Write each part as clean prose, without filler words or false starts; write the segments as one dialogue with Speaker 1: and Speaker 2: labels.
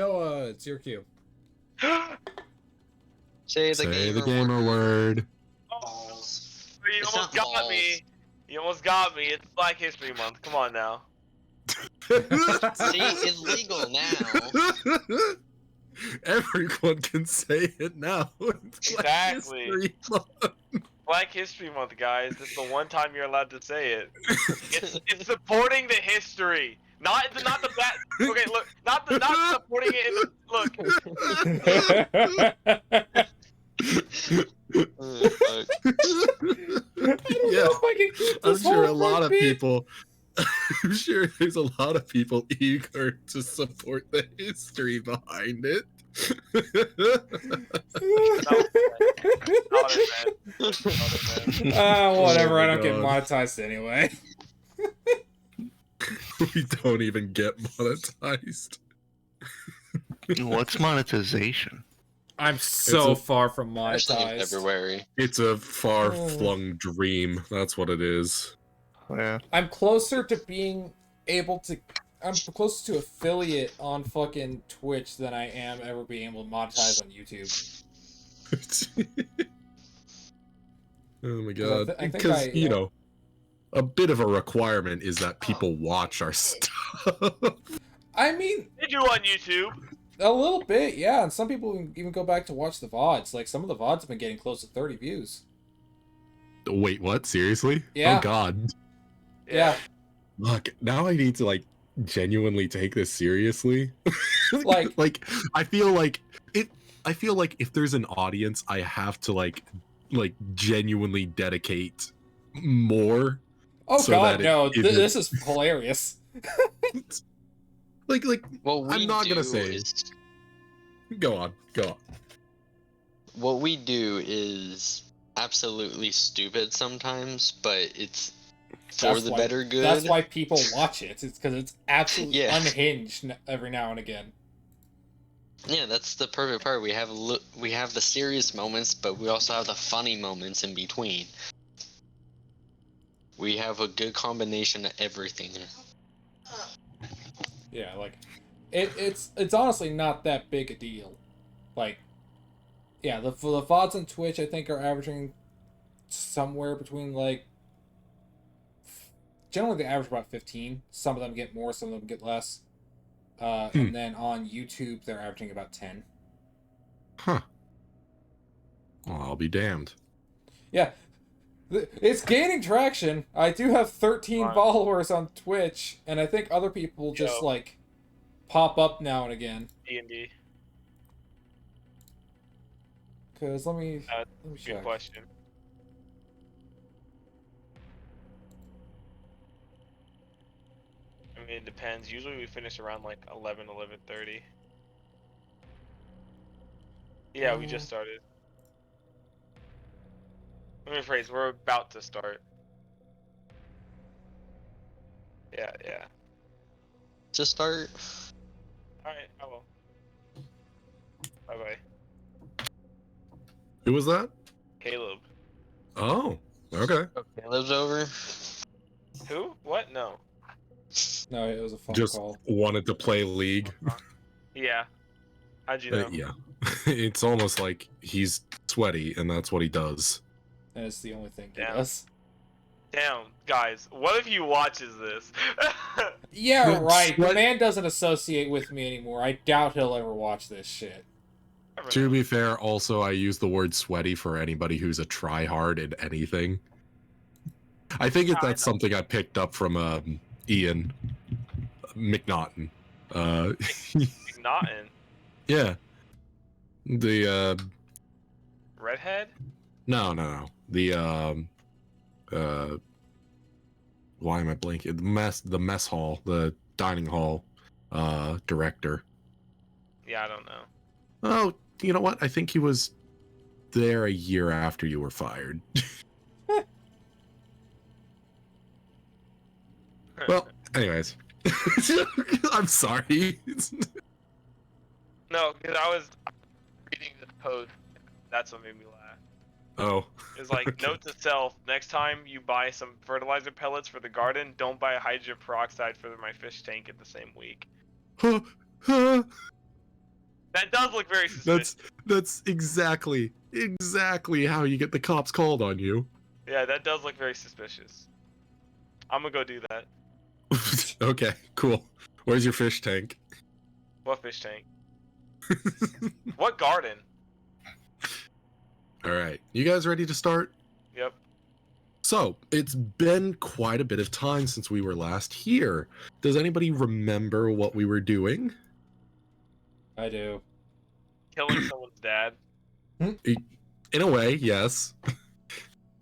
Speaker 1: Noah, it's your cue.
Speaker 2: Say the gamer
Speaker 3: word.
Speaker 4: Oh, you
Speaker 2: It's
Speaker 4: almost
Speaker 2: not
Speaker 4: got me. You almost got me. It's Black History Month. Come on now.
Speaker 2: See, it's legal now.
Speaker 3: Everyone can say it now. It's Black
Speaker 4: Exactly.
Speaker 3: History Month.
Speaker 4: Black History Month, guys. It's the one time you're allowed to say it. It's supporting the history, not the bad. Okay, look, not supporting it.
Speaker 3: Yeah, I'm sure a lot of
Speaker 1: beat.
Speaker 3: people. I'm sure there's a lot of people eager to support the history behind it.
Speaker 1: Whatever.
Speaker 3: Oh
Speaker 1: I
Speaker 3: my
Speaker 1: don't get
Speaker 3: God.
Speaker 1: monetized anyway.
Speaker 3: We don't even get monetized.
Speaker 5: What's monetization?
Speaker 1: I'm so far from
Speaker 2: Especially in
Speaker 1: monetized.
Speaker 2: February.
Speaker 3: It's a far-flung dream. That's what it is.
Speaker 5: Yeah.
Speaker 1: I'm closer to being able to. I'm closer to affiliate on fucking Twitch than I am ever being able to monetize on YouTube.
Speaker 3: Oh my
Speaker 1: 'Cause
Speaker 3: God.
Speaker 1: I think
Speaker 3: Because,
Speaker 1: I-
Speaker 3: you know, a bit of a requirement is that people watch our stuff.
Speaker 1: I mean,
Speaker 4: Did you on YouTube?
Speaker 1: a little bit, yeah. And some people even go back to watch the VODs. Like, some of the VODs have been getting close to 30 views.
Speaker 3: Wait, what? Seriously?
Speaker 1: Yeah.
Speaker 3: Oh God.
Speaker 1: Yeah.
Speaker 3: Look, now I need to, like, genuinely take this seriously.
Speaker 1: Like,
Speaker 3: I feel like if there's an audience, I have to like genuinely dedicate more.
Speaker 1: Oh
Speaker 3: so
Speaker 1: God,
Speaker 3: that it
Speaker 1: no!
Speaker 3: isn't-
Speaker 1: This is hilarious.
Speaker 3: like
Speaker 2: What we
Speaker 3: I'm not gonna
Speaker 2: do
Speaker 3: say.
Speaker 2: is
Speaker 3: Go on.
Speaker 2: what we do is absolutely stupid sometimes, but it's for
Speaker 1: That's
Speaker 2: the
Speaker 1: why-
Speaker 2: better good.
Speaker 1: That's why people watch it. It's because it's absolutely
Speaker 2: Yeah.
Speaker 1: unhinged every now and again.
Speaker 2: Yeah, that's the perfect part. We have the serious moments, but we also have the funny moments in between. We have a good combination of everything.
Speaker 1: Yeah, like it's honestly not that big a deal. Like, yeah, the VODs on Twitch I think are averaging somewhere between like generally they average about 15. Some of them get more, some of them get less. And then on YouTube they're averaging about 10.
Speaker 3: Huh. Well, I'll be damned.
Speaker 1: Yeah. It's gaining traction. I do have 13
Speaker 4: Fine.
Speaker 1: followers on Twitch, and I think other people just
Speaker 4: Yo.
Speaker 1: like pop up now and again.
Speaker 4: D&D.
Speaker 1: Cause let me
Speaker 4: Good
Speaker 1: check.
Speaker 4: question. I mean, it depends. Usually we finish around like 11:30. Yeah, we just started. Let me rephrase. We're about to start. Yeah.
Speaker 2: To start,
Speaker 4: Alright, I will. Bye-bye.
Speaker 3: Who was that?
Speaker 4: Caleb.
Speaker 3: Oh, okay.
Speaker 2: Caleb's over.
Speaker 4: Who? What? No.
Speaker 1: No, it was a phone
Speaker 3: Just
Speaker 1: call.
Speaker 3: wanted to play League.
Speaker 4: Yeah. How'd you know?
Speaker 3: Yeah. It's almost like he's sweaty, and that's what he does.
Speaker 1: And it's the only thing he
Speaker 4: Damn.
Speaker 1: does.
Speaker 4: Damn, guys. What if he watches this?
Speaker 1: Yeah,
Speaker 3: Good
Speaker 1: right. The
Speaker 3: sweat-
Speaker 1: man doesn't associate with me anymore. I doubt he'll ever watch this shit.
Speaker 3: To be fair, also I use the word sweaty for anybody who's a tryhard in anything. I think that's something I picked up from Ian McNaughton.
Speaker 4: McNaughton.
Speaker 3: Yeah. The
Speaker 4: Redhead?
Speaker 3: no. The why am I blanking? The mess hall, the dining hall director.
Speaker 4: Yeah, I don't know.
Speaker 3: Oh, you know what? I think he was there a year after you were fired. Well, anyways. I'm sorry.
Speaker 4: No, because I was reading this post. That's what made me laugh.
Speaker 3: Oh.
Speaker 4: It's like,
Speaker 3: Okay.
Speaker 4: note to self, next time you buy some fertilizer pellets for the garden, don't buy hydrogen peroxide for my fish tank in the same week. That does look very suspicious.
Speaker 3: That's exactly how you get the cops called on you.
Speaker 4: Yeah, that does look very suspicious. I'm gonna go do that.
Speaker 3: Okay, cool. Where's your fish tank?
Speaker 4: What fish tank? What garden?
Speaker 3: All right, you guys ready to start?
Speaker 4: Yep.
Speaker 3: So, it's been quite a bit of time since we were last here. Does anybody remember what we were doing?
Speaker 1: I do.
Speaker 4: Killing someone's dad.
Speaker 3: In a way, yes.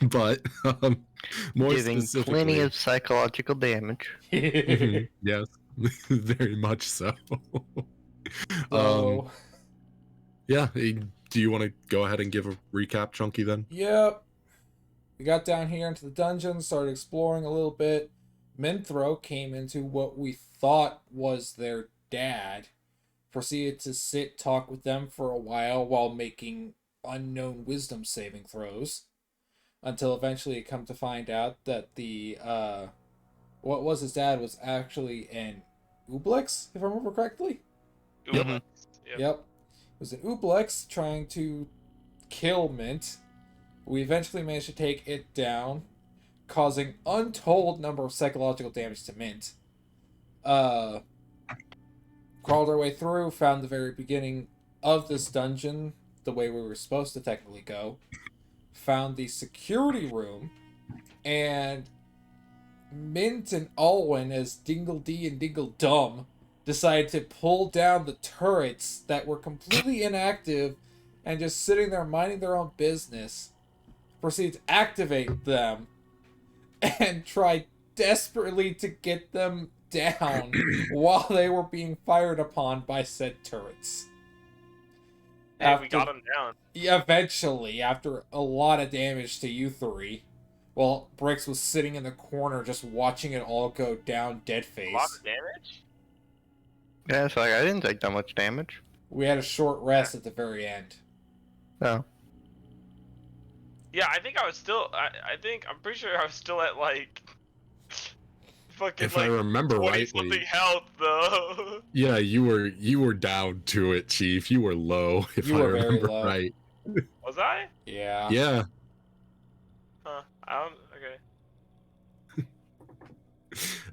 Speaker 3: But, more
Speaker 5: Giving
Speaker 3: specifically...
Speaker 5: plenty of psychological damage.
Speaker 3: Mhm, yes, very much so.
Speaker 1: So,
Speaker 3: Yeah, do you want to go ahead and give a recap, Chunky, then?
Speaker 1: yep. We got down here into the dungeon, started exploring a little bit. Minthro came into what we thought was their dad. Proceeded to talk with them for a while making unknown wisdom saving throws. Until eventually it come to find out that the, what was his dad was actually an Ublex, if I remember correctly.
Speaker 3: Yep.
Speaker 4: Yep.
Speaker 1: Yep. It was an Ublex trying to kill Mint. We eventually managed to take it down, causing untold number of psychological damage to Mint. Crawled our way through, found the very beginning of this dungeon, the way we were supposed to technically go. Found the security room, and Mint and Alwyn, as Dingle D and Dingle Dumb, decided to pull down the turrets that were completely inactive and just sitting there minding their own business. Proceed to activate them and try desperately to get them down while they were being fired upon by said turrets.
Speaker 4: Hey, we got him down.
Speaker 1: Eventually, after a lot of damage to you three, while Bricks was sitting in the corner just watching it all go down dead face.
Speaker 4: A lot of damage?
Speaker 5: Yeah, it's like I didn't take that much damage.
Speaker 1: We had a short rest at the very end.
Speaker 5: No.
Speaker 4: Yeah, I think I was still. I'm pretty sure I was still at like. Fucking
Speaker 3: If
Speaker 4: like
Speaker 3: I remember
Speaker 4: 20
Speaker 3: rightly,
Speaker 4: something health though.
Speaker 3: yeah, you were down to it, Chief. You were low, if
Speaker 1: You
Speaker 3: I
Speaker 1: were very
Speaker 3: remember
Speaker 1: low.
Speaker 3: right.
Speaker 4: Was I?
Speaker 1: Yeah.
Speaker 3: Yeah.
Speaker 4: Huh. I don't. Okay.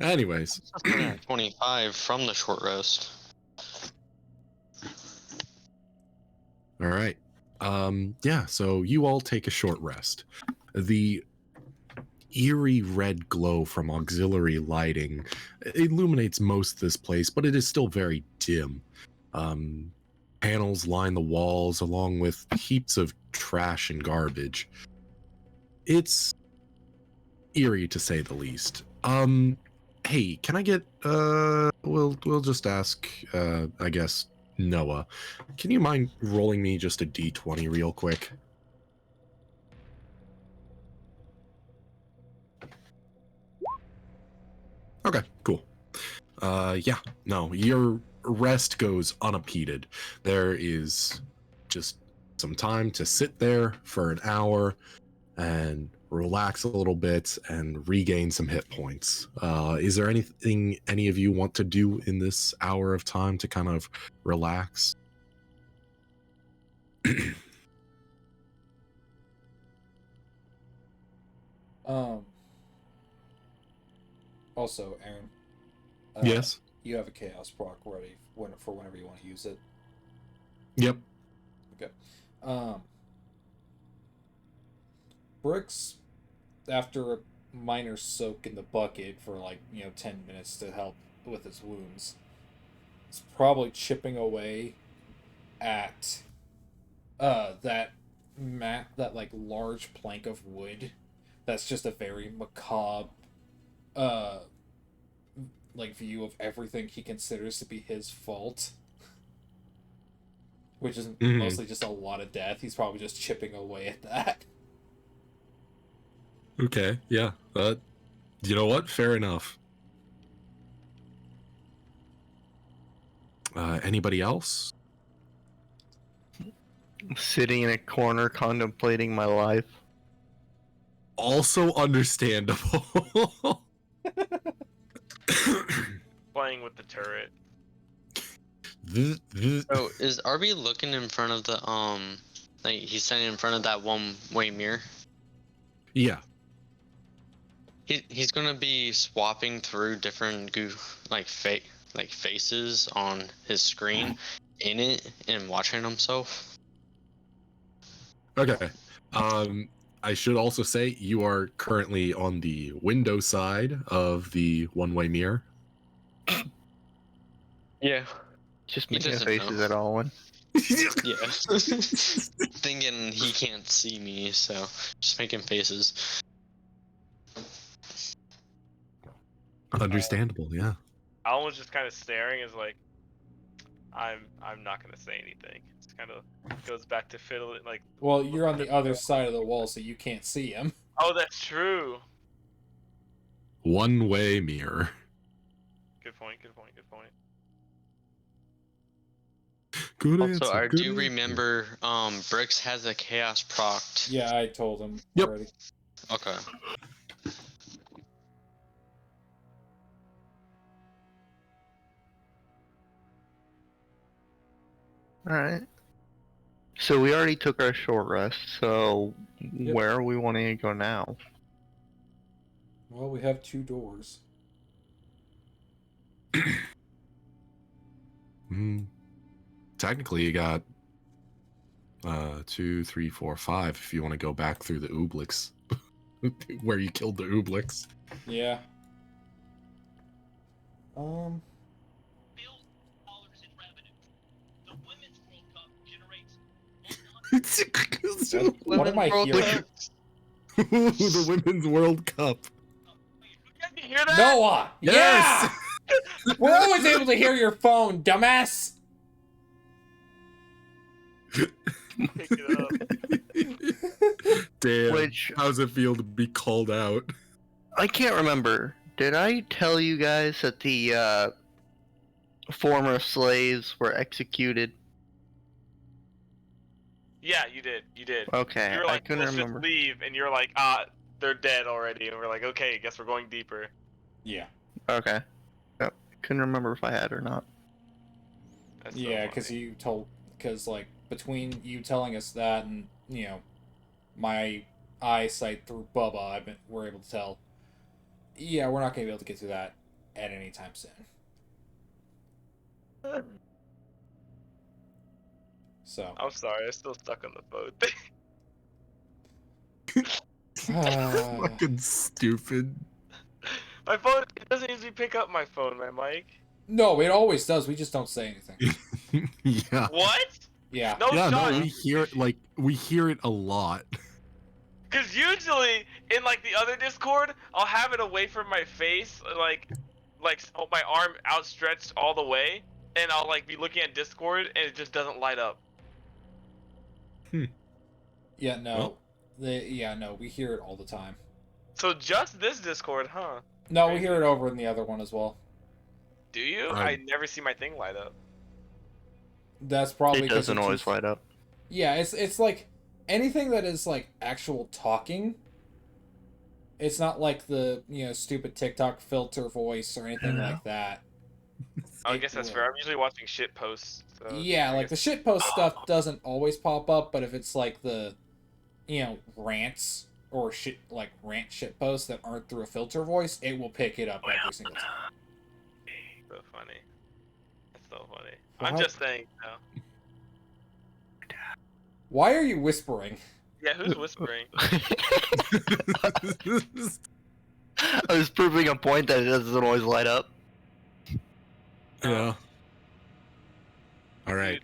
Speaker 3: Anyways,
Speaker 2: 25 from the short rest.
Speaker 3: all right. Yeah, so you all take a short rest. The eerie red glow from auxiliary lighting illuminates most of this place, but it is still very dim. Panels line the walls along with heaps of trash and garbage. It's eerie to say the least. Hey, can I get we'll just ask I guess Noah. Can you mind rolling me just a d20 real quick? Okay, cool. Yeah, no, your rest goes unimpeded. There is just some time to sit there for an hour and relax a little bit and regain some hit points. Is there anything any of you want to do in this hour of time to kind of relax?
Speaker 1: Also, Aaron.
Speaker 3: Yes.
Speaker 1: You have a chaos proc ready for whenever you want to use it.
Speaker 3: Yep.
Speaker 1: Okay. Bricks, after a minor soak in the bucket for 10 minutes to help with his wounds, is probably chipping away at that large plank of wood that's just a very macabre view of everything he considers to be his fault, which is mostly just a lot of death. He's probably just chipping away at that.
Speaker 3: Okay, yeah. You know what? Fair enough. Anybody else?
Speaker 5: Sitting in a corner contemplating my life.
Speaker 3: Also understandable.
Speaker 4: Playing with the turret.
Speaker 2: Oh, is Arbie looking in front of the like he's standing in front of that one-way mirror?
Speaker 3: Yeah.
Speaker 2: He's gonna be swapping through different faces on his screen in it and watching himself.
Speaker 3: Okay. I should also say you are currently on the window side of the one-way mirror.
Speaker 2: Yeah.
Speaker 5: Just
Speaker 2: He
Speaker 5: making
Speaker 2: doesn't
Speaker 5: faces
Speaker 2: know.
Speaker 5: at all one.
Speaker 2: Yeah. Thinking he can't see me, so just making faces.
Speaker 3: Understandable, yeah.
Speaker 4: Alan was just kind of staring, is like, I'm not gonna say anything. It's kind of goes back to fiddling, like.
Speaker 1: Well, you're on the other side of the wall, so you can't see him.
Speaker 4: Oh, that's true.
Speaker 3: One-way mirror.
Speaker 4: Good point. Good point. Good point.
Speaker 3: Good
Speaker 2: Also,
Speaker 3: answer.
Speaker 2: I
Speaker 3: good
Speaker 2: do
Speaker 3: answer.
Speaker 2: remember Brooks has a chaos proct.
Speaker 1: Yeah, I told him
Speaker 3: Yep.
Speaker 1: already.
Speaker 2: Okay.
Speaker 5: Alright. So we already took our short rest, so where are we wanting to go now?
Speaker 1: Well, we have 2 doors.
Speaker 3: Technically, you got 2, 3, 4, 5. If you want to go back through the Ooblix, where you killed the Ooblix.
Speaker 1: Yeah. What am I hearing?
Speaker 3: The Women's World Cup.
Speaker 4: You hear that?
Speaker 1: Noah!
Speaker 3: Yes!
Speaker 1: Yeah! We're always able to hear your phone, dumbass!
Speaker 4: Pick it up.
Speaker 3: Damn.
Speaker 5: Which-
Speaker 3: How's it feel to be called out?
Speaker 5: I can't remember. Did I tell you guys that the former slaves were executed?
Speaker 4: Yeah, you did. You did.
Speaker 5: Okay,
Speaker 4: You were
Speaker 5: I
Speaker 4: like,
Speaker 5: couldn't
Speaker 4: let's
Speaker 5: remember.
Speaker 4: just leave, and you're like, they're dead already, and we're like, okay, guess we're going deeper.
Speaker 1: Yeah.
Speaker 5: Okay. Yep. Couldn't remember if I had or not.
Speaker 4: That's so
Speaker 1: Yeah, because
Speaker 4: funny.
Speaker 1: you told... Because, like, between you telling us that and, you know, my eyesight through Bubba, we're able to tell... Yeah, we're not going to be able to get through that at any time soon. So...
Speaker 4: I'm sorry, I'm still stuck on the phone.
Speaker 3: Fucking stupid.
Speaker 4: My phone, it doesn't usually pick up my phone, my mic.
Speaker 1: No, it always does. We just don't say anything.
Speaker 3: Yeah.
Speaker 4: What?
Speaker 1: Yeah.
Speaker 4: No,
Speaker 3: Yeah,
Speaker 4: Sean,
Speaker 3: no, we hear it a lot.
Speaker 4: because usually in like the other Discord, I'll have it away from my face, like my arm outstretched all the way, and I'll like be looking at Discord, and it just doesn't light up.
Speaker 1: Yeah, no. No, we hear it all the time.
Speaker 4: So just this Discord, huh?
Speaker 1: No, we hear it over in the other one as well.
Speaker 4: Do you?
Speaker 3: Right.
Speaker 4: I never see my thing light up.
Speaker 1: That's probably
Speaker 5: It
Speaker 1: 'cause
Speaker 5: doesn't always light up.
Speaker 1: Yeah, it's like anything that is like actual talking. It's not like the, stupid TikTok filter voice or anything like that.
Speaker 4: I
Speaker 1: It
Speaker 4: guess that's
Speaker 1: will.
Speaker 4: fair. I'm usually watching shit posts. So
Speaker 1: Yeah,
Speaker 4: I
Speaker 1: like the
Speaker 4: guess-
Speaker 1: shitpost stuff doesn't always pop up, but if it's like the, rants or rant shitposts that aren't through a filter voice, it will pick it up every single time.
Speaker 4: So funny. That's so funny.
Speaker 1: Well,
Speaker 4: I'm
Speaker 1: how-
Speaker 4: just saying.
Speaker 1: Why are you whispering?
Speaker 4: Yeah, who's whispering?
Speaker 5: I was proving a point that it doesn't always light up.
Speaker 3: Yeah. All right.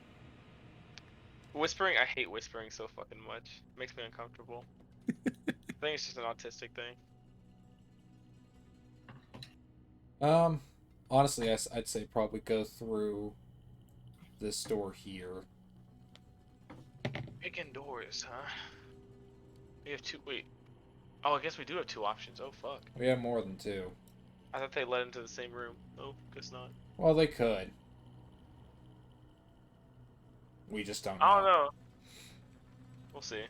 Speaker 4: Whispering? I hate whispering so fucking much. It makes me uncomfortable. I think it's just an autistic thing.
Speaker 1: Honestly, I'd say probably go through this door here.
Speaker 4: Picking doors, huh? We have two. Wait. Oh, I guess we do have two options. Oh, fuck.
Speaker 1: We have more than 2.
Speaker 4: I thought they led into the same room. Oh, guess not.
Speaker 1: Well, they could. We just don't know.
Speaker 4: I don't know. We'll see.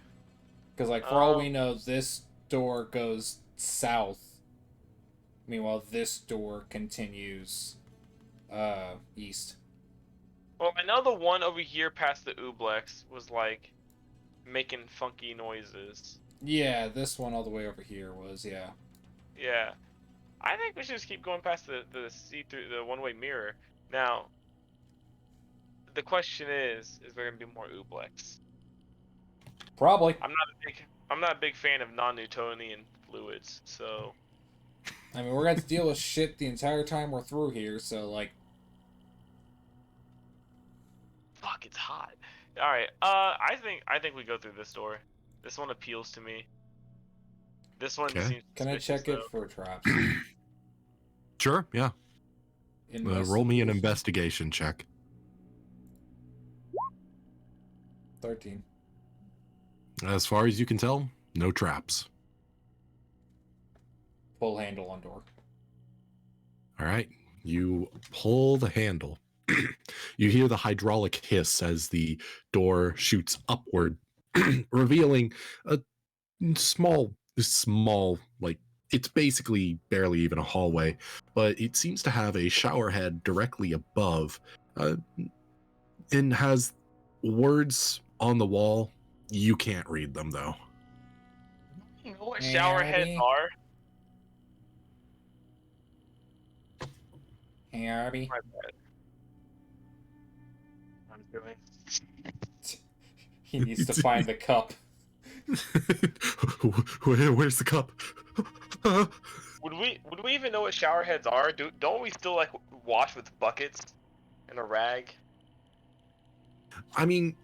Speaker 1: Because, like, for all we know, this door goes south. Meanwhile, this door continues east.
Speaker 4: Well, I know the one over here past the Ooblex was like making funky noises.
Speaker 1: Yeah, this one all the way over here was, yeah.
Speaker 4: Yeah. I think we should just keep going past the see-through, the one-way mirror. Now, the question is there gonna be more Ooblex?
Speaker 1: Probably.
Speaker 4: I'm not a big fan of non-Newtonian fluids, so
Speaker 1: I mean, we're going to have to deal with shit the entire time we're through here, so, like...
Speaker 4: fuck, it's hot. All right, I think we go through this door. This one appeals to me. This one
Speaker 3: Okay.
Speaker 4: seems.
Speaker 1: Can I
Speaker 4: suspicious,
Speaker 1: check it
Speaker 4: though.
Speaker 1: for traps?
Speaker 3: Sure, yeah. Roll me an
Speaker 1: Investigation.
Speaker 3: investigation check.
Speaker 1: 13.
Speaker 3: As far as you can tell, no traps.
Speaker 1: Pull handle on door.
Speaker 3: All right. You pull the handle. You hear the hydraulic hiss as the door shoots upward, revealing a small, like, it's basically barely even a hallway, but it seems to have a shower head directly above, and has words on the wall. You can't read them, though.
Speaker 4: You know what
Speaker 1: Hey,
Speaker 4: shower heads
Speaker 1: Arbie?
Speaker 4: are?
Speaker 1: Hey, Arbie.
Speaker 4: My bad. I'm doing.
Speaker 1: He needs to find the cup.
Speaker 3: Where's the cup?
Speaker 4: Would we even know what shower heads are? Don't we still like wash with buckets and a rag?
Speaker 3: I mean,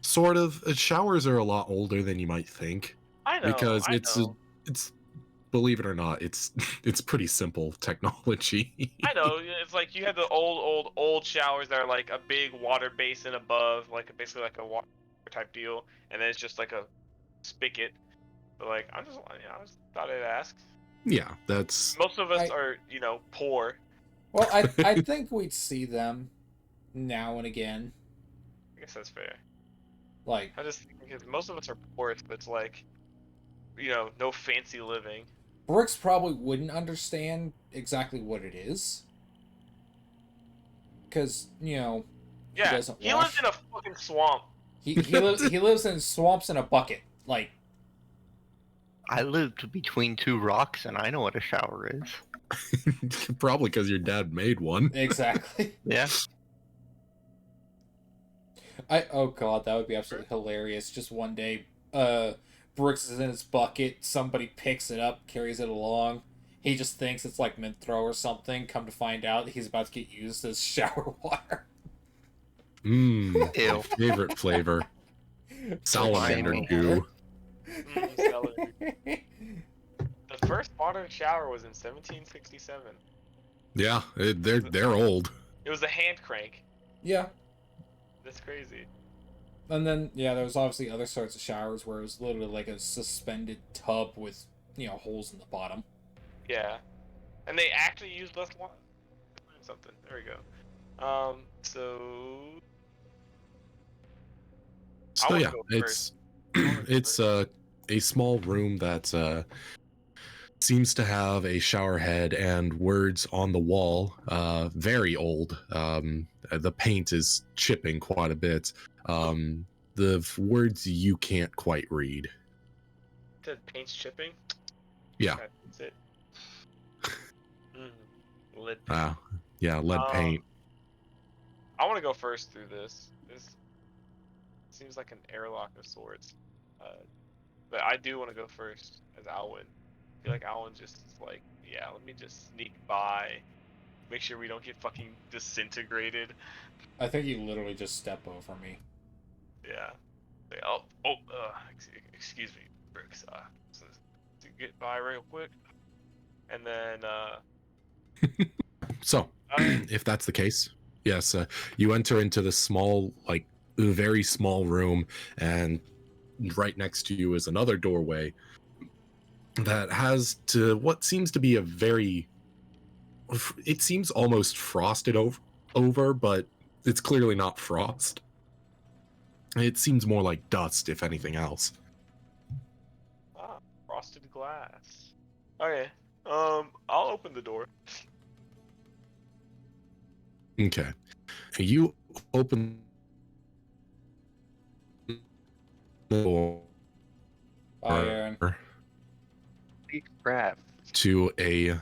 Speaker 3: sort of. Showers are a lot older than you might think,
Speaker 4: I know.
Speaker 3: because
Speaker 4: I
Speaker 3: it's
Speaker 4: know.
Speaker 3: believe it or not, it's pretty simple technology.
Speaker 4: I know. It's like you have the old showers that are like a big water basin above, like basically like a water type deal, and then it's just like a spigot. But like, I just thought I'd ask.
Speaker 3: Yeah, that's
Speaker 4: Most of us
Speaker 1: I-
Speaker 4: are, poor.
Speaker 1: Well, I think we'd see them now and again.
Speaker 4: I guess that's fair.
Speaker 1: Like,
Speaker 4: I just think because most of us are poor, so it's like, no fancy living.
Speaker 1: Brooks probably wouldn't understand exactly what it is. Because,
Speaker 4: Yeah,
Speaker 1: doesn't
Speaker 4: he lives
Speaker 1: wash.
Speaker 4: in a fucking swamp.
Speaker 1: he lives in swamps in a bucket. Like,
Speaker 5: I lived between two rocks, and I know what a shower is.
Speaker 3: probably because your dad made one.
Speaker 1: exactly.
Speaker 5: Yeah.
Speaker 1: Oh god, that would be absolutely hilarious. Just one day, Brooks is in his bucket, somebody picks it up, carries it along. He just thinks it's like mint throw or something. Come to find out, he's about to get used as shower water.
Speaker 3: Mmm,
Speaker 5: Ew.
Speaker 3: my favorite flavor. Salamander
Speaker 5: Slimy.
Speaker 3: goo.
Speaker 4: Celery. The first modern shower was in 1767.
Speaker 3: Yeah, they're old.
Speaker 4: It was a hand crank.
Speaker 1: Yeah.
Speaker 4: That's crazy.
Speaker 1: And then, yeah, there was obviously other sorts of showers where it was literally like a suspended tub with, holes in the bottom.
Speaker 4: Yeah, and they actually used less water. Something. There we go. So I
Speaker 3: So
Speaker 4: wanna
Speaker 3: yeah,
Speaker 4: go
Speaker 3: it's
Speaker 4: first.
Speaker 3: it's a small room that seems to have a shower head and words on the wall. Very old. The paint is chipping quite a bit. The words you can't quite read.
Speaker 4: Said paint's chipping.
Speaker 3: Yeah.
Speaker 4: That's it. Lead paint.
Speaker 3: Yeah, lead paint.
Speaker 4: I want to go first through this. This seems like an airlock of sorts. But I do want to go first as Alwyn. I feel like Alwyn just is like, yeah, let me just sneak by. Make sure we don't get fucking disintegrated.
Speaker 1: I think you literally just step over me.
Speaker 4: Yeah. Say, excuse me, Brooks. To get by real quick. And then,
Speaker 3: So, if that's the case, yes, you enter into the small, like, very small room, and right next to you is another doorway that has to what seems to be a very, it seems almost frosted over, but it's clearly not frost. It seems more like dust, if anything else.
Speaker 4: frosted glass. Okay. I'll open the door.
Speaker 3: Okay. You open the door
Speaker 1: Bye, Aaron.
Speaker 2: Holy crap.
Speaker 3: to a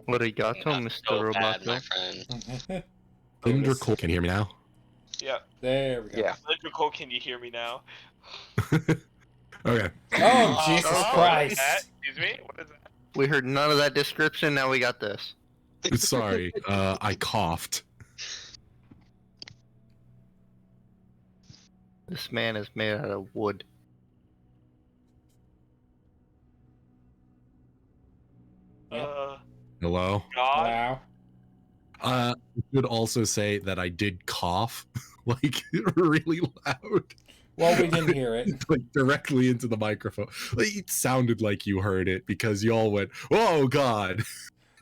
Speaker 5: What do you got to,
Speaker 2: Not
Speaker 5: Mr.
Speaker 2: so bad, my
Speaker 5: Roboto?
Speaker 2: friend.
Speaker 3: cylindrical. Can you hear me now?
Speaker 4: Yeah.
Speaker 1: There we go.
Speaker 2: Yeah.
Speaker 4: Electrical, can you hear me now?
Speaker 3: Okay.
Speaker 1: Oh, Jesus
Speaker 4: What is
Speaker 1: Christ.
Speaker 4: that? Excuse me? What is that?
Speaker 5: We heard none of that description, now we got this.
Speaker 3: Sorry, I coughed.
Speaker 5: This man is made out of wood.
Speaker 1: Yep.
Speaker 3: Hello.
Speaker 4: God.
Speaker 1: Wow.
Speaker 3: I should also say that I did cough, like really loud,
Speaker 1: Well, we didn't hear it.
Speaker 3: like directly into the microphone. Like, it sounded like you heard it because you all went, "Oh God!"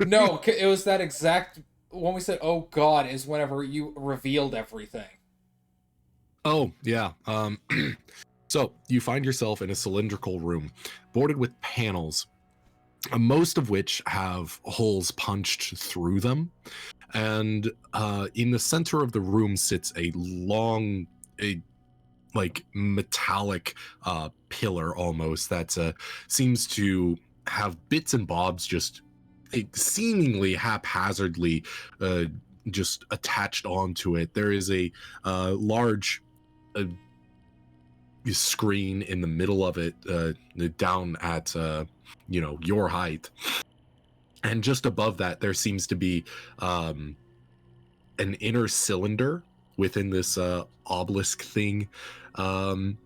Speaker 1: No, it was that exact... When we said, oh God, is whenever you revealed everything.
Speaker 3: Oh yeah. So you find yourself in a cylindrical room, boarded with panels, most of which have holes punched through them. And in the center of the room sits a long, like metallic pillar almost that seems to have bits and bobs just seemingly haphazardly just attached onto it. There is a large screen in the middle of it, down at your height. And just above that, there seems to be an inner cylinder within this obelisk thing that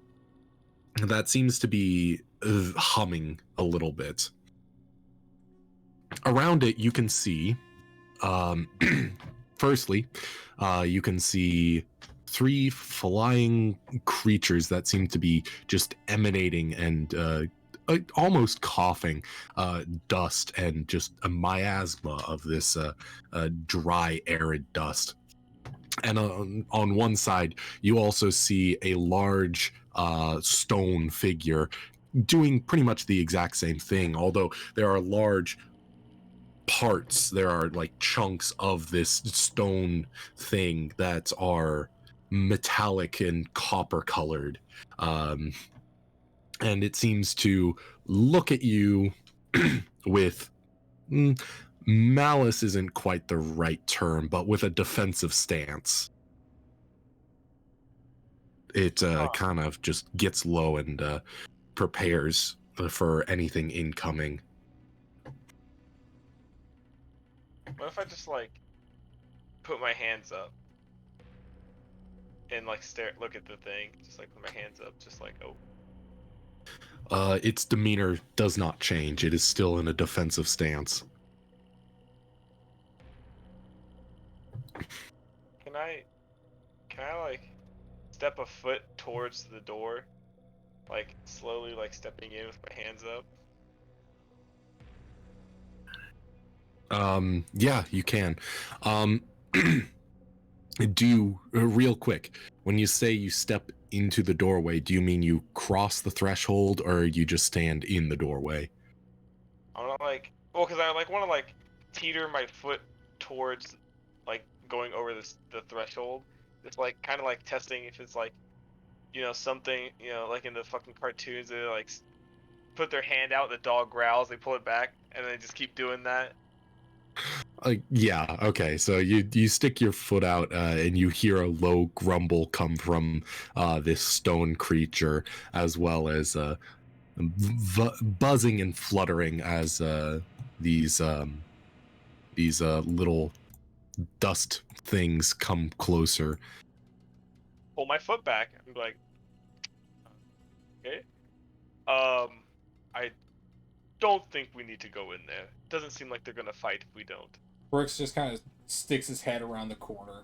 Speaker 3: seems to be humming a little bit. Around it, you can see, firstly, you can see 3 flying creatures that seem to be just emanating and almost coughing dust and just a miasma of this dry, arid dust. And on one side, you also see a large stone figure doing pretty much the exact same thing, although there are large parts, there are like chunks of this stone thing that are metallic and copper colored. And it seems to look at you with malice isn't quite the right term, but with a defensive stance. It kind of just gets low and prepares for anything incoming.
Speaker 4: What if I just like put my hands up and like look at the thing, just like put my hands up, just like oh.
Speaker 3: Its demeanor does not change. It is still in a defensive stance.
Speaker 4: Can I like step a foot towards the door, like slowly like stepping in with my hands up?
Speaker 3: Yeah, you can. Real quick, when you say you step into the doorway, do you mean you cross the threshold or you just stand in the doorway?
Speaker 4: I'm not like, well, because I like want to like teeter my foot towards like going over the threshold. It's like kind of like testing if it's like, something, like in the fucking cartoons, they like put their hand out, the dog growls, they pull it back, and they just keep doing that.
Speaker 3: Yeah, okay. So you stick your foot out and you hear a low grumble come from this stone creature, as well as buzzing and fluttering as these little dust things come closer.
Speaker 4: Pull my foot back. I'm like, okay. I don't think we need to go in there. Doesn't seem like they're gonna fight if we don't.
Speaker 1: Brooks just kind of sticks his head around the corner.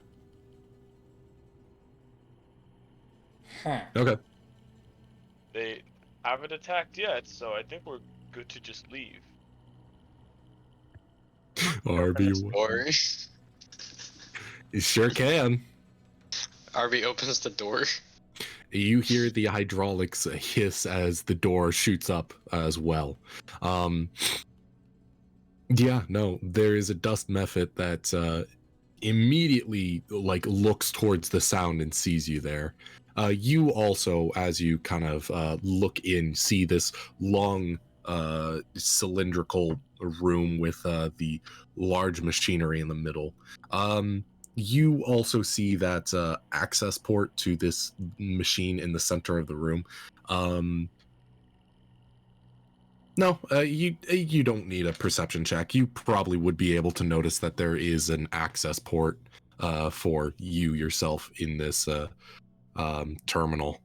Speaker 1: Huh.
Speaker 3: Okay.
Speaker 4: They haven't attacked yet, so I think we're good to just leave.
Speaker 3: Arbie,
Speaker 2: Or
Speaker 3: you sure can.
Speaker 2: Arbie opens the door.
Speaker 3: You hear the hydraulics hiss as the door shoots up as well. Yeah, no, there is a dust method that immediately like looks towards the sound and sees you there. You also, as you kind of look in, see this long cylindrical room with the large machinery in the middle. You also see that access port to this machine in the center of the room. No, you don't need a perception check. You probably would be able to notice that there is an access port for you yourself in this terminal.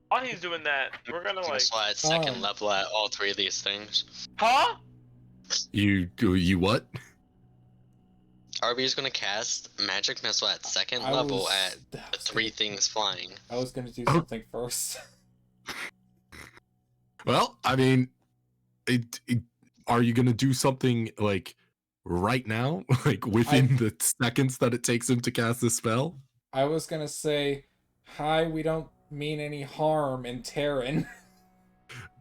Speaker 4: While he's doing that, we're gonna like,
Speaker 2: So at second
Speaker 1: Um,
Speaker 2: level at all three of these things.
Speaker 4: huh?
Speaker 3: You what?
Speaker 2: Arbie is gonna cast magic missile at second level at the three things flying.
Speaker 1: I was gonna do something first.
Speaker 3: Well, I mean, are you gonna do something like right now, like within the seconds that it takes him to cast the spell?
Speaker 1: I was gonna say, hi, we don't mean any harm in Terran.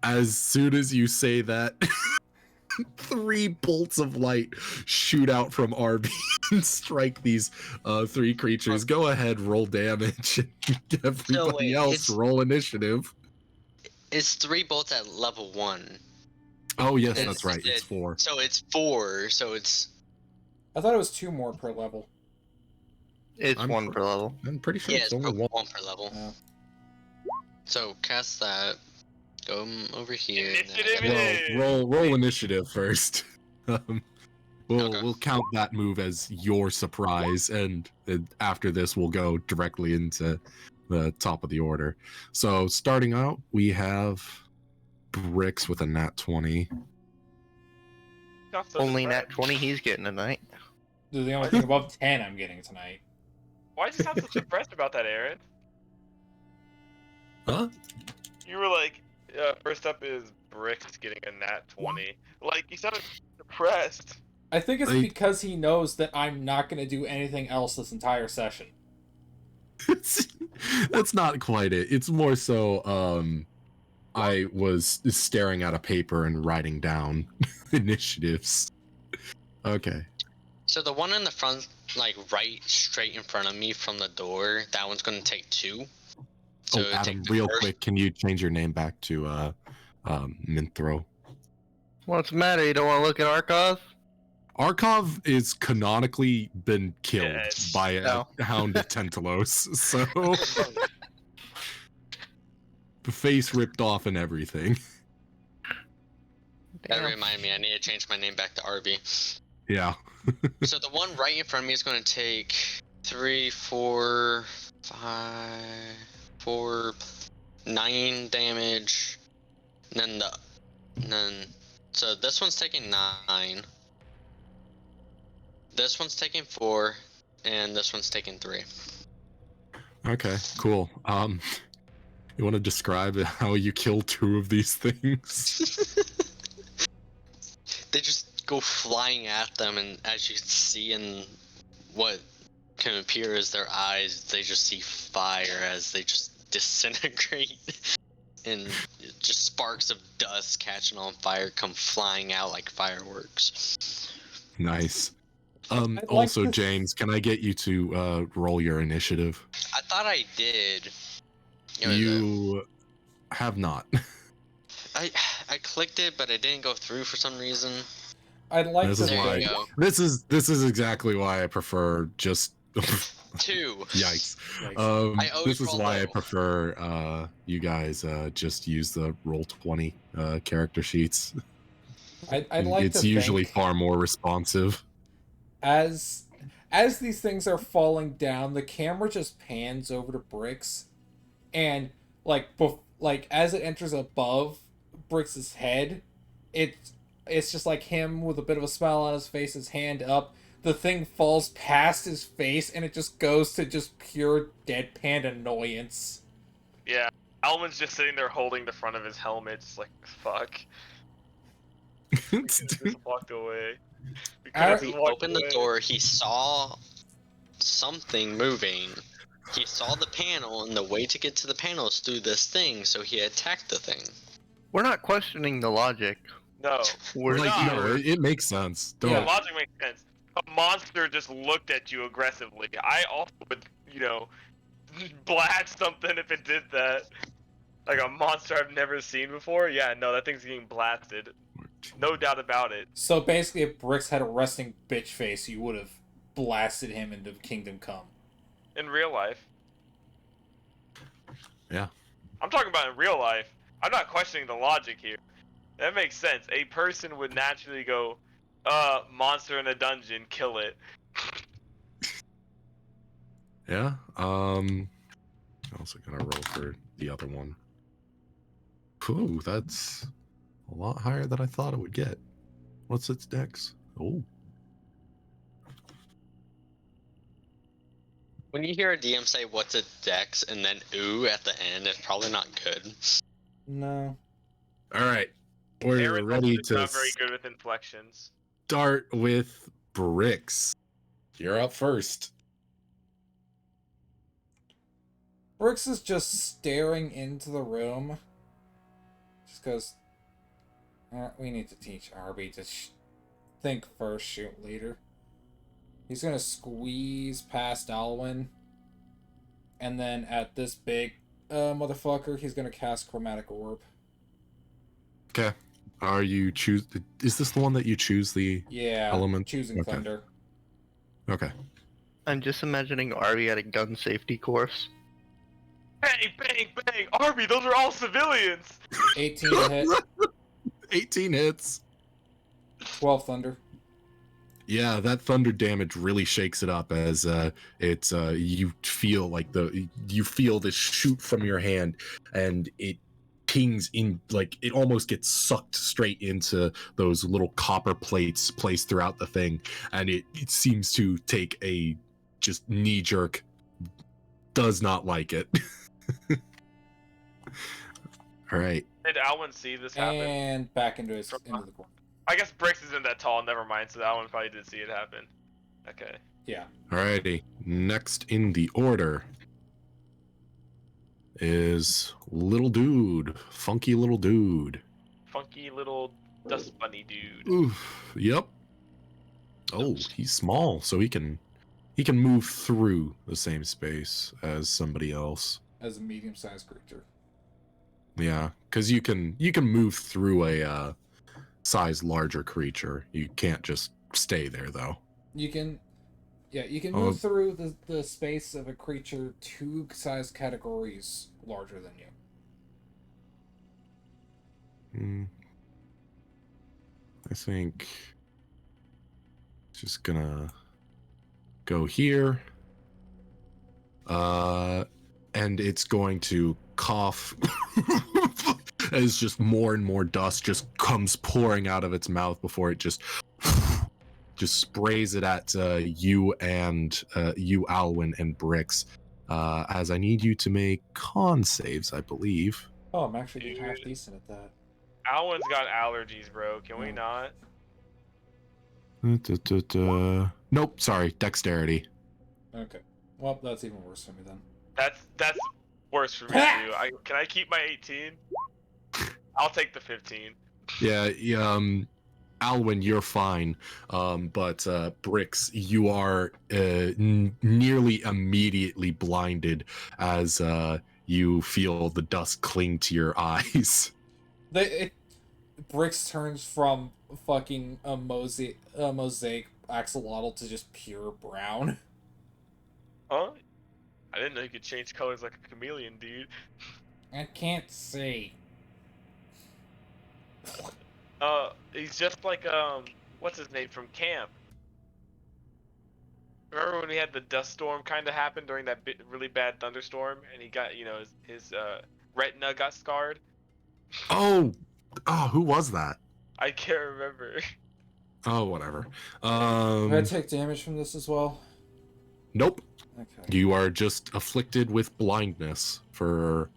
Speaker 3: As soon as you say that, 3 bolts of light shoot out from Arbie and strike these 3 creatures. Go ahead, roll damage. Everybody else roll initiative.
Speaker 2: It's 3 bolts at level 1.
Speaker 3: Oh yes, that's right. It's 4.
Speaker 2: So it's 4. So it's.
Speaker 1: I thought it was 2 more per level.
Speaker 5: It's 1 per level.
Speaker 3: I'm pretty sure
Speaker 2: Yeah,
Speaker 3: it's
Speaker 2: it's
Speaker 3: only 1.
Speaker 2: 1 per level.
Speaker 1: Yeah.
Speaker 2: So cast that. Go over here.
Speaker 4: Initiative
Speaker 2: and then-
Speaker 4: it is.
Speaker 3: Roll initiative first.
Speaker 2: Okay.
Speaker 3: We'll count that move as your surprise, and after this, we'll go directly into the top of the order. So starting out, we have Bricks with a nat 20.
Speaker 5: Only nat 20 he's getting tonight.
Speaker 1: This is the only thing above 10 I'm getting tonight.
Speaker 4: Why'd you sound so depressed about that, Aaron?
Speaker 3: Huh?
Speaker 4: You were like, first up is Bricks getting a nat 20. Like, you sounded depressed.
Speaker 1: I think it's
Speaker 3: Like-
Speaker 1: because he knows that I'm not gonna do anything else this entire session.
Speaker 3: That's not quite it. It's more so I was staring at a paper and writing down initiatives. Okay.
Speaker 2: So the one in the front, like right straight in front of me from the door, that one's gonna take 2. So
Speaker 3: Oh, Adam,
Speaker 2: take the
Speaker 3: real
Speaker 2: first-
Speaker 3: quick, can you change your name back to Minthro?
Speaker 5: What's the matter? You don't want to look at Arcov?
Speaker 3: Arkov is canonically been killed
Speaker 4: Yes.
Speaker 3: by a
Speaker 5: No.
Speaker 3: hound of Tentalos, so the face ripped off and everything.
Speaker 2: That
Speaker 5: Damn.
Speaker 2: reminded me, I need to change my name back to Arbie.
Speaker 3: Yeah.
Speaker 2: So the one right in front of me is going to take 3, 4, 5, 4, 9 damage. And then so this one's taking 9. This one's taking 4, and this one's taking 3.
Speaker 3: Okay, cool. You want to describe how you kill 2 of these things?
Speaker 2: They just go flying at them, and as you can see in what can appear as their eyes, they just see fire as they just disintegrate. And just sparks of dust catching on fire come flying out like fireworks.
Speaker 3: Nice.
Speaker 1: like
Speaker 3: Also,
Speaker 1: this-
Speaker 3: James, can I get you to roll your initiative?
Speaker 2: I thought I did. It was,
Speaker 3: You have not.
Speaker 2: I clicked it, but it didn't go through for some reason.
Speaker 1: I'd like
Speaker 3: This
Speaker 1: to
Speaker 3: is
Speaker 2: There
Speaker 3: why-
Speaker 2: you
Speaker 1: think...
Speaker 2: go.
Speaker 3: This is exactly why I prefer just
Speaker 2: 2.
Speaker 3: yikes.
Speaker 1: Yikes.
Speaker 2: I always
Speaker 3: This is
Speaker 2: roll
Speaker 3: why I
Speaker 2: low.
Speaker 3: prefer you guys just use the roll 20 character sheets.
Speaker 1: I'd like
Speaker 3: It's
Speaker 1: to
Speaker 3: usually
Speaker 1: think,
Speaker 3: far more responsive.
Speaker 1: as these things are falling down, the camera just pans over to Bricks, and like as it enters above Bricks' head, it's just like him with a bit of a smile on his face, his hand up. The thing falls past his face, and it just goes to just pure deadpan annoyance.
Speaker 4: Yeah. Alman's just sitting there holding the front of his helmet, just like, fuck. Just walked away. We could've
Speaker 2: He
Speaker 4: just walked
Speaker 2: opened the
Speaker 4: away.
Speaker 2: door, he saw something moving. He saw the panel, and the way to get to the panel is through this thing, so he attacked the thing.
Speaker 5: We're not questioning the logic.
Speaker 4: No.
Speaker 5: We're
Speaker 3: Like,
Speaker 4: not.
Speaker 3: no, it makes sense.
Speaker 4: The
Speaker 3: Don't.
Speaker 1: Yeah.
Speaker 4: logic makes sense. A monster just looked at you aggressively. I also would, blast something if it did that. Like a monster I've never seen before. Yeah, no, that thing's getting blasted. No doubt about it.
Speaker 1: So basically, if Bricks had a resting bitch face, you would have blasted him into Kingdom Come.
Speaker 4: In real life.
Speaker 3: Yeah.
Speaker 4: I'm talking about in real life. I'm not questioning the logic here. That makes sense. A person would naturally go, monster in a dungeon, kill it.
Speaker 3: Yeah. I'm also gonna roll for the other one. Ooh, that's a lot higher than I thought it would get. What's its dex? Oh.
Speaker 2: When you hear a DM say what's a dex and then ooh at the end, it's probably not good.
Speaker 1: No.
Speaker 3: All right. We're
Speaker 4: Aaron
Speaker 3: ready
Speaker 4: is
Speaker 3: to
Speaker 4: not very good with inflections.
Speaker 3: start with Bricks. You're up first.
Speaker 1: Bricks is just staring into the room. Just goes, we need to teach Arbie to think first, shoot later. He's gonna squeeze past Alwyn. And then at this big motherfucker, he's gonna cast Chromatic Orb.
Speaker 3: Okay. Are you choose? Is this the one that you choose the
Speaker 1: Yeah,
Speaker 3: element?
Speaker 1: choosing
Speaker 3: Okay.
Speaker 1: Thunder.
Speaker 3: Okay.
Speaker 5: I'm just imagining Arbie at a gun safety course.
Speaker 4: Bang, bang, bang! Arbie, those are all civilians!
Speaker 1: 18 to hit,
Speaker 3: 18 hits.
Speaker 1: 12 Thunder.
Speaker 3: Yeah, that thunder damage really shakes it up as it's you feel like you feel this shoot from your hand and it pings in, like it almost gets sucked straight into those little copper plates placed throughout the thing, and it seems to take a just knee jerk, does not like it. All right.
Speaker 4: Did Alwyn see this happen?
Speaker 1: And back into the corner.
Speaker 4: I guess Bricks isn't that tall, never mind, so Alwyn probably did see it happen. Okay.
Speaker 1: Yeah.
Speaker 3: Alrighty. Next in the order is little dude. Funky little dude.
Speaker 4: Funky little dust bunny dude.
Speaker 3: Oof. Yep. Oh, he's small, so he can move through the same space as somebody else.
Speaker 1: As a medium-sized creature.
Speaker 3: Yeah, because you can move through a size larger creature. You can't just stay there though.
Speaker 1: You can move through the space of a creature 2 size categories larger than you.
Speaker 3: I think just gonna go here. And it's going to cough as just more and more dust just comes pouring out of its mouth before it just sprays it at you and you, Alwyn, and Bricks. As I need you to make con saves, I believe.
Speaker 1: Oh, I'm actually doing half decent at that.
Speaker 4: Alwyn's got allergies, bro. Can we not?
Speaker 3: Nope, sorry, dexterity.
Speaker 1: Okay. Well, that's even worse for me then.
Speaker 4: That's worse for me too. Can I keep my 18? I'll take the 15.
Speaker 3: Yeah, Alwyn, you're fine. But Bricks, you are nearly immediately blinded as you feel the dust cling to your eyes.
Speaker 1: Bricks turns from fucking a mosaic axolotl to just pure brown.
Speaker 4: Huh? I didn't know you could change colors like a chameleon, dude.
Speaker 1: I can't see.
Speaker 4: He's just like, what's his name from camp? Remember when we had the dust storm kind of happen during that really bad thunderstorm, and he got, his retina got scarred?
Speaker 3: Oh, who was that?
Speaker 4: I can't remember.
Speaker 3: Oh, whatever.
Speaker 1: Do I take damage from this as well?
Speaker 3: Nope.
Speaker 1: Okay.
Speaker 3: You are just afflicted with blindness for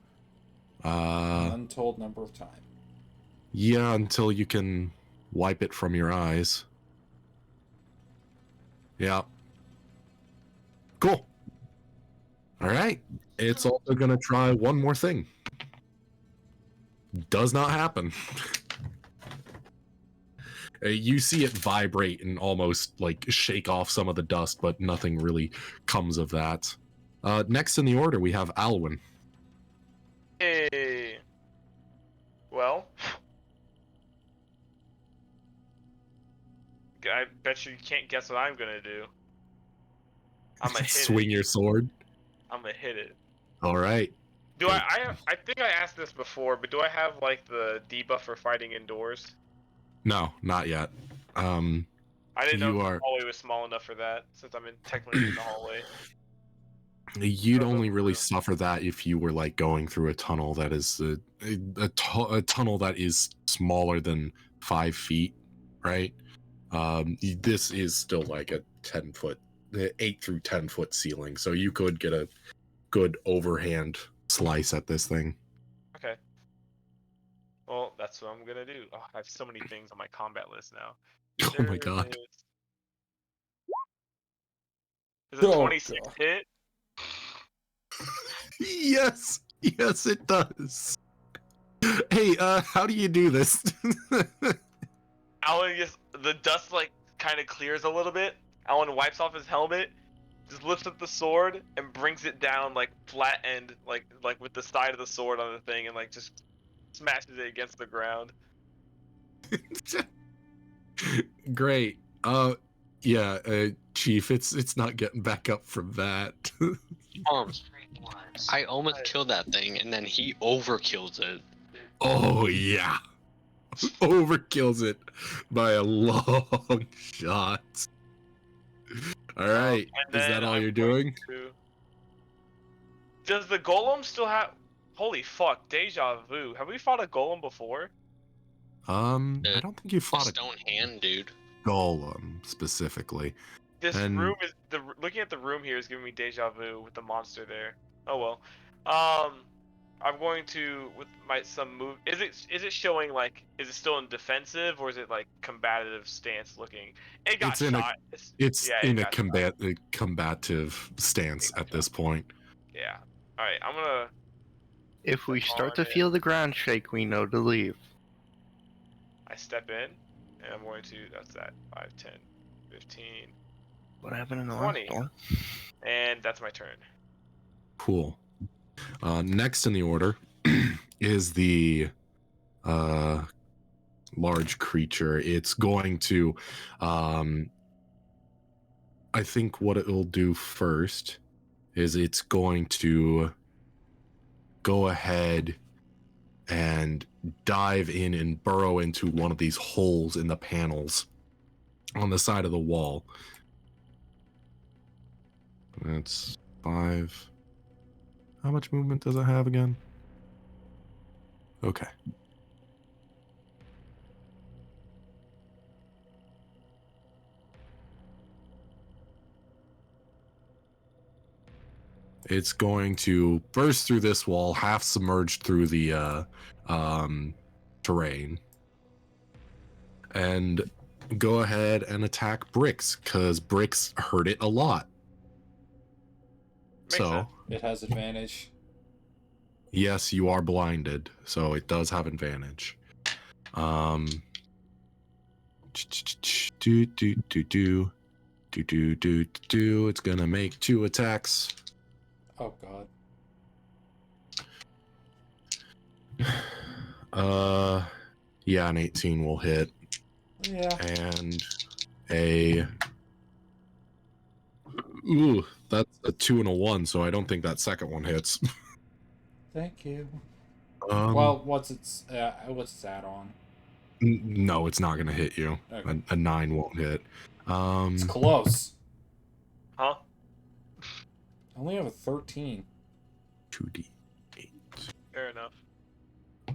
Speaker 1: An untold number of time.
Speaker 3: Yeah, until you can wipe it from your eyes. Yeah. Cool. All right. It's also going to try one more thing. Does not happen. You see it vibrate and almost like shake off some of the dust, but nothing really comes of that. Next in the order, we have Alwyn.
Speaker 4: Hey. Well, I bet you can't guess what I'm gonna do. I'm gonna hit
Speaker 3: Swing
Speaker 4: it.
Speaker 3: your sword.
Speaker 4: I'm gonna hit it.
Speaker 3: All right.
Speaker 4: Do I think I asked this before, but do I have like the debuff for fighting indoors?
Speaker 3: No, not yet.
Speaker 4: I didn't know
Speaker 3: You
Speaker 4: if the
Speaker 3: are.
Speaker 4: hallway was small enough for that, since I'm technically in the hallway.
Speaker 3: You'd
Speaker 4: Or the
Speaker 3: only really
Speaker 4: room.
Speaker 3: suffer that if you were like going through a tunnel that is a tunnel that is smaller than 5 feet, right? This is still like a 10-foot, 8 through 10-foot ceiling, so you could get a good overhand slice at this thing.
Speaker 4: Okay. Well, that's what I'm gonna do. Oh, I have so many things on my combat list now.
Speaker 3: Oh my god.
Speaker 4: Is a
Speaker 1: Oh,
Speaker 4: 26
Speaker 1: God.
Speaker 4: hit?
Speaker 3: Yes, yes, it does. Hey, how do you do this?
Speaker 4: Alan just the dust like kind of clears a little bit. Alan wipes off his helmet, just lifts up the sword and brings it down like flat end, like with the side of the sword on the thing, and like just smashes it against the ground.
Speaker 3: Great. Yeah, Chief, it's not getting back up from that.
Speaker 2: I almost killed that thing, and then he overkills it.
Speaker 3: Oh yeah. Overkills it by a long shot. All right.
Speaker 4: And
Speaker 3: Is
Speaker 4: then
Speaker 3: that all
Speaker 4: I'm
Speaker 3: you're
Speaker 4: going
Speaker 3: doing?
Speaker 4: to- Does the golem still have? Holy fuck! Deja vu. Have we fought a golem before?
Speaker 3: I don't think you
Speaker 2: The
Speaker 3: fought a
Speaker 2: stone hand, dude.
Speaker 3: golem specifically.
Speaker 4: This
Speaker 3: And-
Speaker 4: room is looking at the room here is giving me deja vu with the monster there. Oh well. I'm going to with some move. Is it showing like is it still in defensive or is it like combative stance looking? It got
Speaker 3: It's in a-
Speaker 4: shot.
Speaker 3: It's
Speaker 4: yeah,
Speaker 3: in
Speaker 4: it
Speaker 3: a
Speaker 4: got shot.
Speaker 3: combative stance at this point.
Speaker 4: Yeah. All right. I'm gonna.
Speaker 5: If we
Speaker 4: Step
Speaker 5: start
Speaker 4: on
Speaker 5: to
Speaker 4: it.
Speaker 5: feel the ground shake, we know to leave.
Speaker 4: I step in, and I'm going to. That's that. 5, 10, 15,
Speaker 5: What happened in the
Speaker 4: 20.
Speaker 5: last one?
Speaker 4: and that's my turn.
Speaker 3: Cool. Next in the order is the large creature. It's going to, I think what it will do first is it's going to go ahead and dive in and burrow into one of these holes in the panels on the side of the wall. That's 5. How much movement does it have again? Okay. It's going to burst through this wall, half submerged through the terrain, and go ahead and attack Bricks, because Bricks hurt it a lot.
Speaker 4: Makes
Speaker 3: So,
Speaker 4: sense.
Speaker 1: It has advantage.
Speaker 3: yes, you are blinded, so it does have advantage. It's gonna make 2 attacks.
Speaker 1: Oh god.
Speaker 3: Yeah, an 18 will hit.
Speaker 1: Yeah.
Speaker 3: And ooh, that's a 2 and a 1, so I don't think that second one hits.
Speaker 1: Thank you.
Speaker 3: Well,
Speaker 1: what's its add-on?
Speaker 3: No, it's not gonna hit you.
Speaker 1: Okay.
Speaker 3: A 9 won't hit.
Speaker 1: It's close.
Speaker 4: Huh?
Speaker 1: I only have a 13.
Speaker 3: 2d8.
Speaker 4: Fair enough. I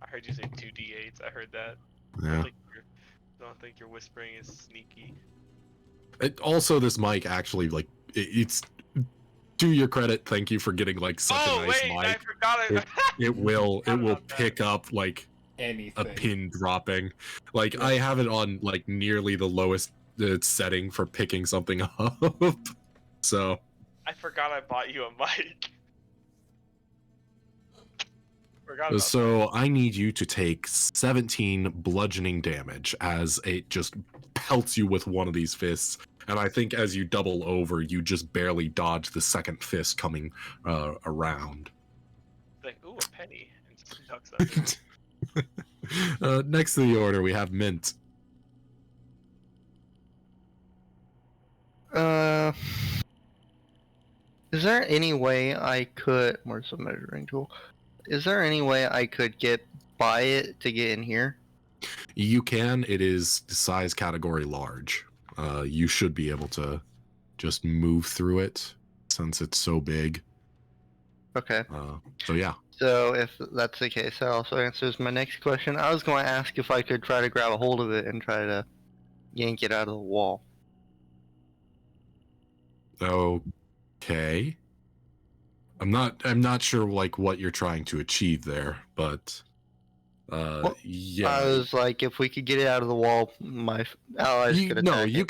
Speaker 4: heard you say 2d8s. I heard that.
Speaker 3: Yeah.
Speaker 4: Don't think your whispering is sneaky.
Speaker 3: Also, this mic actually, like, it's to your credit. Thank you for getting like such a nice
Speaker 4: wait,
Speaker 3: mic.
Speaker 4: I forgot it.
Speaker 3: It will
Speaker 4: about that.
Speaker 3: pick up like
Speaker 1: Anything.
Speaker 3: a pin dropping. Like
Speaker 1: Yeah.
Speaker 3: I have it on like nearly the lowest setting for picking something up. So
Speaker 4: I forgot I bought you a mic. Forgot about
Speaker 3: So I need you to take 17 bludgeoning damage as it just pelts you with one of these fists. And I think as you double over, you just barely dodge the second fist coming around.
Speaker 4: that. Like, ooh, a penny. And just ducks under.
Speaker 3: Next to the order, we have Mint.
Speaker 5: Is there any way I could? Where's the measuring tool? Is there any way I could get by it to get in here?
Speaker 3: You can. It is size category large. You should be able to just move through it since it's so big.
Speaker 5: Okay.
Speaker 3: So yeah.
Speaker 5: So if that's the case, that also answers my next question. I was going to ask if I could try to grab a hold of it and try to yank it out of the wall.
Speaker 3: Okay. I'm not sure like what you're trying to achieve there, but yeah.
Speaker 5: I was like, if we could get it out of the wall, my allies could attack
Speaker 3: No,
Speaker 5: it.
Speaker 3: you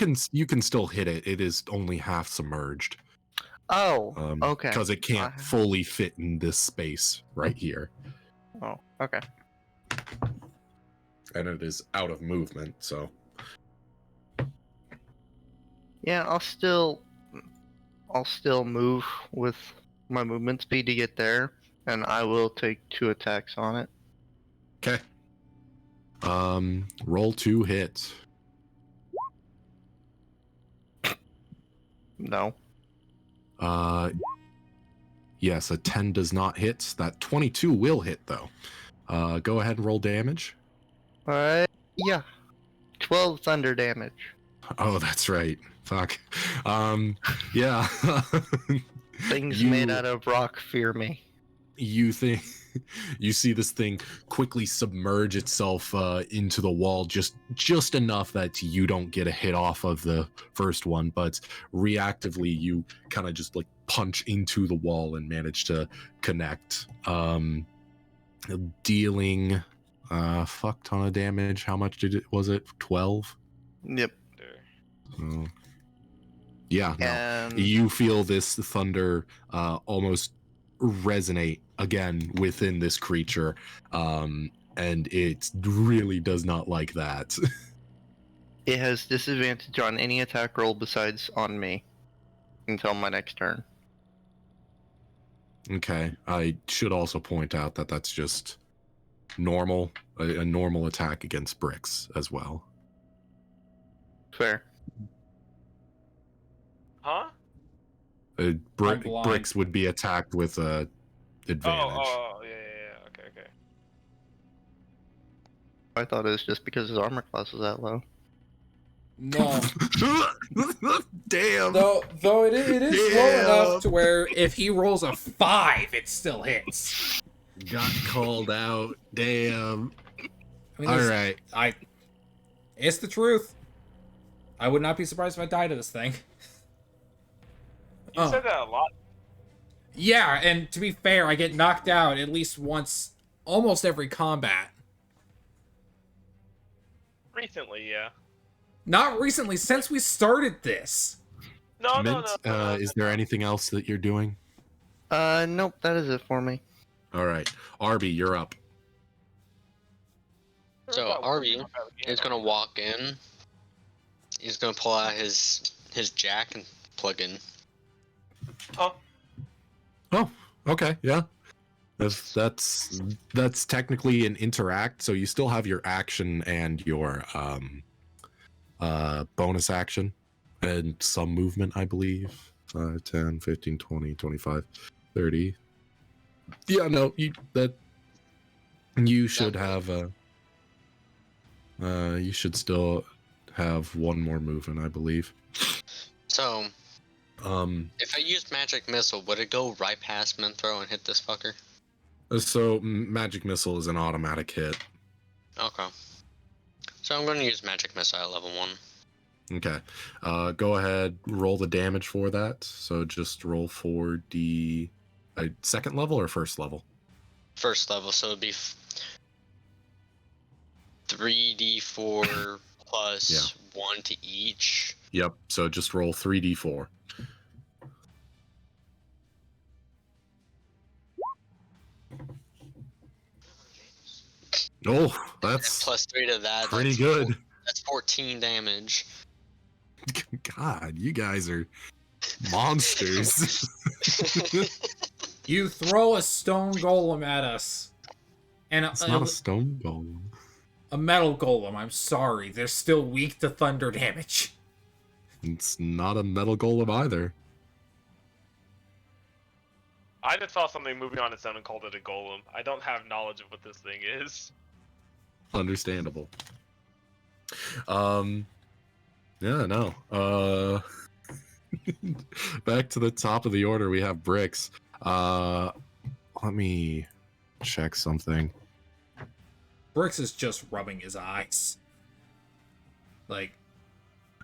Speaker 3: can still hit it. It is only half submerged.
Speaker 5: Oh, okay.
Speaker 3: Because it can't fully fit in this space right here.
Speaker 5: Oh, okay.
Speaker 3: And it is out of movement, so.
Speaker 5: Yeah, I'll still move with my movement speed to get there, and I will take 2 attacks on it.
Speaker 3: Okay. Roll 2 hits.
Speaker 5: No.
Speaker 3: Yes, a 10 does not hit. That 22 will hit though. Go ahead and roll damage.
Speaker 5: Yeah. 12 thunder damage.
Speaker 3: Oh, that's right. Fuck. Yeah.
Speaker 5: Things made out of rock fear me.
Speaker 3: You see this thing quickly submerge itself into the wall just enough that you don't get a hit off of the first one, but reactively you kind of just like punch into the wall and manage to connect, dealing fuck ton of damage. How much was it? 12?
Speaker 5: Yep.
Speaker 3: Yeah, no. You feel this thunder almost resonate again within this creature, and it really does not like that.
Speaker 5: It has disadvantage on any attack roll besides on me until my next turn.
Speaker 3: Okay, I should also point out that that's just normal, a normal attack against bricks as well.
Speaker 5: Fair.
Speaker 4: Huh?
Speaker 3: Bricks would be attacked with advantage.
Speaker 4: Oh, yeah. Okay.
Speaker 5: I thought it was just because his armor class was that low.
Speaker 1: No.
Speaker 3: Damn.
Speaker 1: Though it is low enough to where if he rolls a 5, it still hits.
Speaker 3: Got called out. Damn.
Speaker 1: I mean,
Speaker 3: all right.
Speaker 1: It's the truth. I would not be surprised if I died of this thing.
Speaker 4: You said that a lot.
Speaker 1: Yeah, and to be fair, I get knocked out at least once, almost every combat.
Speaker 4: Recently, yeah.
Speaker 1: Not recently, since we started this.
Speaker 4: No.
Speaker 3: Is there anything else that you're doing?
Speaker 5: Nope, that is it for me.
Speaker 3: All right. Arbie, you're up.
Speaker 2: So Arbie is gonna walk in. He's gonna pull out his jack and plug in.
Speaker 4: Huh?
Speaker 3: Oh, okay, yeah. That's technically an interact, so you still have your action and your bonus action and some movement, I believe. 5, 10, 15, 20, 25, 30. Yeah, no, you should have you should still have one more movement, I believe.
Speaker 2: So if I used magic missile, would it go right past Minthrow and hit this fucker?
Speaker 3: So magic missile is an automatic hit.
Speaker 2: Okay. So I'm going to use magic missile at level 1.
Speaker 3: Okay. Go ahead, roll the damage for that. So just roll 4d. Second level or first level?
Speaker 2: First level, so it'd be 3d4 plus 1 to each.
Speaker 3: Yep. So just roll 3d4. Oh,
Speaker 2: And
Speaker 3: that's
Speaker 2: plus 3 to that.
Speaker 3: pretty
Speaker 2: that's
Speaker 3: good.
Speaker 2: That's 14 damage.
Speaker 3: God, you guys are monsters.
Speaker 1: You throw a stone golem at us. And
Speaker 3: It's not a stone golem.
Speaker 1: a metal golem, I'm sorry. They're still weak to thunder damage.
Speaker 3: It's not a metal golem either.
Speaker 4: I just saw something moving on its own and called it a golem. I don't have knowledge of what this thing is.
Speaker 3: Understandable. Yeah, no. Back to the top of the order, we have Bricks. Let me check something.
Speaker 1: Bricks is just rubbing his eyes. Like,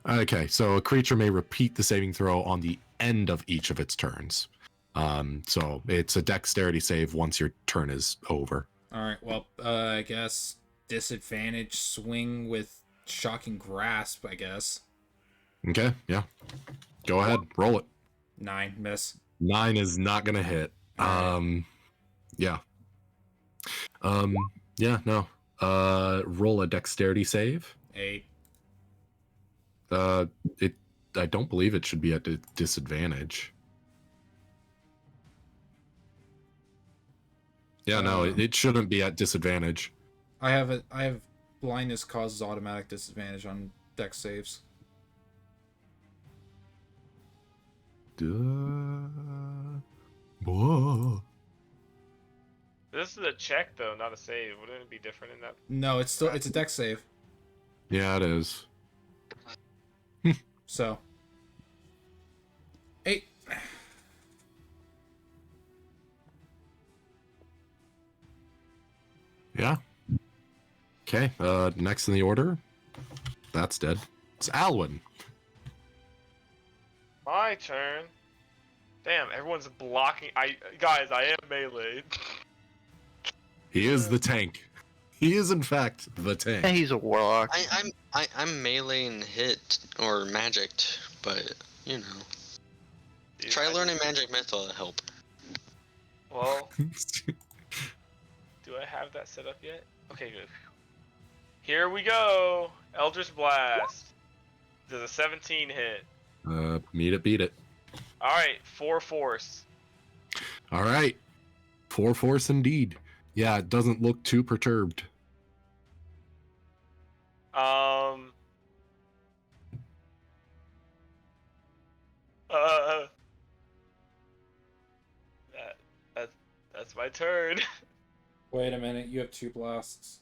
Speaker 3: Okay, so a creature may repeat the saving throw on the end of each of its turns. So it's a dexterity save once your turn is over.
Speaker 1: alright, well, I guess disadvantage swing with shocking grasp, I guess.
Speaker 3: Okay, yeah. Go ahead, roll it.
Speaker 1: 9, miss.
Speaker 3: 9 is not gonna hit. Yeah. Yeah, no. Roll a dexterity save.
Speaker 1: 8.
Speaker 3: I don't believe it should be at a disadvantage. Yeah, no, it shouldn't be at disadvantage.
Speaker 1: I have blindness causes automatic disadvantage on dex saves.
Speaker 3: Whoa.
Speaker 4: This is a check though, not a save. Wouldn't it be different in that?
Speaker 1: No, it's a dex save.
Speaker 3: Yeah, it is.
Speaker 1: So 8.
Speaker 3: Yeah. Okay, next in the order. That's dead. It's Alwyn.
Speaker 4: My turn. Damn, everyone's blocking. Guys, I am melee.
Speaker 3: He is the tank. He is, in fact, the tank.
Speaker 5: Hey, he's a warlock.
Speaker 2: I'm melee and hit or magicked, but you know.
Speaker 4: Dude,
Speaker 2: Try learning magic missile to help.
Speaker 4: Well, do I have that set up yet? Okay, good. Here we go. Eldritch Blast. Does a 17 hit?
Speaker 3: Meet it, beat it.
Speaker 4: All right, 4 force.
Speaker 3: All right. 4 force indeed. Yeah, it doesn't look too perturbed.
Speaker 4: That's my turn.
Speaker 1: Wait a minute, you have 2 blasts.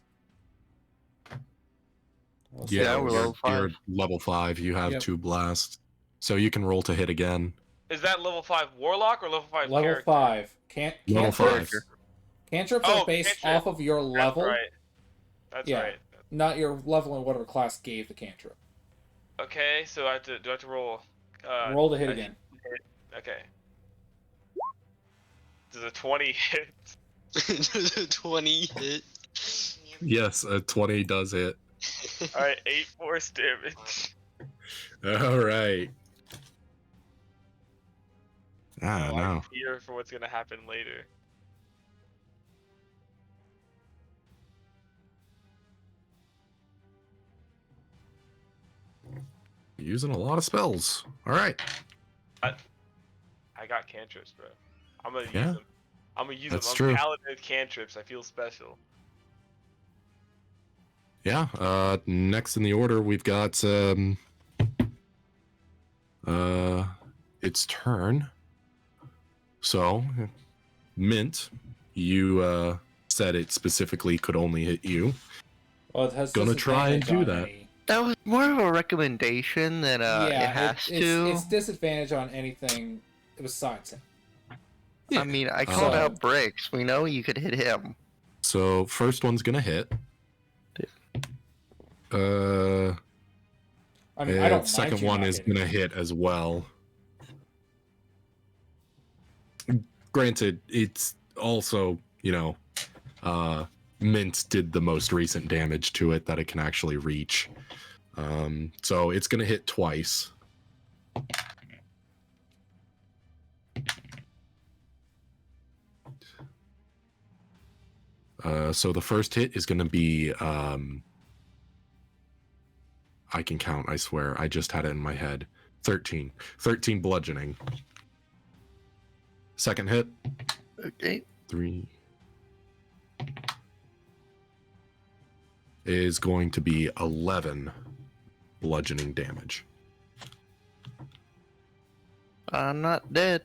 Speaker 5: Yeah, we're level
Speaker 3: you're
Speaker 5: 5.
Speaker 3: level 5. You have
Speaker 1: Yep.
Speaker 3: 2 blasts. So you can roll to hit again.
Speaker 4: Is that level 5 warlock or level 5
Speaker 1: Level
Speaker 4: character?
Speaker 1: 5.
Speaker 3: Level 5.
Speaker 1: Cantrips
Speaker 4: Oh,
Speaker 1: are based
Speaker 4: cantrip.
Speaker 1: off of your level,
Speaker 4: That's right. That's
Speaker 1: Yeah.
Speaker 4: right.
Speaker 1: not your level in whatever class gave the cantrip.
Speaker 4: Okay, so do I have to roll?
Speaker 1: Roll to hit
Speaker 4: a
Speaker 1: again.
Speaker 4: Okay. Does a 20 hit?
Speaker 2: 20 hit.
Speaker 3: Yes, a 20 does hit.
Speaker 4: Alright, 8 force damage.
Speaker 3: All right. Ah,
Speaker 4: Oh,
Speaker 3: no.
Speaker 4: I fear for what's gonna happen later.
Speaker 3: Using a lot of spells. All right.
Speaker 4: I got cantrips, bro. I'm gonna use
Speaker 3: Yeah,
Speaker 4: them. I'm gonna use
Speaker 3: that's
Speaker 4: them. I'm
Speaker 3: true.
Speaker 4: talented with cantrips. I feel special.
Speaker 3: Yeah. Next in the order, we've got its turn. So, Mint, you said it specifically could only hit you.
Speaker 1: Well, it has
Speaker 3: Gonna try and
Speaker 1: disadvantage
Speaker 3: do
Speaker 1: on
Speaker 3: that.
Speaker 1: any-
Speaker 5: That was more of a recommendation than
Speaker 1: yeah,
Speaker 5: it has to.
Speaker 1: It's disadvantage on anything besides him.
Speaker 3: Yeah.
Speaker 5: I mean, I called
Speaker 1: So-
Speaker 5: out Bricks. We know you could hit him.
Speaker 3: So first one's gonna hit.
Speaker 1: I mean, I don't mind
Speaker 3: Second
Speaker 1: you
Speaker 3: one
Speaker 1: not
Speaker 3: is
Speaker 1: hitting.
Speaker 3: gonna hit as well. Granted, it's also, Mint did the most recent damage to it that it can actually reach. So it's gonna hit twice. So the first hit is going to be, I can count, I swear. I just had it in my head. 13. 13 bludgeoning. Second hit.
Speaker 5: Okay.
Speaker 3: 3. Is going to be 11 bludgeoning damage.
Speaker 5: I'm not dead.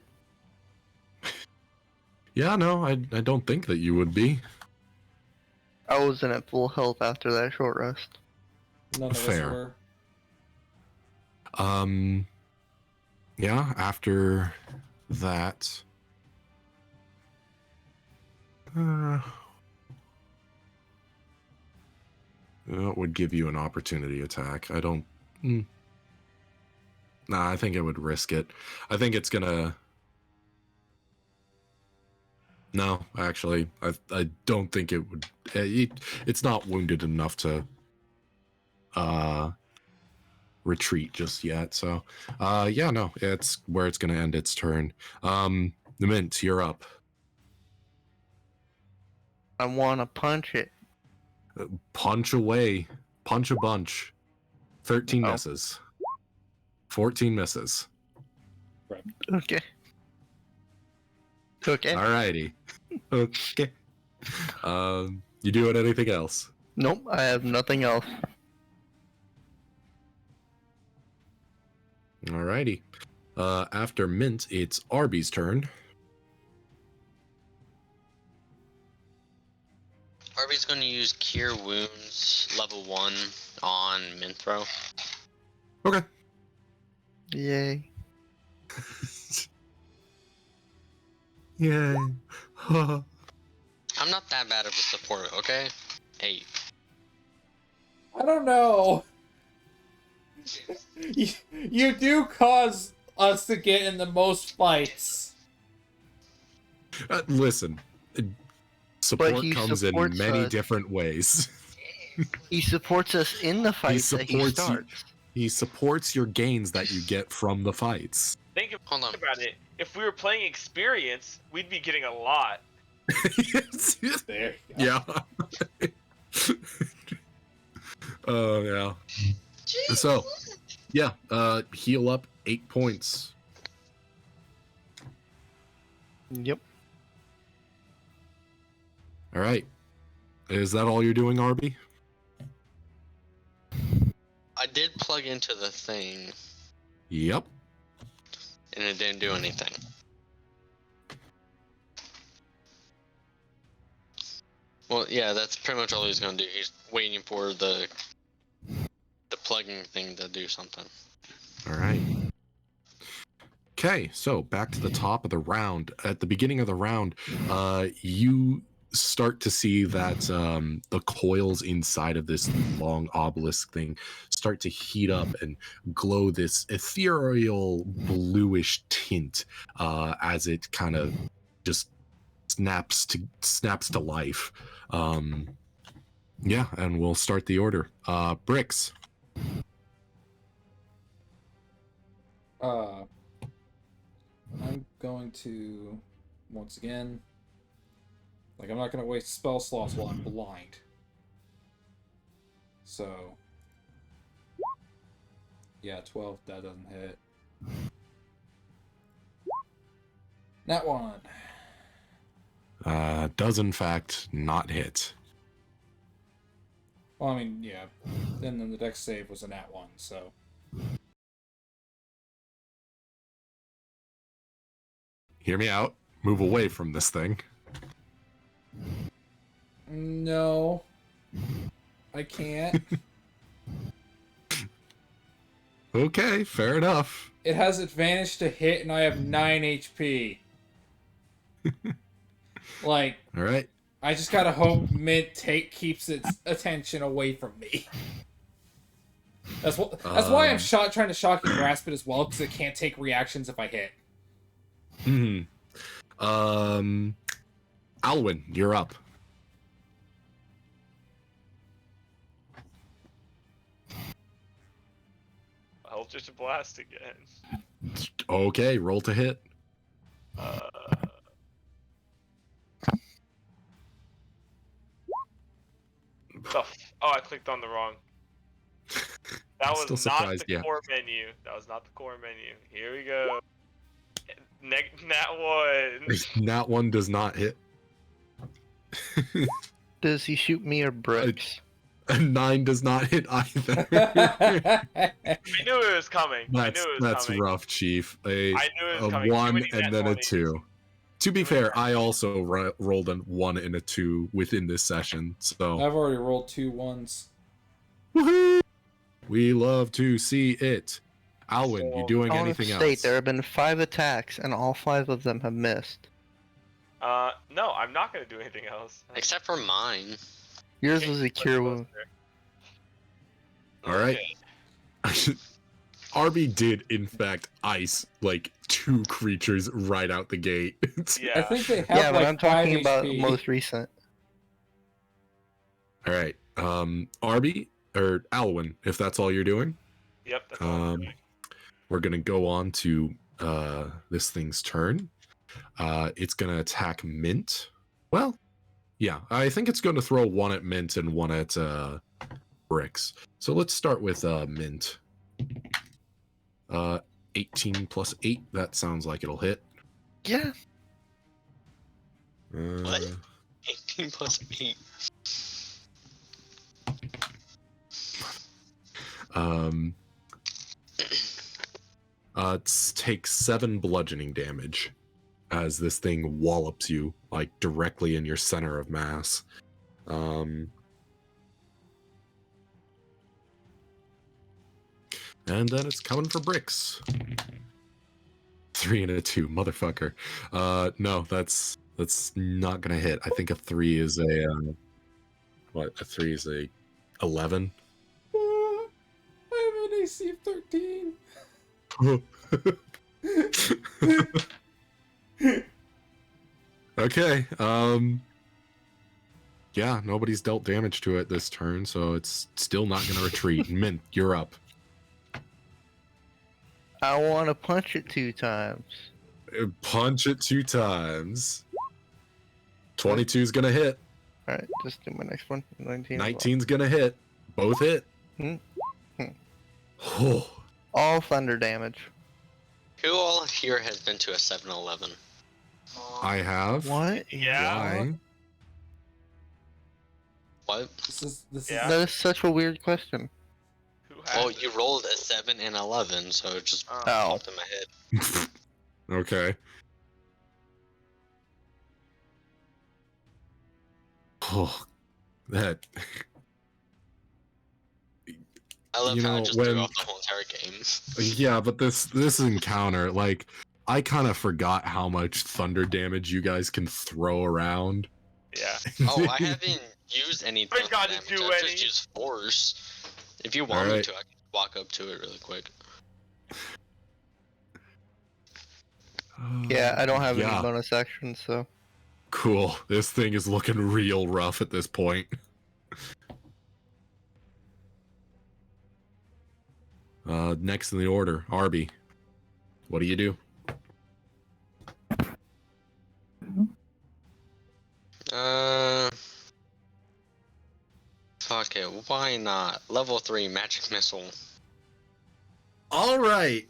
Speaker 3: Yeah, no, I don't think that you would be.
Speaker 5: I wasn't at full health after that short rest.
Speaker 1: None of us
Speaker 3: Fair.
Speaker 1: were.
Speaker 3: Yeah, after that, it would give you an opportunity attack. I don't. Nah, I think it would risk it. I think it's gonna. No, actually, I don't think it would. It's not wounded enough to retreat just yet. So, yeah, no, it's where it's gonna end its turn. The Mint, you're up.
Speaker 5: I want to punch it.
Speaker 3: Punch away, punch a bunch. 13
Speaker 5: Oh.
Speaker 3: misses. 14 misses.
Speaker 5: Okay. Okay.
Speaker 3: Alrighty. Okay. You doing anything else?
Speaker 5: Nope, I have nothing else.
Speaker 3: Alrighty. After Mint, it's Arbie's turn.
Speaker 2: Arbie's going to use Cure Wounds level 1 on Minthro.
Speaker 3: Okay.
Speaker 5: Yay.
Speaker 3: Yay.
Speaker 2: I'm not that bad of a support, okay? 8.
Speaker 1: I don't know. You do cause us to get in the most fights.
Speaker 3: Listen, support
Speaker 5: he
Speaker 3: comes in
Speaker 5: supports
Speaker 3: many
Speaker 5: us.
Speaker 3: different ways.
Speaker 5: He supports us in the fights that he
Speaker 3: supports you-
Speaker 5: starts.
Speaker 3: He supports your gains that you get from the fights.
Speaker 4: Think
Speaker 2: Hold on.
Speaker 4: about it. If we were playing experience, we'd be getting a lot.
Speaker 1: There.
Speaker 3: Yeah. Oh, yeah. So, yeah, heal up 8 points.
Speaker 5: Yep.
Speaker 3: All right. Is that all you're doing, Arbie?
Speaker 2: I did plug into the thing,
Speaker 3: Yep.
Speaker 2: and it didn't do anything. Well, yeah, that's pretty much all he's gonna do. He's waiting for the plugging thing to do something.
Speaker 3: All right. Okay, so back to the top of the round. At the beginning of the round, you start to see that the coils inside of this long obelisk thing start to heat up and glow this ethereal bluish tint as it kind of just snaps to life. Yeah, and we'll start the order. Bricks.
Speaker 1: I'm going to, once again, like, I'm not going to waste spell slots while I'm blind. So, yeah, 12, that doesn't hit. That one.
Speaker 3: Does in fact not hit.
Speaker 1: Well, I mean, yeah. And then the dex save was a nat 1, so.
Speaker 3: Hear me out. Move away from this thing.
Speaker 1: No. I can't.
Speaker 3: Okay, fair enough.
Speaker 1: It has advantage to hit, and I have 9 HP. Like,
Speaker 3: All right.
Speaker 1: I just gotta hope Mint keeps its attention away from me. That's why I'm trying to shock and grasp it as well, because it can't take reactions if I hit.
Speaker 3: Alwyn, you're up.
Speaker 4: I'll just blast again.
Speaker 3: Okay, roll to hit.
Speaker 4: Oh, I clicked on the wrong. That
Speaker 3: I'm
Speaker 4: was
Speaker 3: still
Speaker 4: not
Speaker 3: surprised,
Speaker 4: the
Speaker 3: yeah.
Speaker 4: core menu. That was not the core menu. Here we go. Nat one.
Speaker 3: That one does not hit.
Speaker 5: Does he shoot me or bricks?
Speaker 3: A 9 does not hit either.
Speaker 4: I knew it was coming.
Speaker 3: That's rough, Chief. A
Speaker 4: I knew it was coming. Too
Speaker 3: 1
Speaker 4: many
Speaker 3: and
Speaker 4: nat
Speaker 3: then a
Speaker 4: 20s.
Speaker 3: 2. To be
Speaker 4: Too many
Speaker 3: fair,
Speaker 4: nat
Speaker 3: I also rolled a 1 and a 2 within this session, so
Speaker 1: I've already rolled 2 1s.
Speaker 3: woohoo! We love to see it. Alwyn, you
Speaker 4: So,
Speaker 3: doing
Speaker 5: I want
Speaker 3: anything
Speaker 5: to state
Speaker 3: else?
Speaker 5: there have been 5 attacks, and all 5 of them have missed.
Speaker 4: No, I'm not gonna do anything else.
Speaker 2: Except for mine.
Speaker 5: Yours
Speaker 4: Okay,
Speaker 5: was a
Speaker 4: let's
Speaker 5: cure
Speaker 4: go
Speaker 5: wound.
Speaker 4: there.
Speaker 3: All right.
Speaker 4: Okay.
Speaker 3: Arbie did, in fact, ice like 2 creatures right out the gate.
Speaker 4: Yeah.
Speaker 1: I think they have
Speaker 5: Yeah, but
Speaker 1: like
Speaker 5: I'm
Speaker 1: 5
Speaker 5: talking about
Speaker 1: HP.
Speaker 5: most recent.
Speaker 3: All right. Arbie or Alwyn, if that's all you're doing.
Speaker 4: Yep. That's all I'm doing.
Speaker 3: We're gonna go on to this thing's turn. It's gonna attack Mint. Well, yeah, I think it's going to throw 1 at Mint and 1 at Bricks. So let's start with Mint. 18 plus 8. That sounds like it'll hit.
Speaker 5: Yeah.
Speaker 2: What? 18 plus 8.
Speaker 3: Takes 7 bludgeoning damage as this thing wallops you like directly in your center of mass. And then it's coming for Bricks. 3 and a 2, motherfucker. No, that's not gonna hit. I think a 3 is a what? A 3 is a 11.
Speaker 1: I have an AC of 13.
Speaker 3: Okay. Yeah, nobody's dealt damage to it this turn, so it's still not gonna retreat. Mint, you're up.
Speaker 5: I want to punch it 2 times.
Speaker 3: Punch it 2 times. 22 is gonna hit.
Speaker 5: Alright, just do my next one. 19.
Speaker 3: 19's gonna hit. Both hit.
Speaker 5: Hmm.
Speaker 3: Oh,
Speaker 5: All thunder damage.
Speaker 2: Who all here has been to a 7-Eleven?
Speaker 3: I have.
Speaker 5: What?
Speaker 4: Yeah.
Speaker 3: Why?
Speaker 2: What?
Speaker 1: This
Speaker 4: Yeah.
Speaker 5: That is such a weird question.
Speaker 4: Who has
Speaker 2: Well,
Speaker 4: it?
Speaker 2: you rolled a 7 and 11, so it just
Speaker 5: Oh.
Speaker 2: popped in my head.
Speaker 3: Okay. Oh, that.
Speaker 2: I love
Speaker 3: You
Speaker 2: how I
Speaker 3: know,
Speaker 2: just
Speaker 3: when-
Speaker 2: threw off the whole entire game.
Speaker 3: Yeah, but this encounter, like, I kind of forgot how much thunder damage you guys can throw around.
Speaker 4: Yeah.
Speaker 2: Oh, I haven't used any
Speaker 4: I
Speaker 2: thunder
Speaker 4: gotta
Speaker 2: damage.
Speaker 4: do
Speaker 2: I've
Speaker 4: any.
Speaker 2: just used force. If you want me
Speaker 3: Alright.
Speaker 2: to, I can walk up to it really quick.
Speaker 5: Yeah, I don't have
Speaker 3: Yeah.
Speaker 5: any bonus actions, so.
Speaker 3: Cool. This thing is looking real rough at this point. Next in the order, Arbie. What do you do?
Speaker 2: Fuck it, why not? Level 3 magic missile.
Speaker 3: All right.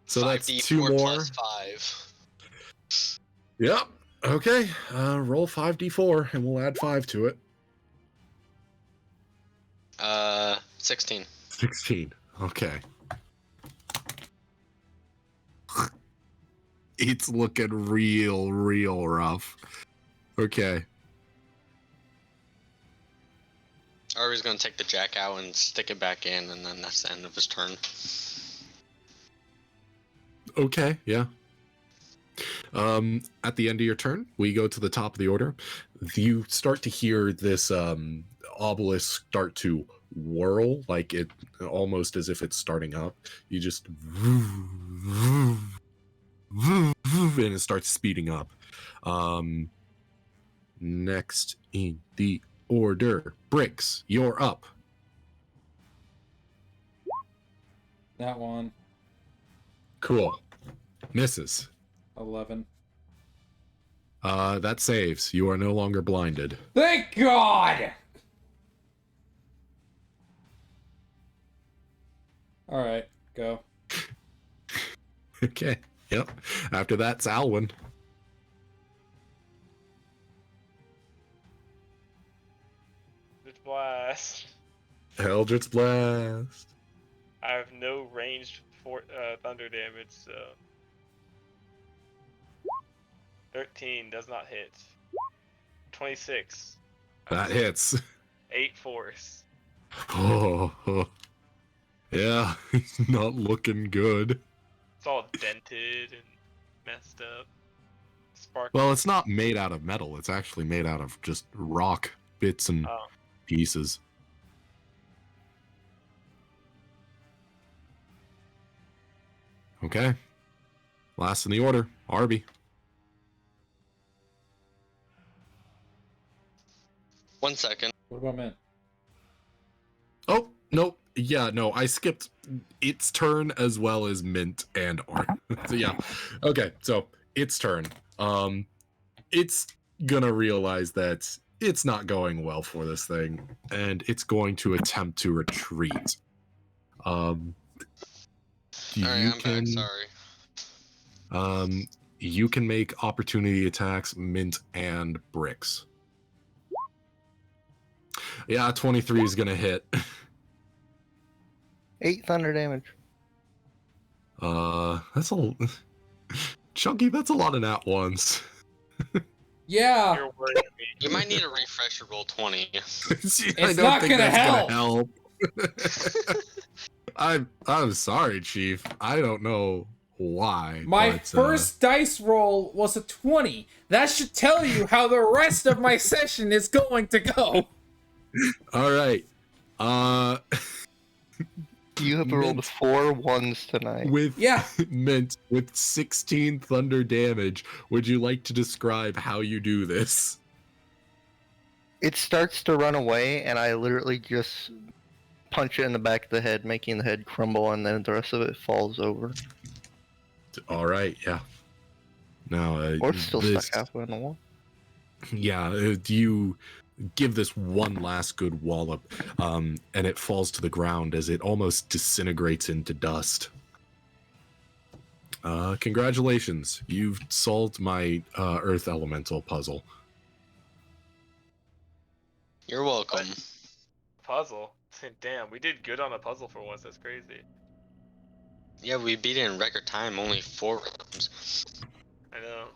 Speaker 3: So that's
Speaker 2: 5d4
Speaker 3: 2 more.
Speaker 2: plus 5.
Speaker 3: Yep. Okay. Roll 5d4 and we'll add 5 to it.
Speaker 2: 16.
Speaker 3: 16. Okay. It's looking real rough. Okay.
Speaker 2: Arbie's gonna take the jack out and stick it back in, and then that's the end of his turn.
Speaker 3: Okay, yeah. At the end of your turn, we go to the top of the order. You start to hear this obelisk start to whirl, like it almost as if it's starting up. You just and it starts speeding up. Next in the order, Bricks, you're up.
Speaker 1: That one.
Speaker 3: Cool. Misses.
Speaker 1: 11.
Speaker 3: That saves. You are no longer blinded.
Speaker 1: Thank God! All right, go.
Speaker 3: Okay. Yep. After that's Alwyn.
Speaker 4: It's blast.
Speaker 3: Eldritch Blast.
Speaker 4: I have no ranged thunder damage, so 13 does not hit. 26.
Speaker 3: That hits.
Speaker 4: 8 force.
Speaker 3: Oh. Yeah, he's not looking good.
Speaker 4: It's all dented and messed up. Sparkly.
Speaker 3: Well, it's not made out of metal. It's actually made out of just rock bits and
Speaker 4: Oh.
Speaker 3: pieces. Okay. Last in the order, Arbie.
Speaker 2: 1 second.
Speaker 1: What about Mint?
Speaker 3: Oh, nope. Yeah, no, I skipped its turn as well as Mint and Art. So yeah. Okay, so its turn. It's gonna realize that it's not going well for this thing, and it's going to attempt to retreat.
Speaker 2: Alright, I'm back, sorry.
Speaker 3: You can make opportunity attacks, Mint and Bricks. Yeah, 23 is gonna hit.
Speaker 5: 8 thunder damage.
Speaker 3: That's a Chunky. That's a lot of nat ones.
Speaker 1: Yeah,
Speaker 4: You're worried me.
Speaker 2: You might need a refresher roll 20.
Speaker 1: It's not gonna help.
Speaker 3: I'm sorry, Chief. I don't know why.
Speaker 1: my
Speaker 3: but,
Speaker 1: first dice roll was a 20. That should tell you how the rest of my session is going to go.
Speaker 3: All right.
Speaker 5: You have rolled 4 ones tonight.
Speaker 3: With
Speaker 1: Yeah.
Speaker 3: Mint with 16 thunder damage, would you like to describe how you do this?
Speaker 5: It starts to run away, and I literally just punch it in the back of the head, making the head crumble, and then the rest of it falls over.
Speaker 3: All right, yeah. Now,
Speaker 5: Or it's still
Speaker 3: this,
Speaker 5: stuck halfway in the wall.
Speaker 3: yeah, you give this one last good wallop, and it falls to the ground as it almost disintegrates into dust. Congratulations, you've solved my Earth Elemental puzzle.
Speaker 2: You're welcome.
Speaker 4: Puzzle. Damn, we did good on a puzzle for once. That's crazy.
Speaker 2: Yeah, we beat it in record time, only 4 rooms.
Speaker 4: I know.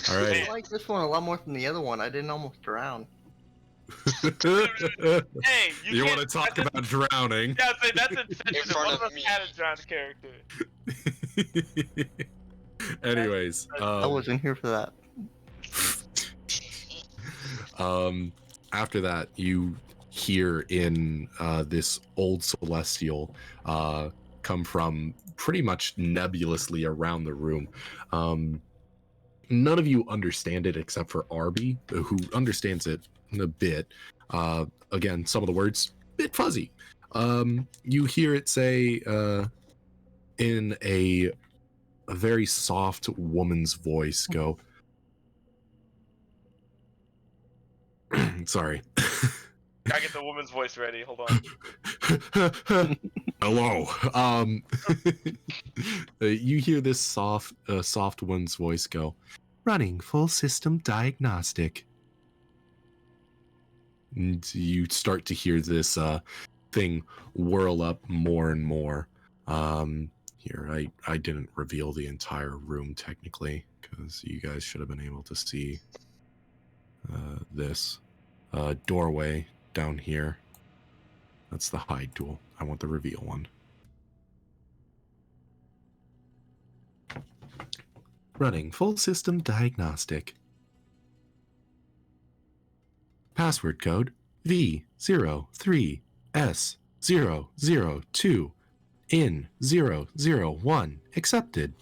Speaker 3: All right.
Speaker 5: I like this one a lot more than the other one. I didn't almost drown.
Speaker 4: Hey,
Speaker 3: You want to
Speaker 4: can't-
Speaker 3: talk
Speaker 4: that's
Speaker 3: about drowning?
Speaker 4: Yeah, that's intentional.
Speaker 2: front
Speaker 4: One of
Speaker 2: of
Speaker 4: us
Speaker 2: me.
Speaker 4: had a drowned character.
Speaker 3: Anyways,
Speaker 5: I wasn't here for that.
Speaker 3: after that, you hear in this old celestial come from pretty much nebulously around the room. None of you understand it except for Arbie, who understands it a bit. Again, some of the words bit fuzzy. You hear it say in a very soft woman's voice, go, sorry.
Speaker 4: Gotta get the woman's voice ready. Hold on.
Speaker 3: Hello. You hear this soft woman's voice go, running full system diagnostic. And you start to hear this thing whirl up more and more. Here, I didn't reveal the entire room technically, because you guys should have been able to see this doorway down here. That's the hide tool. I want the reveal one. Running full system diagnostic. Password code V03S002 in 001 accepted.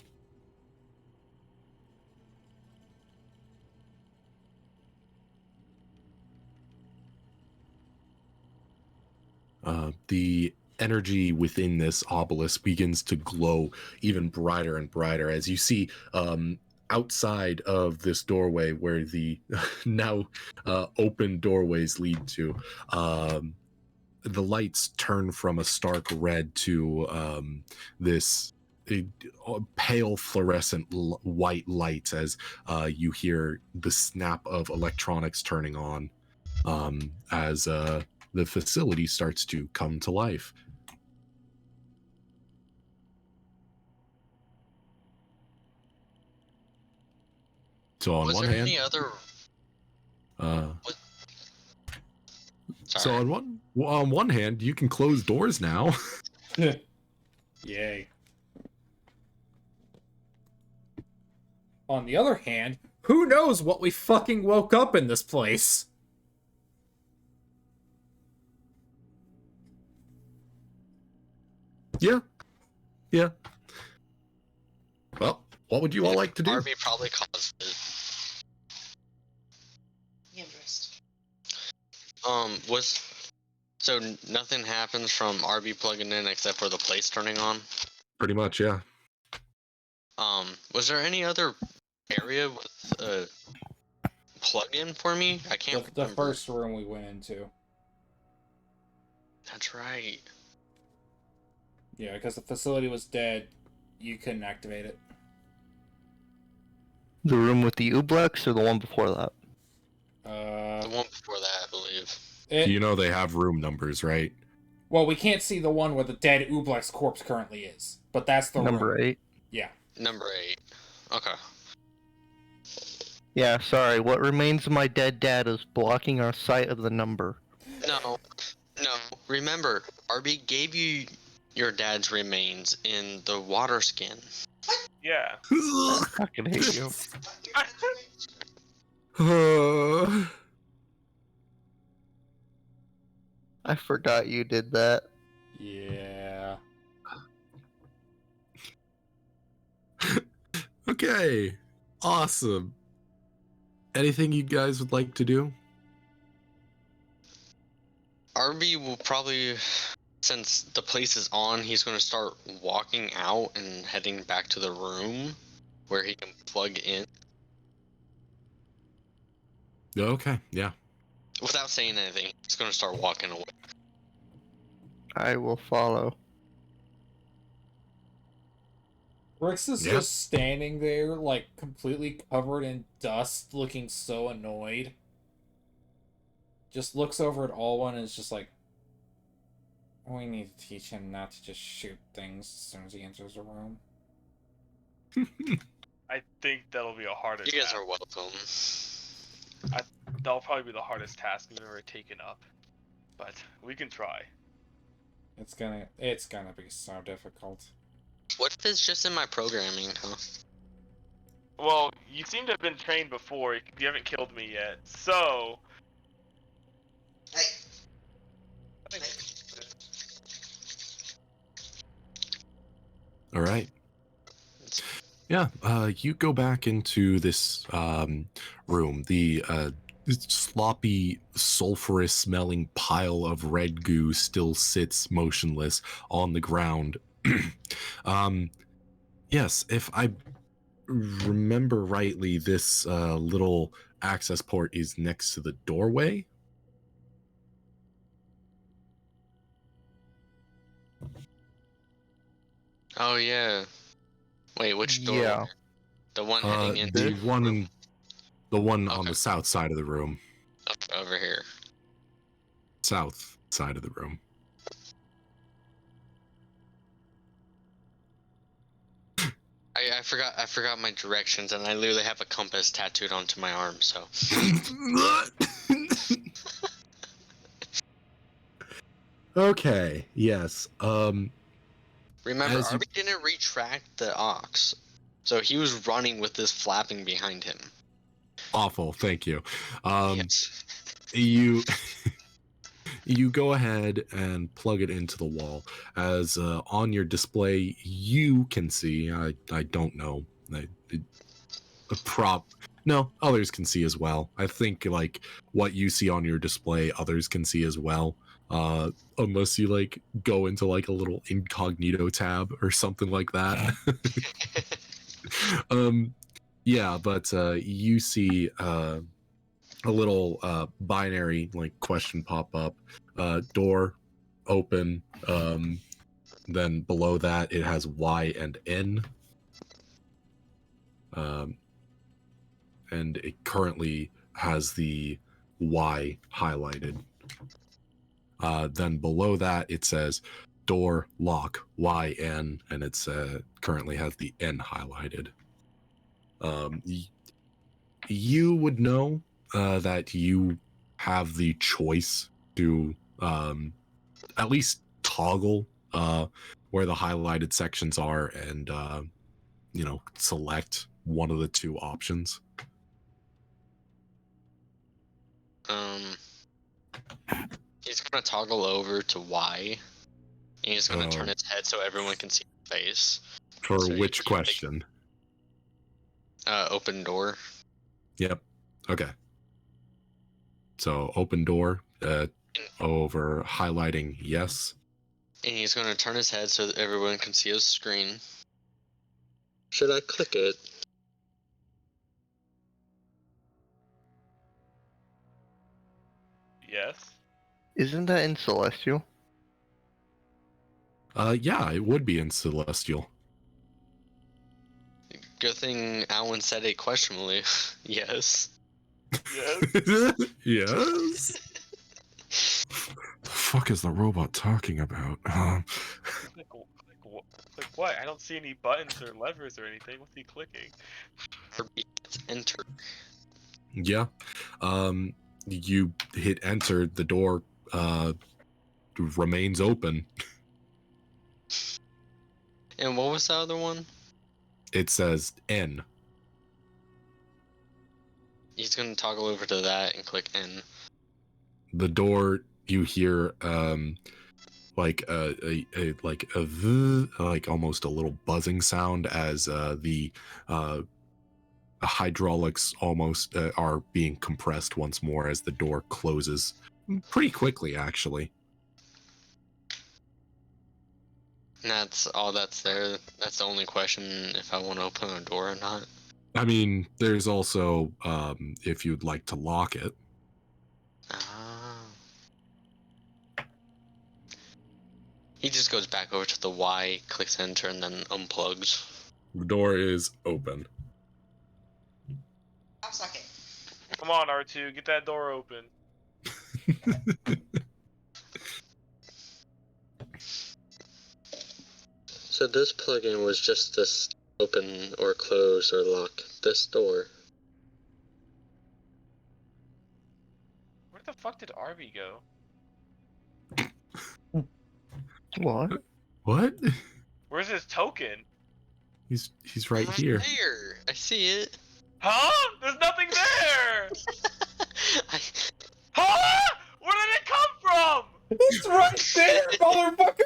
Speaker 3: The energy within this obelisk begins to glow even brighter and brighter as you see outside of this doorway where the now open doorways lead to. the lights turn from a stark red to this pale fluorescent white lights as you hear the snap of electronics turning on as the facility starts to come to life. So on
Speaker 2: Was
Speaker 3: one
Speaker 2: there
Speaker 3: hand,
Speaker 2: any other? What?
Speaker 3: so
Speaker 2: Sorry.
Speaker 3: on one hand, you can close doors now.
Speaker 1: Yay. On the other hand, who knows what we fucking woke up in this place?
Speaker 3: Yeah. Well, what would you all like to do?
Speaker 2: Arbie probably caused it. Was so nothing happens from Arbie plugging in except for the place turning on.
Speaker 3: Pretty much, yeah.
Speaker 2: Was there any other area with a plug-in for me? I can't
Speaker 1: The
Speaker 2: remember.
Speaker 1: first room we went into.
Speaker 2: That's right.
Speaker 1: Yeah, because the facility was dead, you couldn't activate it.
Speaker 5: The room with the Ublex or the one before that?
Speaker 2: The one before that, I believe.
Speaker 3: You know they have room numbers, right?
Speaker 1: Well, we can't see the one where the dead Ublex corpse currently is, but that's the
Speaker 5: Number
Speaker 1: room.
Speaker 5: 8.
Speaker 1: Yeah.
Speaker 2: Number 8. Okay.
Speaker 5: Yeah, sorry. What remains of my dead dad is blocking our sight of the number.
Speaker 2: No. Remember, Arbie gave you your dad's remains in the water skin.
Speaker 4: Yeah.
Speaker 5: I fucking hate you. I forgot you did that.
Speaker 1: Yeah.
Speaker 3: Okay. Awesome. Anything you guys would like to do?
Speaker 2: Arbie will probably, since the place is on, he's going to start walking out and heading back to the room where he can plug in
Speaker 3: Okay, yeah.
Speaker 2: without saying anything. He's going to start walking away.
Speaker 5: I will follow.
Speaker 1: Rix is
Speaker 3: Yeah.
Speaker 1: just standing there, like, completely covered in dust, looking so annoyed. Just looks over at Alwyn and is just like, we need to teach him not to just shoot things as soon as he enters a room.
Speaker 4: I think that'll be a harder
Speaker 2: You guys
Speaker 4: task.
Speaker 2: are welcome.
Speaker 4: That'll probably be the hardest task we've ever taken up. But we can try.
Speaker 1: It's gonna be so difficult.
Speaker 2: What if it's just in my programming, huh?
Speaker 4: Well, you seem to have been trained before. You haven't killed me yet. So... I think...
Speaker 3: All right. Yeah, you go back into this room. The sloppy, sulfurous-smelling pile of red goo still sits motionless on the ground. Yes, if I remember rightly, this little access port is next to the doorway.
Speaker 2: Oh, yeah. Wait, which door?
Speaker 5: Yeah.
Speaker 2: The one heading into
Speaker 3: The one on
Speaker 2: Okay.
Speaker 3: the south side of the room.
Speaker 2: over here.
Speaker 3: South side of the room.
Speaker 2: I forgot my directions, and I literally have a compass tattooed onto my arm, so...
Speaker 3: Okay, yes.
Speaker 2: Remember,
Speaker 3: As you-
Speaker 2: Arbie didn't retract the ox, so he was running with this flapping behind him.
Speaker 3: Awful, thank you.
Speaker 2: Yes.
Speaker 3: You you go ahead and plug it into the wall. As on your display, you can see. I don't know. A prop. No, others can see as well. I think like what you see on your display, others can see as well. Unless you like go into like a little incognito tab or something like that. Yeah, but you see a little binary like question pop up. Door open. Then below that, it has Y and N. And it currently has the Y highlighted. Then below that, it says door lock YN, and it's currently has the N highlighted. You would know that you have the choice to at least toggle where the highlighted sections are and select one of the two options.
Speaker 2: He's gonna toggle over to Y. And he's gonna turn his head so everyone can see his face.
Speaker 3: For
Speaker 2: So
Speaker 3: which question?
Speaker 2: Open door.
Speaker 3: Yep. Okay. So open door over highlighting yes.
Speaker 2: And he's gonna turn his head so that everyone can see his screen. Should I click it?
Speaker 4: Yes.
Speaker 5: Isn't that in Celestial?
Speaker 3: Yeah, it would be in Celestial.
Speaker 2: Good thing Alan said it questionably. Yes.
Speaker 4: Yes.
Speaker 3: Yes. The fuck is the robot talking about?
Speaker 4: Click what? I don't see any buttons or levers or anything. What's he clicking?
Speaker 2: Arbie hits enter.
Speaker 3: Yeah. You hit enter, the door remains open.
Speaker 2: And what was the other one?
Speaker 3: It says N.
Speaker 2: He's gonna toggle over to that and click N.
Speaker 3: The door, you hear like like almost a little buzzing sound as the hydraulics almost are being compressed once more as the door closes pretty quickly, actually.
Speaker 2: And that's all that's there. That's the only question, if I want to open a door or not.
Speaker 3: I mean, there's also if you'd like to lock it.
Speaker 2: He just goes back over to the Y, clicks enter, and then unplugs.
Speaker 3: The door is open.
Speaker 6: I'll suck it.
Speaker 4: Come on, R2, get that door open.
Speaker 2: So this plugin was just this open or close or lock this door.
Speaker 4: Where the fuck did Arbie go?
Speaker 5: What?
Speaker 3: What?
Speaker 4: Where's his token?
Speaker 3: He's right here.
Speaker 2: There, I see it.
Speaker 4: Huh? There's nothing there!
Speaker 2: I,
Speaker 4: Huh? Where did it come from?
Speaker 1: It's right there, motherfucker!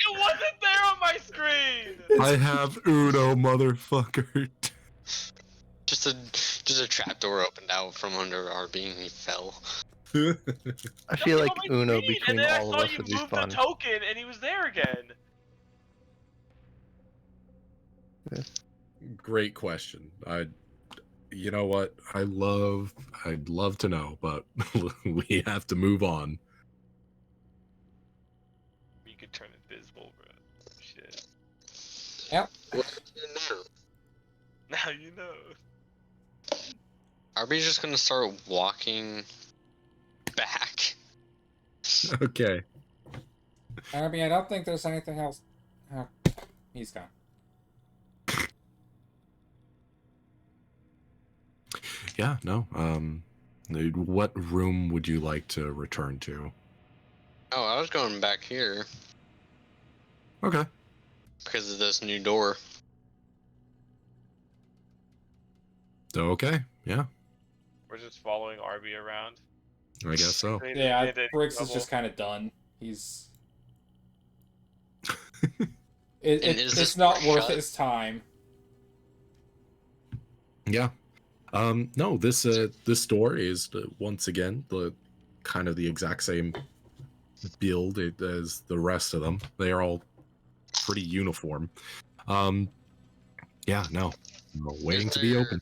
Speaker 4: It wasn't there on my screen!
Speaker 3: I have Uno, motherfucker.
Speaker 2: just a trapdoor opened out from under Arbie and he fell.
Speaker 5: I feel like
Speaker 4: Nothing on my
Speaker 5: Uno
Speaker 4: screen,
Speaker 5: between
Speaker 4: and then
Speaker 5: all
Speaker 4: I
Speaker 5: of
Speaker 4: saw
Speaker 5: us
Speaker 4: you
Speaker 5: would be
Speaker 4: move the
Speaker 5: fun.
Speaker 4: token and he was there again.
Speaker 3: Great question. You know what? I'd love to know, but we have to move on.
Speaker 4: You could turn invisible, bro. Shit.
Speaker 1: Yep.
Speaker 2: What do you know?
Speaker 4: Now you know.
Speaker 2: Arbie's just gonna start walking back.
Speaker 3: Okay.
Speaker 1: I mean, I don't think there's anything else. Oh, he's gone.
Speaker 3: Yeah, no. What room would you like to return to?
Speaker 2: Oh, I was going back here
Speaker 3: Okay.
Speaker 2: because of this new door.
Speaker 3: Okay. Yeah,
Speaker 4: We're just following Arbie around.
Speaker 3: I guess so.
Speaker 4: They
Speaker 1: Yeah,
Speaker 4: didn't get any
Speaker 1: Briggs is
Speaker 4: trouble.
Speaker 1: just kind of done. He's.
Speaker 2: And is this
Speaker 1: It's not
Speaker 2: door
Speaker 1: worth
Speaker 2: shut?
Speaker 1: his time.
Speaker 3: Yeah. No, this door is once again the kind of the exact same build as the rest of them. They are all pretty uniform. Yeah, no. Waiting to be open.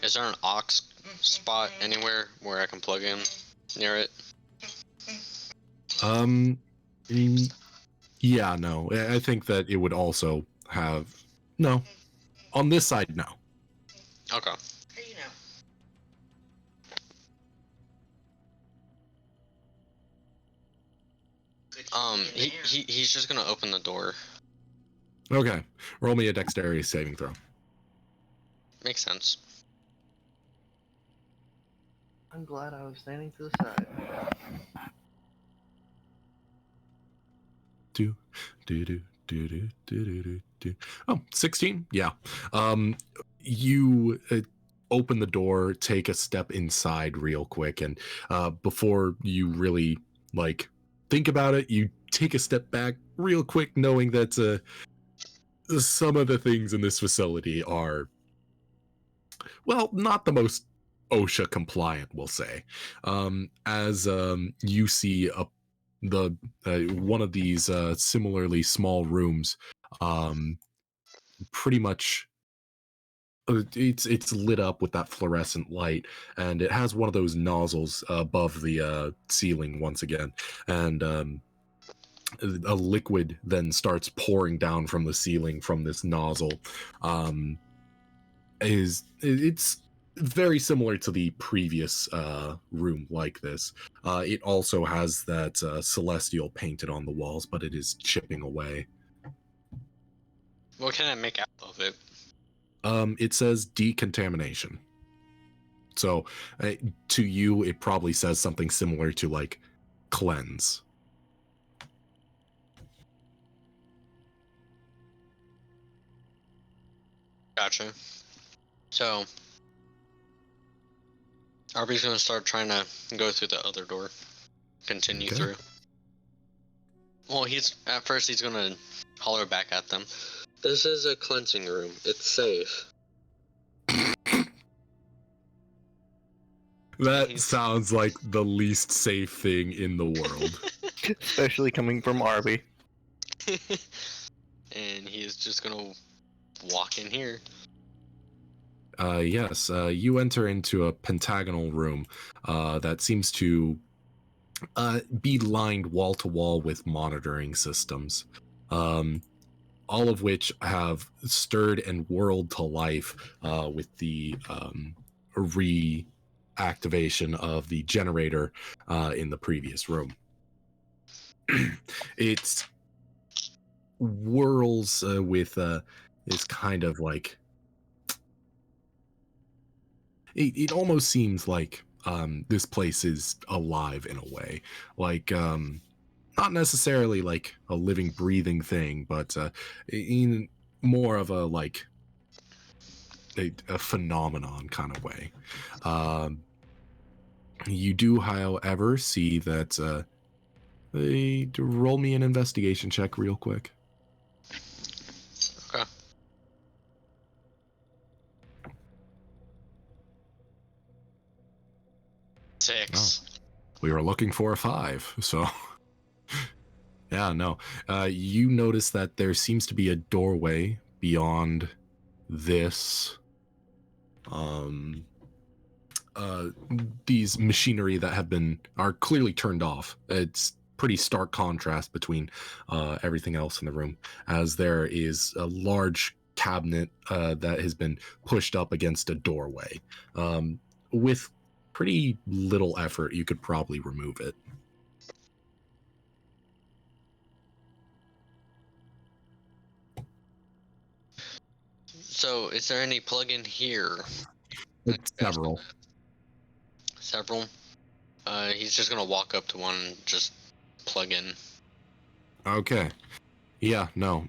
Speaker 2: Is there an aux spot anywhere where I can plug in near it?
Speaker 3: Yeah, no. I think that it would also have no. On this side, no.
Speaker 2: Okay. He's just gonna open the door.
Speaker 3: Okay. Roll me a dexterity saving throw.
Speaker 2: Makes sense.
Speaker 5: I'm glad I was standing to the side.
Speaker 3: Do, do, do, do, do, do, do, do. Oh, 16? Yeah. You open the door, take a step inside real quick, and before you really like think about it, you take a step back real quick, knowing that some of the things in this facility are, well, not the most OSHA compliant, we'll say. As you see the one of these similarly small rooms, pretty much it's lit up with that fluorescent light, and it has one of those nozzles above the ceiling once again, and a liquid then starts pouring down from the ceiling from this nozzle. It's very similar to the previous room like this. It also has that celestial painted on the walls, but it is chipping away.
Speaker 2: What can I make out of it?
Speaker 3: It says decontamination. So to you, it probably says something similar to like cleanse.
Speaker 2: Gotcha. So, Arbie's gonna start trying to go through the other door. Continue
Speaker 3: Okay.
Speaker 2: through. Well, at first he's gonna holler back at them. This is a cleansing room. It's safe.
Speaker 3: That sounds like the least safe thing in the world.
Speaker 5: Especially coming from Arbie.
Speaker 2: And he is just gonna walk in here.
Speaker 3: Yes, you enter into a pentagonal room that seems to be lined wall to wall with monitoring systems, all of which have stirred and whirled to life with the reactivation of the generator in the previous room. It whirls with this kind of like it almost seems like this place is alive in a way, like not necessarily like a living breathing thing, but in more of a like a phenomenon kind of way. You do however see that they roll me an investigation check real quick.
Speaker 2: Okay. Six.
Speaker 3: Oh. We were looking for a 5, so yeah, no. You notice that there seems to be a doorway beyond this these machinery that are clearly turned off. It's pretty stark contrast between everything else in the room, as there is a large cabinet that has been pushed up against a doorway. With pretty little effort, you could probably remove it.
Speaker 2: So, is there any plug-in here?
Speaker 3: Several.
Speaker 2: Several? He's just gonna walk up to one and just plug in.
Speaker 3: Okay. Yeah, no.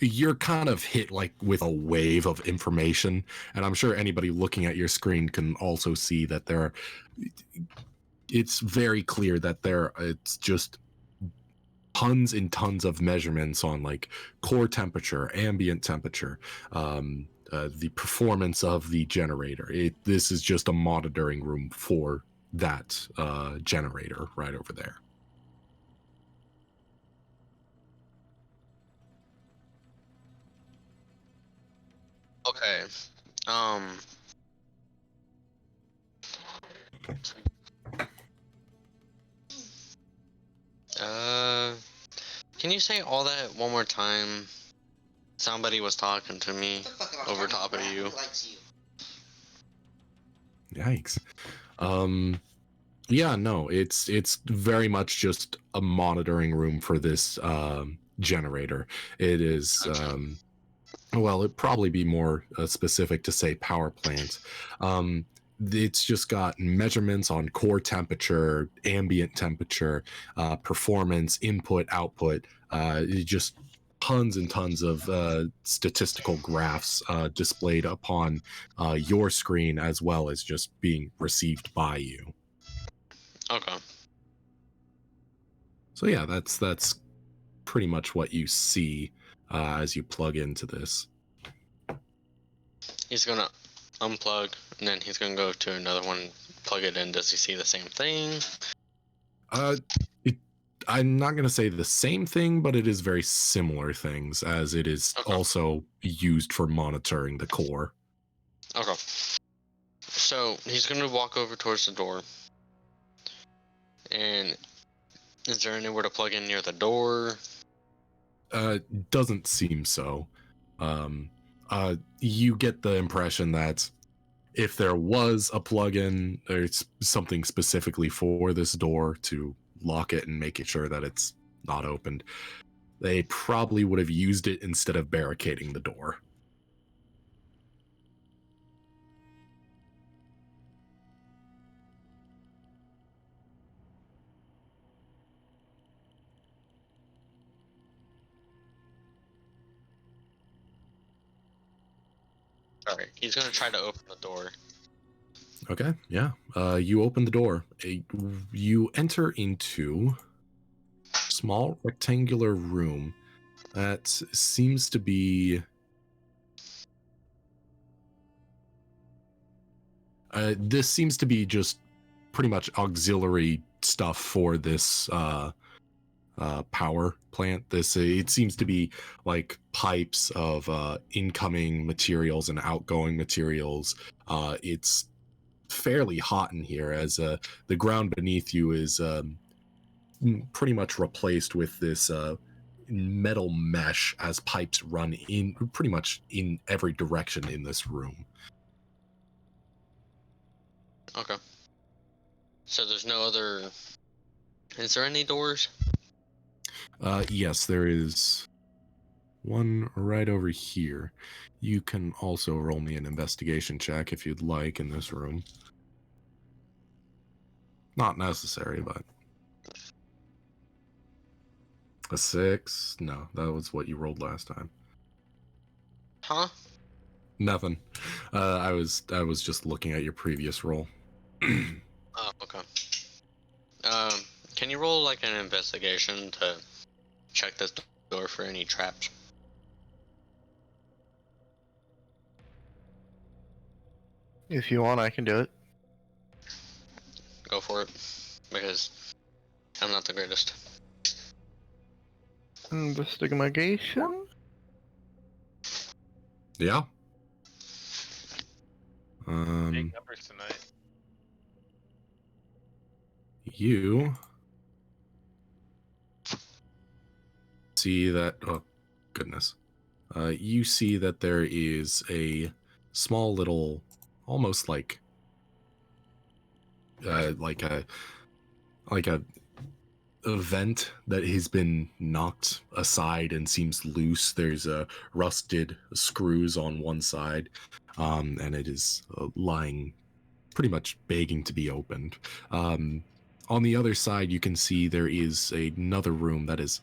Speaker 3: You're kind of hit like with a wave of information, and I'm sure anybody looking at your screen can also see that it's very clear that it's just tons and tons of measurements on like core temperature, ambient temperature, the performance of the generator. This is just a monitoring room for that generator right over there.
Speaker 2: Okay. Can you say all that one more time? Somebody was talking to me over top of you.
Speaker 3: Yikes. Yeah, no, it's very much just a monitoring room for this generator. It is
Speaker 2: Gotcha.
Speaker 3: well, it'd probably be more specific to say power plant. It's just got measurements on core temperature, ambient temperature, performance, input, output, just tons and tons of statistical graphs displayed upon your screen as well as just being received by you.
Speaker 2: Okay.
Speaker 3: So yeah, that's pretty much what you see as you plug into this.
Speaker 2: He's gonna unplug, and then he's gonna go to another one, plug it in. Does he see the same thing?
Speaker 3: I'm not going to say the same thing, but it is very similar things, as it is
Speaker 2: Okay.
Speaker 3: also used for monitoring the core.
Speaker 2: Okay. So he's gonna walk over towards the door. And is there anywhere to plug in near the door?
Speaker 3: Doesn't seem so. You get the impression that if there was a plug-in, there's something specifically for this door to lock it and make sure that it's not opened, they probably would have used it instead of barricading the door.
Speaker 2: Alright, he's gonna try to open the door.
Speaker 3: Okay, yeah. You open the door. You enter into a small rectangular room that seems to be... this seems to be just pretty much auxiliary stuff for this power plant. It seems to be like pipes of incoming materials and outgoing materials. It's fairly hot in here, as the ground beneath you is pretty much replaced with this metal mesh, as pipes run in pretty much in every direction in this room.
Speaker 2: Okay. So there's no other... Is there any doors?
Speaker 3: Yes, there is one right over here. You can also roll me an investigation check if you'd like in this room. Not necessary, but... A 6? No, that was what you rolled last time.
Speaker 2: Huh?
Speaker 3: Nothing. I was just looking at your previous roll.
Speaker 2: Oh, okay. Can you roll like an investigation to check this door for any traps?
Speaker 5: If you want, I can do it.
Speaker 2: Go for it. Because I'm not the greatest.
Speaker 5: Investigation?
Speaker 3: Yeah.
Speaker 4: Big numbers tonight.
Speaker 3: You see that... Oh, goodness. You see that there is a small little, almost like a vent that has been knocked aside and seems loose. There's rusted screws on one side, and it is lying pretty much begging to be opened. On the other side, you can see there is another room that is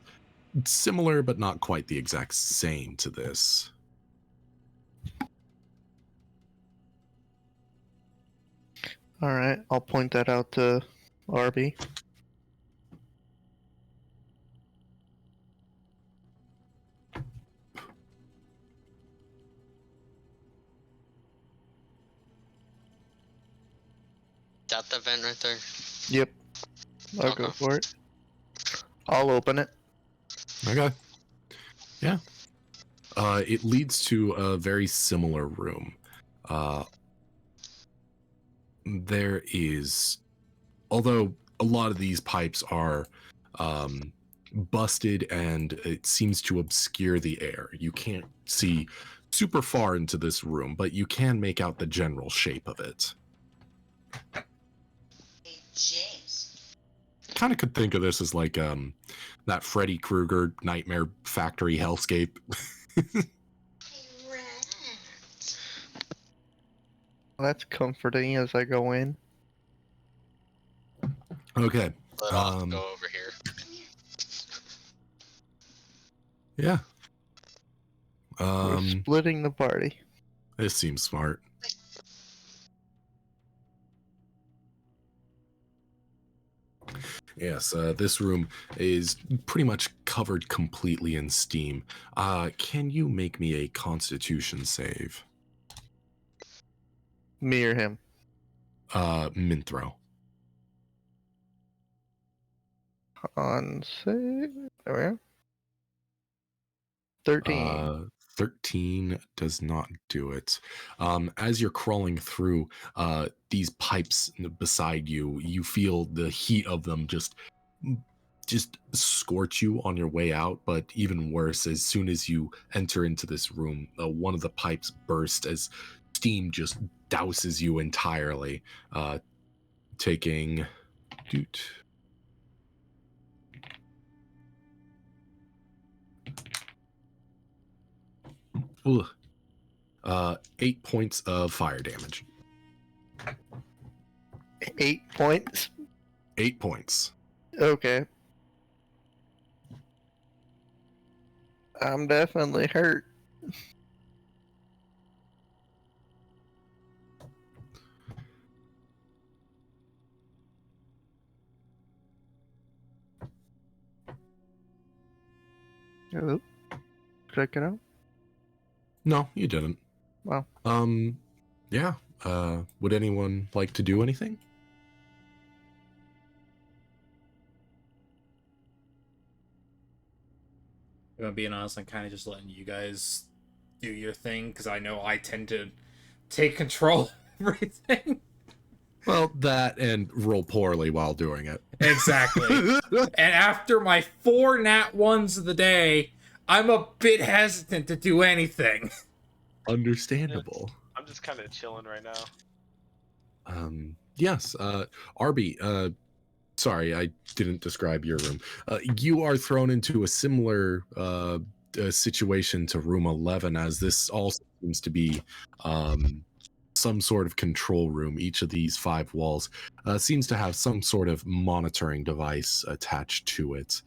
Speaker 3: similar but not quite the exact same to this.
Speaker 5: Alright, I'll point that out to Arbie.
Speaker 2: That the vent right there?
Speaker 5: Yep. I'll
Speaker 2: Okay.
Speaker 5: go for it. I'll open it.
Speaker 3: Okay. Yeah. It leads to a very similar room. There is, although a lot of these pipes are busted, and it seems to obscure the air. You can't see super far into this room, but you can make out the general shape of it.
Speaker 6: Hey, James.
Speaker 3: Kind of could think of this as like that Freddy Krueger Nightmare Factory hellscape.
Speaker 6: Hey, Rat.
Speaker 5: That's comforting as I go in.
Speaker 3: Okay.
Speaker 2: Let off, go over here.
Speaker 3: Yeah.
Speaker 5: We're splitting the party.
Speaker 3: This seems smart. Yes, this room is pretty much covered completely in steam. Can you make me a Constitution save?
Speaker 5: Me or him?
Speaker 3: Minthrow.
Speaker 5: On save. There we are. 13.
Speaker 3: 13 does not do it. As you're crawling through these pipes beside you, you feel the heat of them just scorch you on your way out. But even worse, as soon as you enter into this room, one of the pipes burst as steam just douses you entirely, taking... Ugh. 8 points of fire damage.
Speaker 5: 8 points?
Speaker 3: 8 points.
Speaker 5: Okay. I'm definitely hurt. Oh. Did I get out?
Speaker 3: No, you didn't.
Speaker 5: Wow.
Speaker 3: Yeah. Would anyone like to do anything?
Speaker 1: If I'm being honest, I'm kind of just letting you guys do your thing because I know I tend to take control of everything.
Speaker 3: Well, that and roll poorly while doing it.
Speaker 1: Exactly. And after my 4 nat 1s of the day, I'm a bit hesitant to do anything.
Speaker 3: Understandable.
Speaker 4: I'm just kind of chilling right now.
Speaker 3: Yes, Arbie, sorry, I didn't describe your room. You are thrown into a similar situation to room 11, as this also seems to be some sort of control room. Each of these 5 walls seems to have some sort of monitoring device attached to it.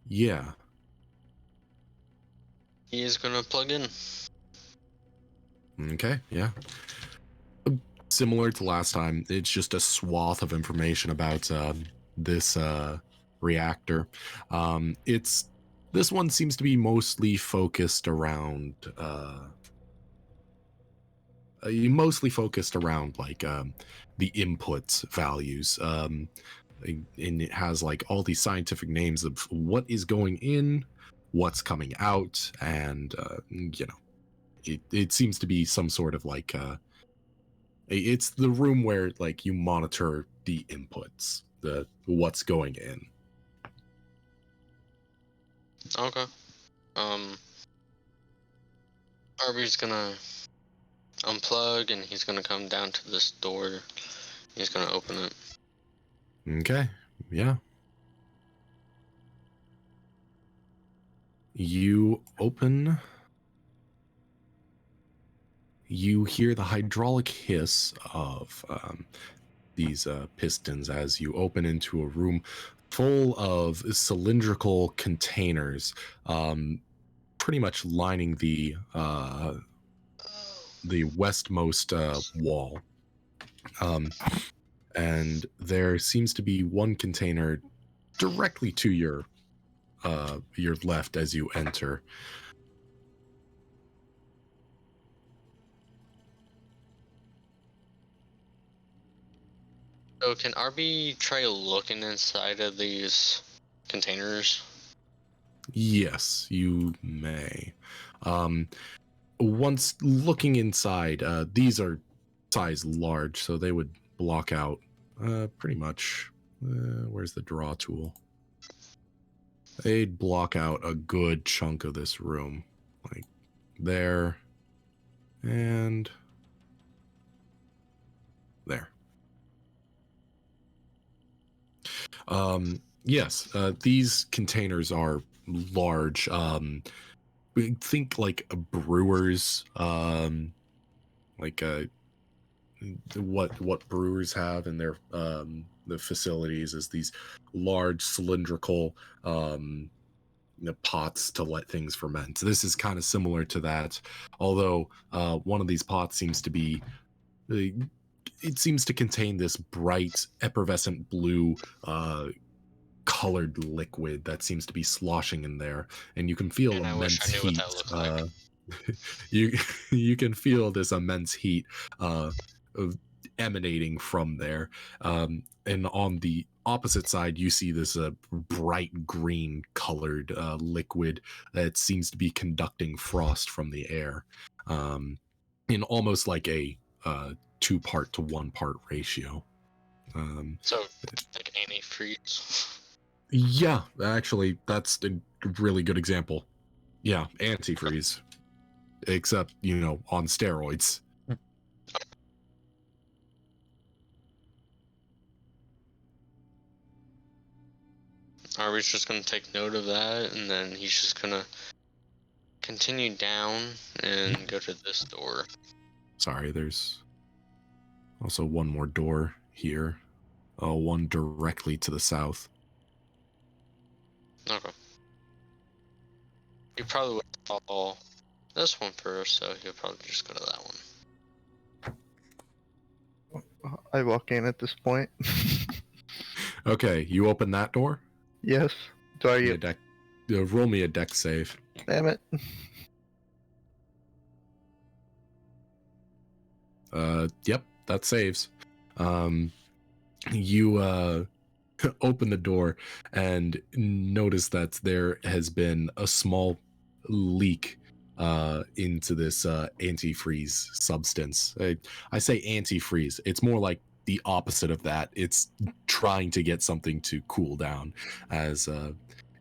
Speaker 3: Yeah.
Speaker 2: He is gonna plug in.
Speaker 3: Okay, yeah. Similar to last time, it's just a swath of information about this reactor. This one seems to be mostly focused around like the input values. And it has like all these scientific names of what is going in, what's coming out, and it seems to be some sort of like it's the room where like you monitor the inputs, the what's going in.
Speaker 2: Okay. Arbie's gonna unplug and he's gonna come down to this door. He's gonna open it.
Speaker 3: Okay, yeah. You open. You hear the hydraulic hiss of these pistons as you open into a room full of cylindrical containers, pretty much lining the westmost wall. And there seems to be one container directly to your left as you enter.
Speaker 2: So can Arbie try looking inside of these containers?
Speaker 3: Yes, you may. Once looking inside, these are size large, so they would block out pretty much Where's the draw tool? They'd block out a good chunk of this room. Like there. And there. Yes, these containers are large. We think like brewers, like what brewers have in their the facilities is these large cylindrical pots to let things ferment. So this is kind of similar to that, although one of these pots seems to be it seems to contain this bright effervescent blue colored liquid that seems to be sloshing in there, and you can feel
Speaker 2: And I
Speaker 3: immense
Speaker 2: wish I knew
Speaker 3: heat.
Speaker 2: what that looked like.
Speaker 3: You can feel this immense heat emanating from there, and on the opposite side you see this bright green colored liquid that seems to be conducting frost from the air, in almost like a 2-part to 1-part ratio.
Speaker 2: So, like antifreeze.
Speaker 3: Yeah, actually, that's a really good example. Yeah, antifreeze. Except, on steroids.
Speaker 2: Arbie's just gonna take note of that, and then he's just gonna continue down and go to this door.
Speaker 3: Sorry, there's also one more door here. One directly to the south.
Speaker 2: Okay. You probably would follow this one first, so he'll probably just go to that one.
Speaker 5: I walk in at this point.
Speaker 3: Okay, you open that door?
Speaker 5: Yes. Do I
Speaker 3: Yeah,
Speaker 5: get...
Speaker 3: roll me a deck save.
Speaker 5: Damn it.
Speaker 3: Yep, that saves. You open the door and notice that there has been a small leak into this antifreeze substance. I say antifreeze. It's more like the opposite of that. It's trying to get something to cool down. As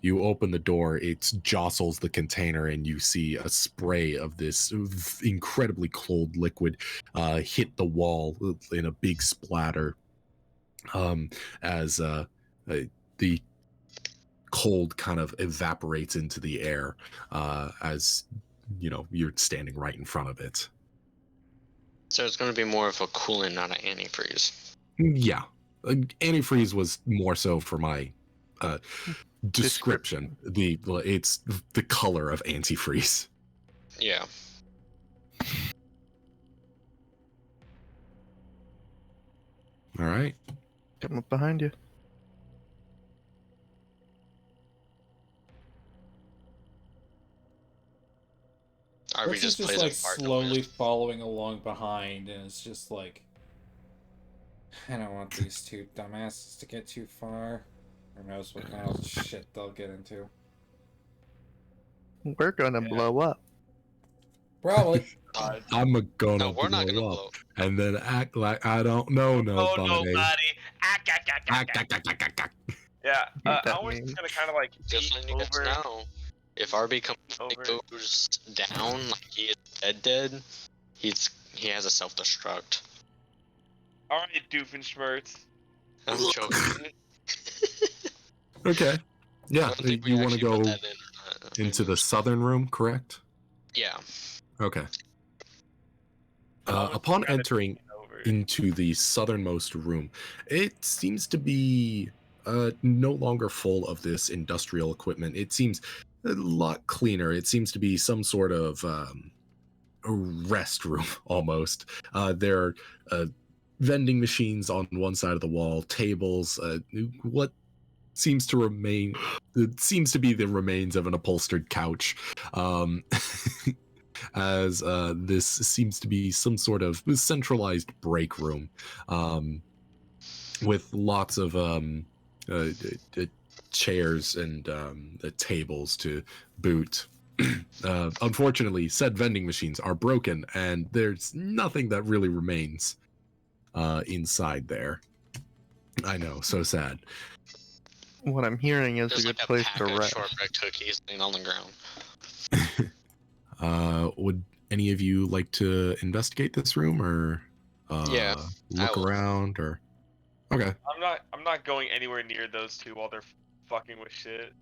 Speaker 3: you open the door, it jostles the container, and you see a spray of this incredibly cold liquid hit the wall in a big splatter. As the cold kind of evaporates into the air, as you're standing right in front of it.
Speaker 2: So it's gonna be more of a coolant, not an antifreeze.
Speaker 3: Yeah, antifreeze was more so for my description. It's the color of antifreeze.
Speaker 2: Yeah.
Speaker 3: All right.
Speaker 5: Come up behind you.
Speaker 2: Arbie
Speaker 1: Rex is
Speaker 2: just
Speaker 1: just
Speaker 2: plays
Speaker 1: like
Speaker 2: a fart
Speaker 1: slowly
Speaker 2: noise.
Speaker 1: following along behind, and it's just like, I don't want these two dumbasses to get too far. Who knows what kind of shit they'll get into.
Speaker 5: We're gonna blow up.
Speaker 1: Probably.
Speaker 3: I'm gonna
Speaker 2: No, we're not gonna
Speaker 3: blow
Speaker 2: blow.
Speaker 3: up and then act like I don't know nobody.
Speaker 4: Oh, nobody. Ack, ack, ack, ack, ack. Yeah,
Speaker 5: What that
Speaker 4: I was
Speaker 5: means.
Speaker 4: just gonna kind of like
Speaker 2: Just
Speaker 4: peek
Speaker 2: letting you guys
Speaker 4: over.
Speaker 2: know, if Arbie
Speaker 4: Over.
Speaker 2: goes down, like he is dead, he has a self-destruct.
Speaker 4: All right, Doofenshmirtz.
Speaker 2: I'm joking.
Speaker 3: Okay.
Speaker 2: I
Speaker 3: Yeah,
Speaker 2: don't think we
Speaker 3: you want to
Speaker 2: actually put
Speaker 3: go
Speaker 2: that in or not.
Speaker 3: into the southern room, correct?
Speaker 2: Yeah.
Speaker 3: Okay.
Speaker 4: I was
Speaker 3: Upon
Speaker 4: kinda
Speaker 3: entering
Speaker 4: peeking over.
Speaker 3: into the southernmost room, it seems to be no longer full of this industrial equipment. It seems a lot cleaner. It seems to be some sort of a rest room almost. There are vending machines on one side of the wall, tables, what seems to remain, it seems to be the remains of an upholstered couch. As this seems to be some sort of centralized break room, with lots of chairs and tables to boot. Unfortunately, said vending machines are broken, and there's nothing that really remains inside there. I know, so sad.
Speaker 5: What I'm hearing is
Speaker 2: There's
Speaker 5: a good
Speaker 2: like a
Speaker 5: place
Speaker 2: pack
Speaker 5: to
Speaker 2: of
Speaker 5: rest.
Speaker 2: shortbread cookies laying on the ground.
Speaker 3: Would any of you like to investigate this room or
Speaker 2: Yeah, I
Speaker 3: look
Speaker 2: will.
Speaker 3: around or? Okay.
Speaker 4: I'm not going anywhere near those two while they're fucking with shit.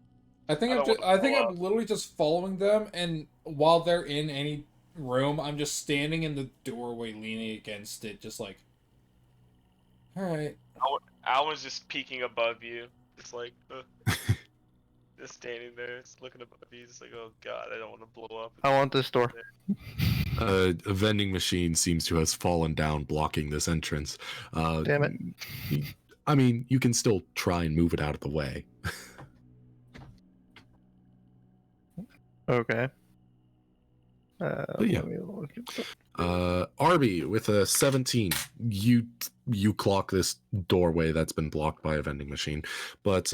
Speaker 1: I think
Speaker 4: I
Speaker 1: I'm
Speaker 4: don't
Speaker 1: just,
Speaker 4: wanna
Speaker 1: I think
Speaker 4: blow
Speaker 1: I'm literally just following them, and while they're in any room, I'm just standing in the doorway, leaning against it, just like, all right.
Speaker 4: Alan's just peeking above you, just like, just standing there, just looking above you, just like, oh god, I don't want to blow up.
Speaker 5: I want this door.
Speaker 3: A vending machine seems to have fallen down, blocking this entrance.
Speaker 5: Damn it.
Speaker 3: I mean, you can still try and move it out of the way.
Speaker 5: Okay.
Speaker 3: yeah.
Speaker 5: Let me look at the...
Speaker 3: Arbie with a 17. You clock this doorway that's been blocked by a vending machine, but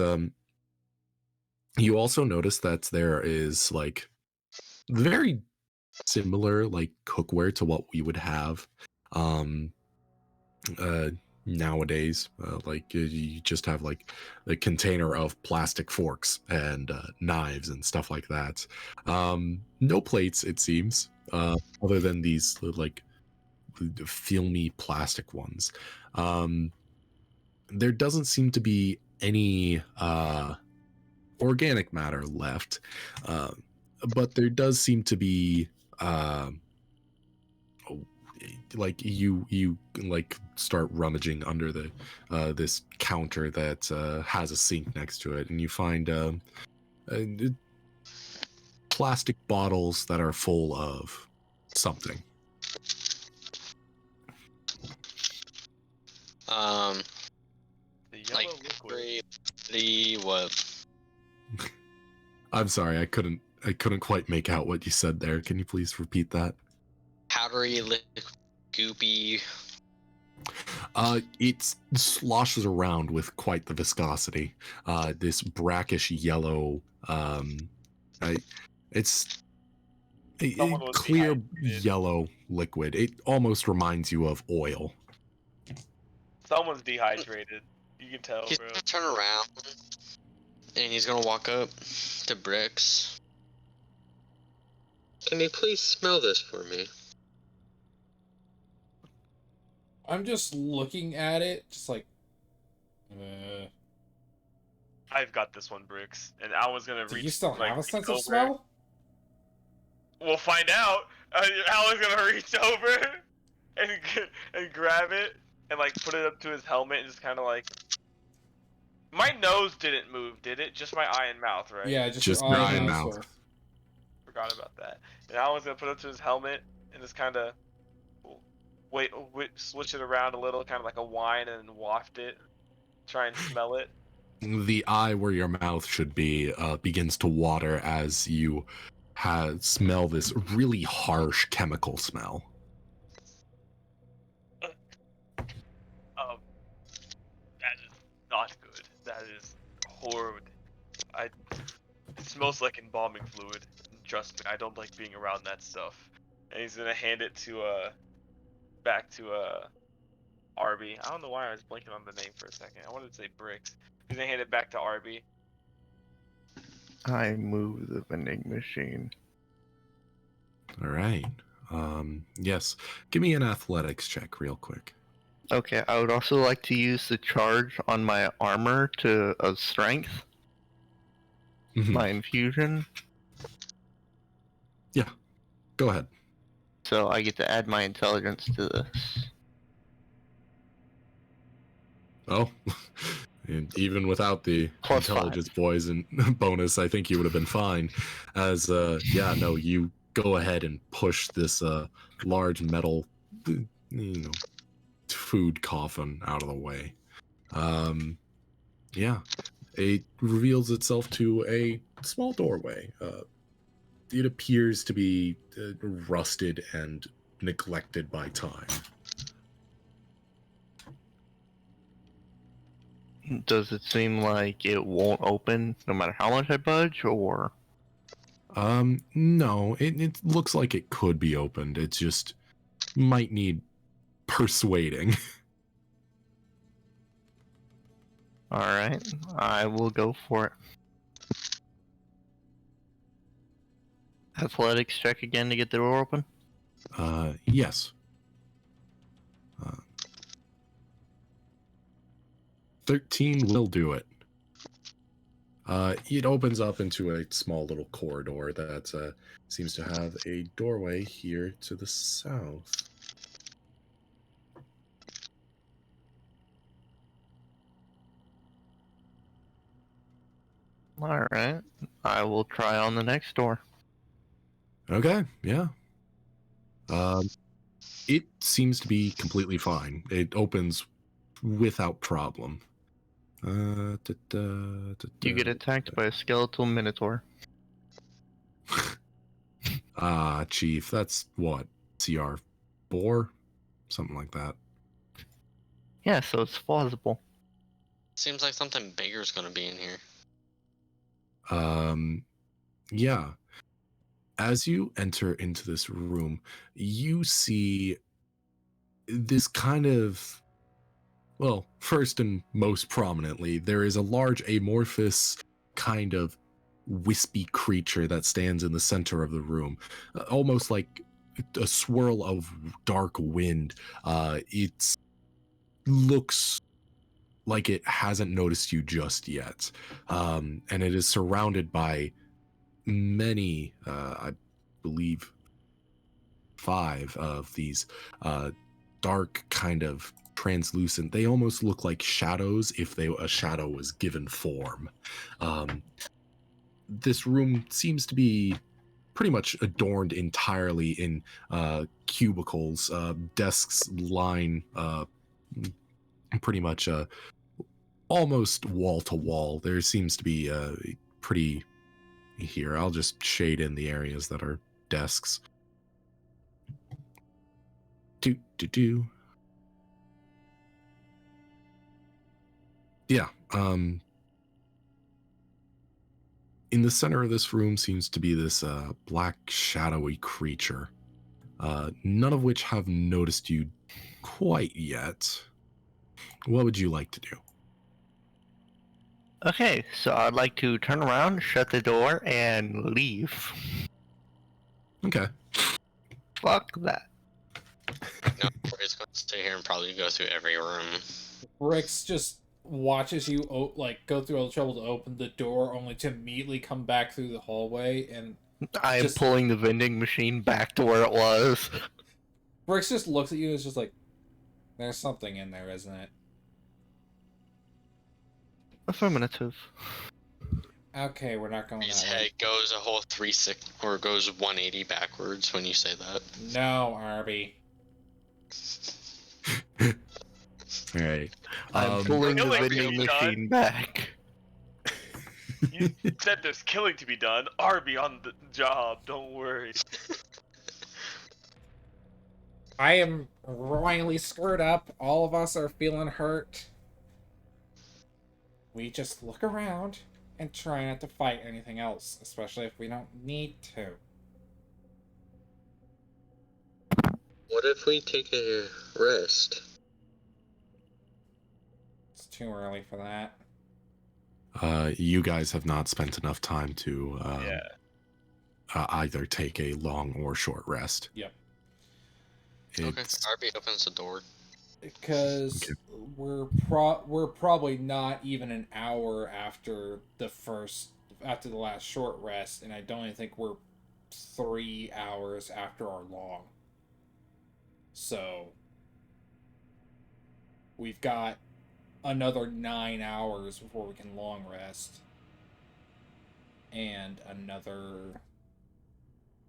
Speaker 3: you also notice that there is like very similar like cookware to what we would have nowadays. Like you just have like a container of plastic forks and knives and stuff like that. No plates, it seems, other than these like filmy plastic ones. There doesn't seem to be any organic matter left, but there does seem to be like you like start rummaging under the this counter that has a sink next to it, and you find plastic bottles that are full of something.
Speaker 4: The yellow
Speaker 2: Like
Speaker 4: liquid.
Speaker 2: the what?
Speaker 3: I'm sorry, I couldn't quite make out what you said there. Can you please repeat that?
Speaker 2: Powdery, goopy.
Speaker 3: It sloshes around with quite the viscosity. This brackish yellow. It's a
Speaker 4: Someone was
Speaker 3: clear
Speaker 4: dehydrated.
Speaker 3: yellow liquid. It almost reminds you of oil.
Speaker 4: Someone's dehydrated. You can tell,
Speaker 2: He's
Speaker 4: bro.
Speaker 2: gonna turn around and he's gonna walk up to Bricks. Can you please smell this for me?
Speaker 1: I'm just looking at it, just like,
Speaker 4: I've got this one, Bricks, and Alan's gonna
Speaker 1: do
Speaker 4: reach.
Speaker 1: you still
Speaker 4: like,
Speaker 1: have a
Speaker 4: reach
Speaker 1: sense of
Speaker 4: over.
Speaker 1: smell?
Speaker 4: We'll find out. Alan's gonna reach over and grab it and like put it up to his helmet and just kind of like. My nose didn't move, did it? Just my eye and mouth, right?
Speaker 1: Yeah, just
Speaker 3: Just
Speaker 1: your
Speaker 3: your
Speaker 1: eye
Speaker 3: eye
Speaker 1: and
Speaker 3: and
Speaker 1: mouth.
Speaker 3: mouth.
Speaker 1: Both.
Speaker 4: Forgot about that. And Alan's gonna put it up to his helmet and just kind of wait, switch it around a little, kind of like a wine, and then waft it. Try and smell it.
Speaker 3: The eye where your mouth should be begins to water as you smell this really harsh chemical smell.
Speaker 4: That is not good. That is horrid. It smells like embalming fluid. Trust me, I don't like being around that stuff. And he's gonna hand it to back to Arbie. I don't know why I was blanking on the name for a second. I wanted to say Bricks. He's gonna hand it back to Arbie.
Speaker 5: I move the vending machine.
Speaker 3: All right. Yes. Give me an athletics check real quick.
Speaker 5: Okay, I would also like to use the charge on my armor to of strength. My infusion.
Speaker 3: Yeah. Go ahead.
Speaker 5: So I get to add my intelligence to this.
Speaker 3: Oh. And even without the
Speaker 5: Plus
Speaker 3: intelligence boys and bonus, I think you would have been fine. As yeah, no, you go ahead and push this large metal, food coffin out of the way. Yeah, it reveals itself to a small doorway. It appears to be rusted and neglected by time.
Speaker 5: Does it seem like it won't open no matter how much I budge, or?
Speaker 3: No, it looks like it could be opened. It just might need persuading.
Speaker 5: Alright, I will go for it. Athletics check again to get the door open.
Speaker 3: Yes. 13 will do it. It opens up into a small little corridor that seems to have a doorway here to the south.
Speaker 5: Alright, I will try on the next door.
Speaker 3: Okay, yeah. It seems to be completely fine. It opens without problem.
Speaker 5: You get attacked by a skeletal minotaur.
Speaker 3: Chief, that's what? CR 4? Something like that.
Speaker 5: Yeah, so it's plausible.
Speaker 2: Seems like something bigger is gonna be in here.
Speaker 3: Yeah. As you enter into this room, you see this kind of, well, first and most prominently, there is a large amorphous kind of wispy creature that stands in the center of the room, almost like a swirl of dark wind. It looks like it hasn't noticed you just yet, and it is surrounded by many, I believe, 5 of these dark kind of translucent. They almost look like shadows if a shadow was given form. This room seems to be pretty much adorned entirely in cubicles. Desks line pretty much almost wall to wall. There seems to be pretty. Here, I'll just shade in the areas that are desks. Yeah, in the center of this room seems to be this black shadowy creature, none of which have noticed you quite yet. What would you like to do?
Speaker 5: Okay, so I'd like to turn around, shut the door, and leave.
Speaker 3: Okay.
Speaker 5: Fuck that.
Speaker 2: No, it's going to stay here and probably go through every room.
Speaker 1: Rix just watches you go through all the trouble to open the door, only to immediately come back through the hallway, and
Speaker 5: I am
Speaker 1: Just-
Speaker 5: pulling the vending machine back to where it was.
Speaker 1: Rix just looks at you and is just like, "There's something in there, isn't it?"
Speaker 5: Affirmative.
Speaker 1: Okay, we're not going
Speaker 2: His
Speaker 1: that
Speaker 2: head
Speaker 1: way.
Speaker 2: goes a whole 360 or goes 180 backwards when you say that.
Speaker 1: No, Arbie.
Speaker 3: All right.
Speaker 5: I'm pulling the
Speaker 4: Killing
Speaker 5: vending
Speaker 4: being
Speaker 5: machine back.
Speaker 4: You said there's killing to be done. Arbie on the job. Don't worry.
Speaker 1: I am royally screwed up. All of us are feeling hurt. We just look around and try not to fight anything else, especially if we don't need to.
Speaker 2: What if we take a rest?
Speaker 1: It's too early for that.
Speaker 3: You guys have not spent enough time to either take a long or short rest.
Speaker 1: Yep.
Speaker 2: Okay, Arbie opens the door.
Speaker 1: Because we're probably not even an hour after the last short rest, and I don't even think we're 3 hours after our long. So we've got another 9 hours before we can long rest, and another,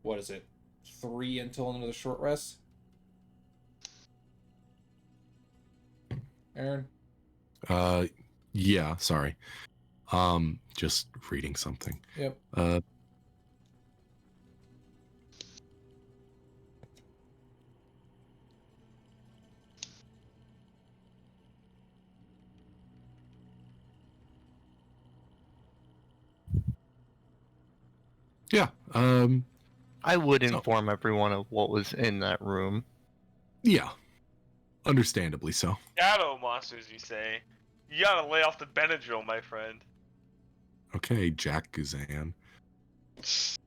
Speaker 1: what is it, 3 until another short rest. Aaron?
Speaker 3: Yeah, sorry. Just reading something.
Speaker 1: Yep.
Speaker 3: Yeah,
Speaker 5: I would
Speaker 3: So-
Speaker 5: inform everyone of what was in that room.
Speaker 3: yeah. Understandably so.
Speaker 4: Shadow monsters, you say? You gotta lay off the Benadryl, my friend.
Speaker 3: Okay, Jack Guzan.
Speaker 4: Just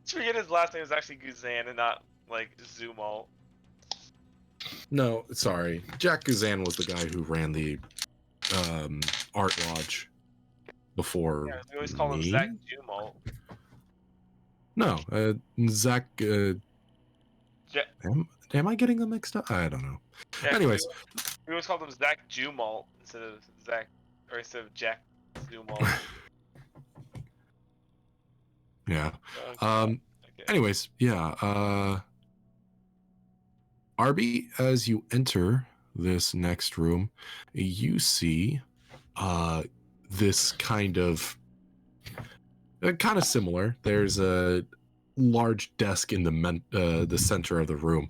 Speaker 4: forget his last name is actually Guzan and not like Zumal.
Speaker 3: No, sorry. Jack Guzan was the guy who ran the art lodge before
Speaker 4: Yeah, we always call him
Speaker 3: me.
Speaker 4: Zach Jumal.
Speaker 3: No, Zach.
Speaker 4: Ja-
Speaker 3: Am I getting them mixed up? I don't know.
Speaker 4: Yeah,
Speaker 3: Anyways,
Speaker 4: we always called him Zach Jumal instead of Zach, or instead of Jack Zumal.
Speaker 3: yeah.
Speaker 4: Okay.
Speaker 3: Anyways, yeah. Arbie, as you enter this next room, you see this kind of similar. There's a large desk in the center of the room.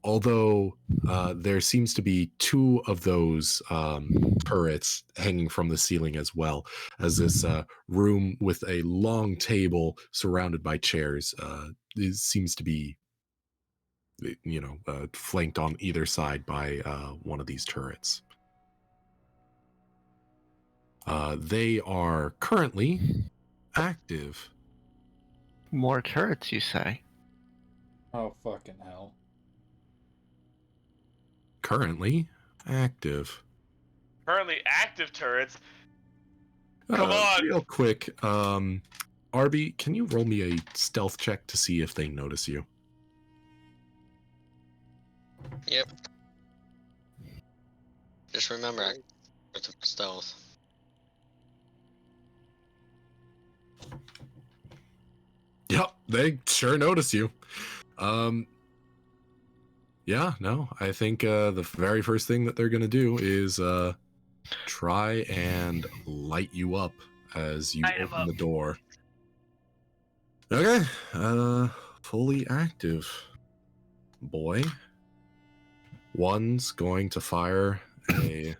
Speaker 3: Although there seems to be two of those turrets hanging from the ceiling as well, as this room with a long table surrounded by chairs seems to be, flanked on either side by one of these turrets. They are currently active.
Speaker 5: More turrets, you say?
Speaker 1: Oh, fucking hell.
Speaker 3: Currently active.
Speaker 4: Currently active turrets. Come on.
Speaker 3: Real quick, Arbie, can you roll me a stealth check to see if they notice you?
Speaker 2: Yep. Just remember, I stealth.
Speaker 3: Yep, they sure notice you. Yeah, no, I think the very first thing that they're gonna do is try and light you up as you
Speaker 4: Light 'em
Speaker 3: open
Speaker 4: up.
Speaker 3: the door. Okay, fully active, boy. One's going to fire a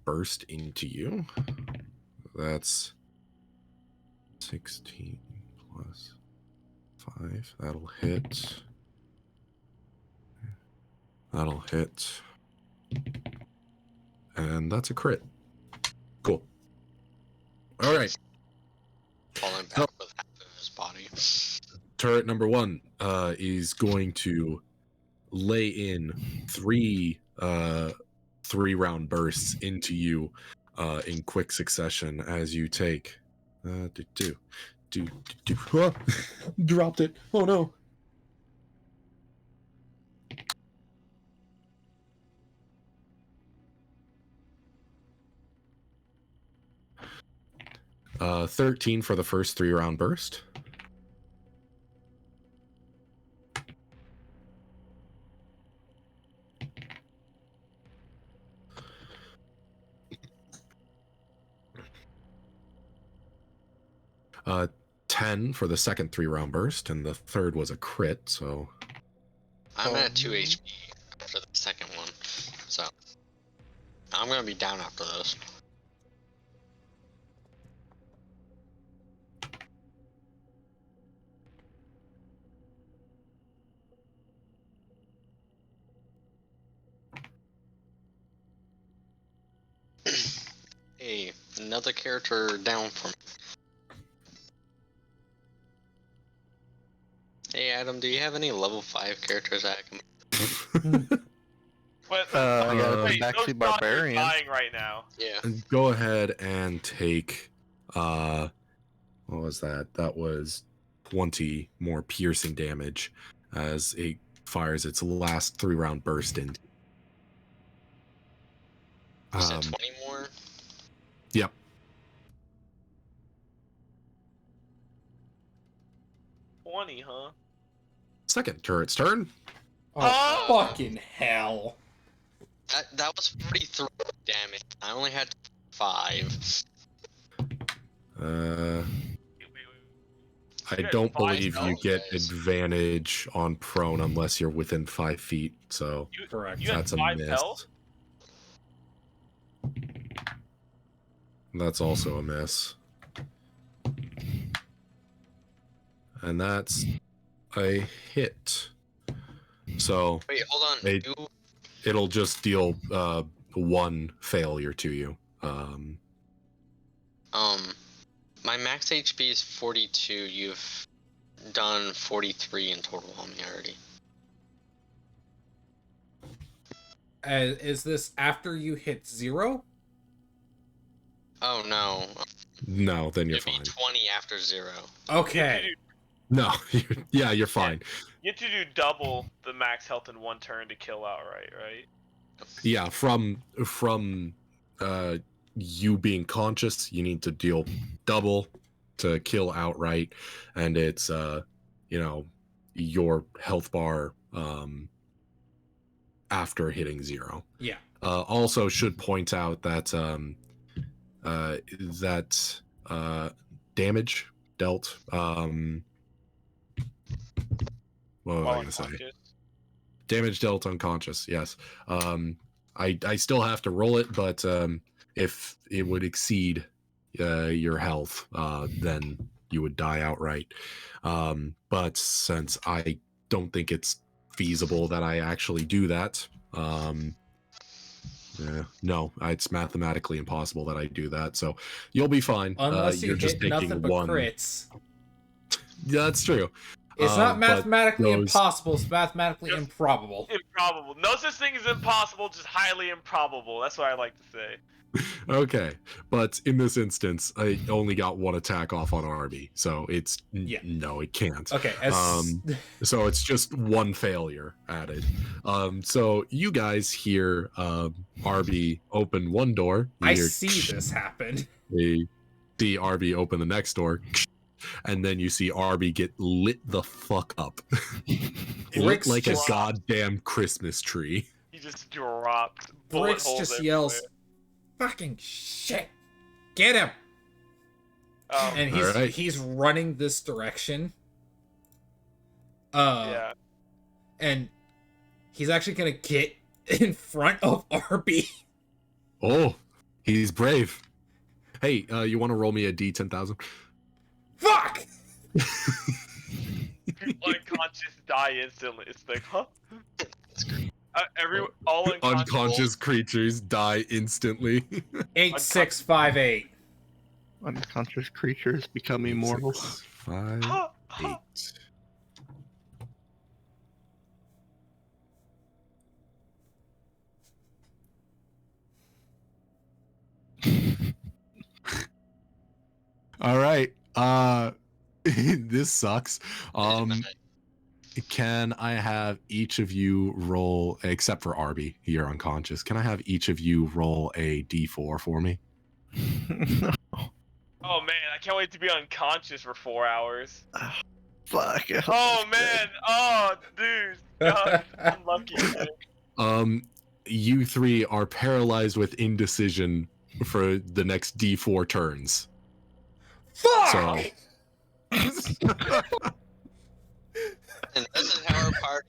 Speaker 3: burst into you. That's 16 plus 5. That'll hit. That'll hit. And that's a crit. Cool. All right.
Speaker 2: Falling back
Speaker 3: So-
Speaker 2: with half of his body.
Speaker 3: Turret number 1 is going to lay in three round bursts into you in quick succession as you take dropped it. Oh no. Uh, 13 for the first 3-round burst. Uh, 10 for the second 3-round burst, and the third was a crit, so
Speaker 2: I'm at 2 HP after the second one, so I'm gonna be down after those. Hey, another character down from. Hey Adam, do you have any level 5 characters I can?
Speaker 4: But
Speaker 5: I got a
Speaker 3: Wait,
Speaker 5: backseat
Speaker 4: those shots are
Speaker 5: barbarian.
Speaker 4: dying right now.
Speaker 2: Yeah.
Speaker 3: go ahead and take what was that? That was 20 more piercing damage as it fires its last 3-round burst in.
Speaker 2: You said 20 more?
Speaker 3: Yep.
Speaker 4: Huh?
Speaker 3: Second turret's turn.
Speaker 1: Oh,
Speaker 4: Oh!
Speaker 1: fucking hell.
Speaker 2: That was 43 damage. I only had 5.
Speaker 3: I
Speaker 4: You guys
Speaker 3: don't
Speaker 4: fine,
Speaker 3: believe you
Speaker 2: no?
Speaker 3: get
Speaker 2: Yes.
Speaker 3: advantage on prone unless you're within 5 feet, so
Speaker 1: Correct.
Speaker 4: You had
Speaker 3: that's a
Speaker 4: 5
Speaker 3: miss.
Speaker 4: health?
Speaker 3: That's also a miss. And that's a hit. So
Speaker 2: Wait, hold on.
Speaker 3: They- it'll just deal 1 failure to you.
Speaker 2: My max HP is 42. You've done 43 in total on me already.
Speaker 1: Is this after you hit 0?
Speaker 2: Oh no.
Speaker 3: No, then you're
Speaker 2: It'd be
Speaker 3: fine.
Speaker 2: 20 after 0.
Speaker 1: Okay.
Speaker 3: No, yeah, you're fine.
Speaker 4: You get to do double the max health in 1 turn to kill outright, right?
Speaker 3: Yeah, from you being conscious, you need to deal double to kill outright, and it's your health bar after hitting 0.
Speaker 1: Yeah.
Speaker 3: Also should point out that damage dealt what was I
Speaker 4: While
Speaker 3: gonna say?
Speaker 4: unconscious.
Speaker 3: Damage dealt unconscious, yes. I still have to roll it, but if it would exceed your health, then you would die outright. But since I don't think it's feasible that I actually do that, no, it's mathematically impossible that I do that. So you'll be fine.
Speaker 1: Unless you
Speaker 3: you're
Speaker 1: hit
Speaker 3: just taking
Speaker 1: nothing but
Speaker 3: 1.
Speaker 1: crits.
Speaker 3: Yeah, that's true.
Speaker 1: It's not
Speaker 3: but
Speaker 1: mathematically
Speaker 3: those-
Speaker 1: impossible, it's mathematically
Speaker 4: Just-
Speaker 1: improbable.
Speaker 4: Improbable. No such thing as impossible, just highly improbable. That's what I like to say.
Speaker 3: Okay, but in this instance, I only got 1 attack off on Arbie, so it's
Speaker 1: Yeah.
Speaker 3: no, it can't.
Speaker 1: Okay,
Speaker 3: So it's just 1 failure added. So you guys hear Arbie open 1 door. You
Speaker 1: I
Speaker 3: hear
Speaker 1: see this happen.
Speaker 3: You see Arbie open the next door, and then you see Arbie get lit the fuck up. Lit
Speaker 1: Bricks
Speaker 3: like
Speaker 1: just-
Speaker 3: a goddamn Christmas tree.
Speaker 4: He just dropped. bullet
Speaker 1: Bricks
Speaker 4: holes
Speaker 1: just
Speaker 4: everywhere.
Speaker 1: yells, "Fucking shit! Get him!"
Speaker 4: Oh,
Speaker 1: And
Speaker 3: Alright.
Speaker 1: he's running this direction.
Speaker 4: yeah.
Speaker 1: And he's actually gonna get in front of Arbie.
Speaker 3: Oh, he's brave. Hey, you want to roll me a D10,000?
Speaker 1: Fuck!
Speaker 4: Unconscious die instantly. It's like, huh? All
Speaker 3: Unconscious creatures die instantly.
Speaker 1: 8658.
Speaker 5: Unconscious creatures become immortal.
Speaker 3: 6, 5, 8. All right. This sucks. Can I have each of you roll, except for Arbie, you're unconscious. Can I have each of you roll a D4 for me?
Speaker 4: Oh man, I can't wait to be unconscious for 4 hours.
Speaker 5: Fuck.
Speaker 4: Oh man, oh dude, God, I'm lucky. Man.
Speaker 3: You 3 are paralyzed with indecision for the next D4 turns.
Speaker 1: Fuck!
Speaker 3: So,
Speaker 2: And this is how our party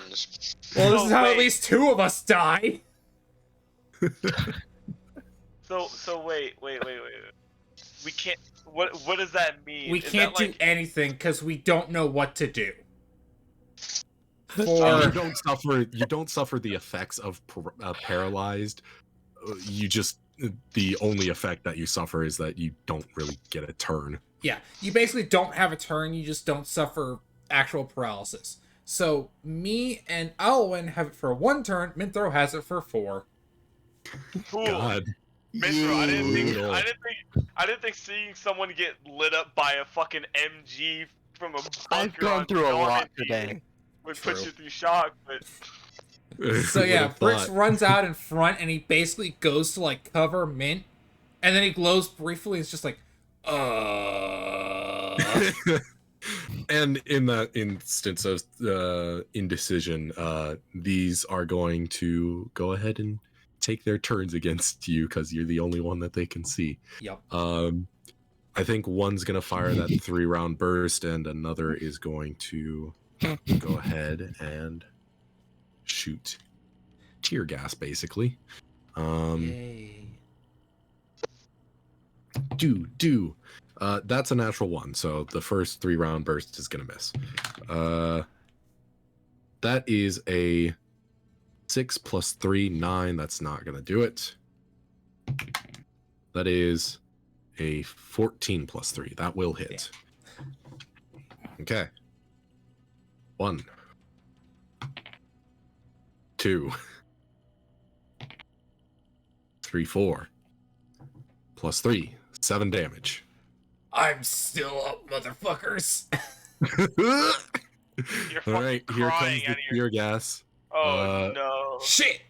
Speaker 2: ends.
Speaker 1: Well, this
Speaker 4: Oh,
Speaker 1: is how at
Speaker 4: wait.
Speaker 1: least 2 of us die.
Speaker 4: So wait. We can't. What does that mean?
Speaker 1: We
Speaker 4: Is
Speaker 1: can't
Speaker 4: that
Speaker 1: do anything because we don't know what to do.
Speaker 3: you
Speaker 1: For
Speaker 3: don't suffer the effects of paralyzed. You just the only effect that you suffer is that you don't really get a turn.
Speaker 1: yeah, you basically don't have a turn. You just don't suffer actual paralysis. So me and Alwyn have it for 1 turn. Minthro has it for 4.
Speaker 4: cool?
Speaker 3: God,
Speaker 4: Mithra, I didn't
Speaker 3: Brutal.
Speaker 4: think seeing someone get lit up by a fucking MG from a bunker
Speaker 5: I've gone
Speaker 4: on
Speaker 5: through a lot
Speaker 4: Normandy
Speaker 5: today.
Speaker 4: would
Speaker 3: True.
Speaker 4: put you through shock, but
Speaker 1: So yeah,
Speaker 3: Would've
Speaker 1: Bricks
Speaker 3: thought.
Speaker 1: runs out in front and he basically goes to like cover Mint, and then he glows briefly. And it's just like,
Speaker 3: And in that instance of indecision, these are going to go ahead and take their turns against you because you're the only one that they can see.
Speaker 1: Yep.
Speaker 3: I think one's going to fire that 3-round burst, and another is going to go ahead and shoot tear gas, basically.
Speaker 1: Yay.
Speaker 3: That's a natural 1, so the first 3-round burst is gonna miss. that is a 6 plus 3, 9. That's not going to do it. That is a 14 plus 3. That will hit. Okay. 1, 2, 3, 4. Plus 3. 7 damage.
Speaker 1: I'm still up, motherfuckers.
Speaker 4: You're
Speaker 3: All right,
Speaker 4: fucking
Speaker 3: here comes
Speaker 4: crying
Speaker 3: the
Speaker 4: out of your.
Speaker 3: tear gas.
Speaker 4: Oh no.
Speaker 1: Shit!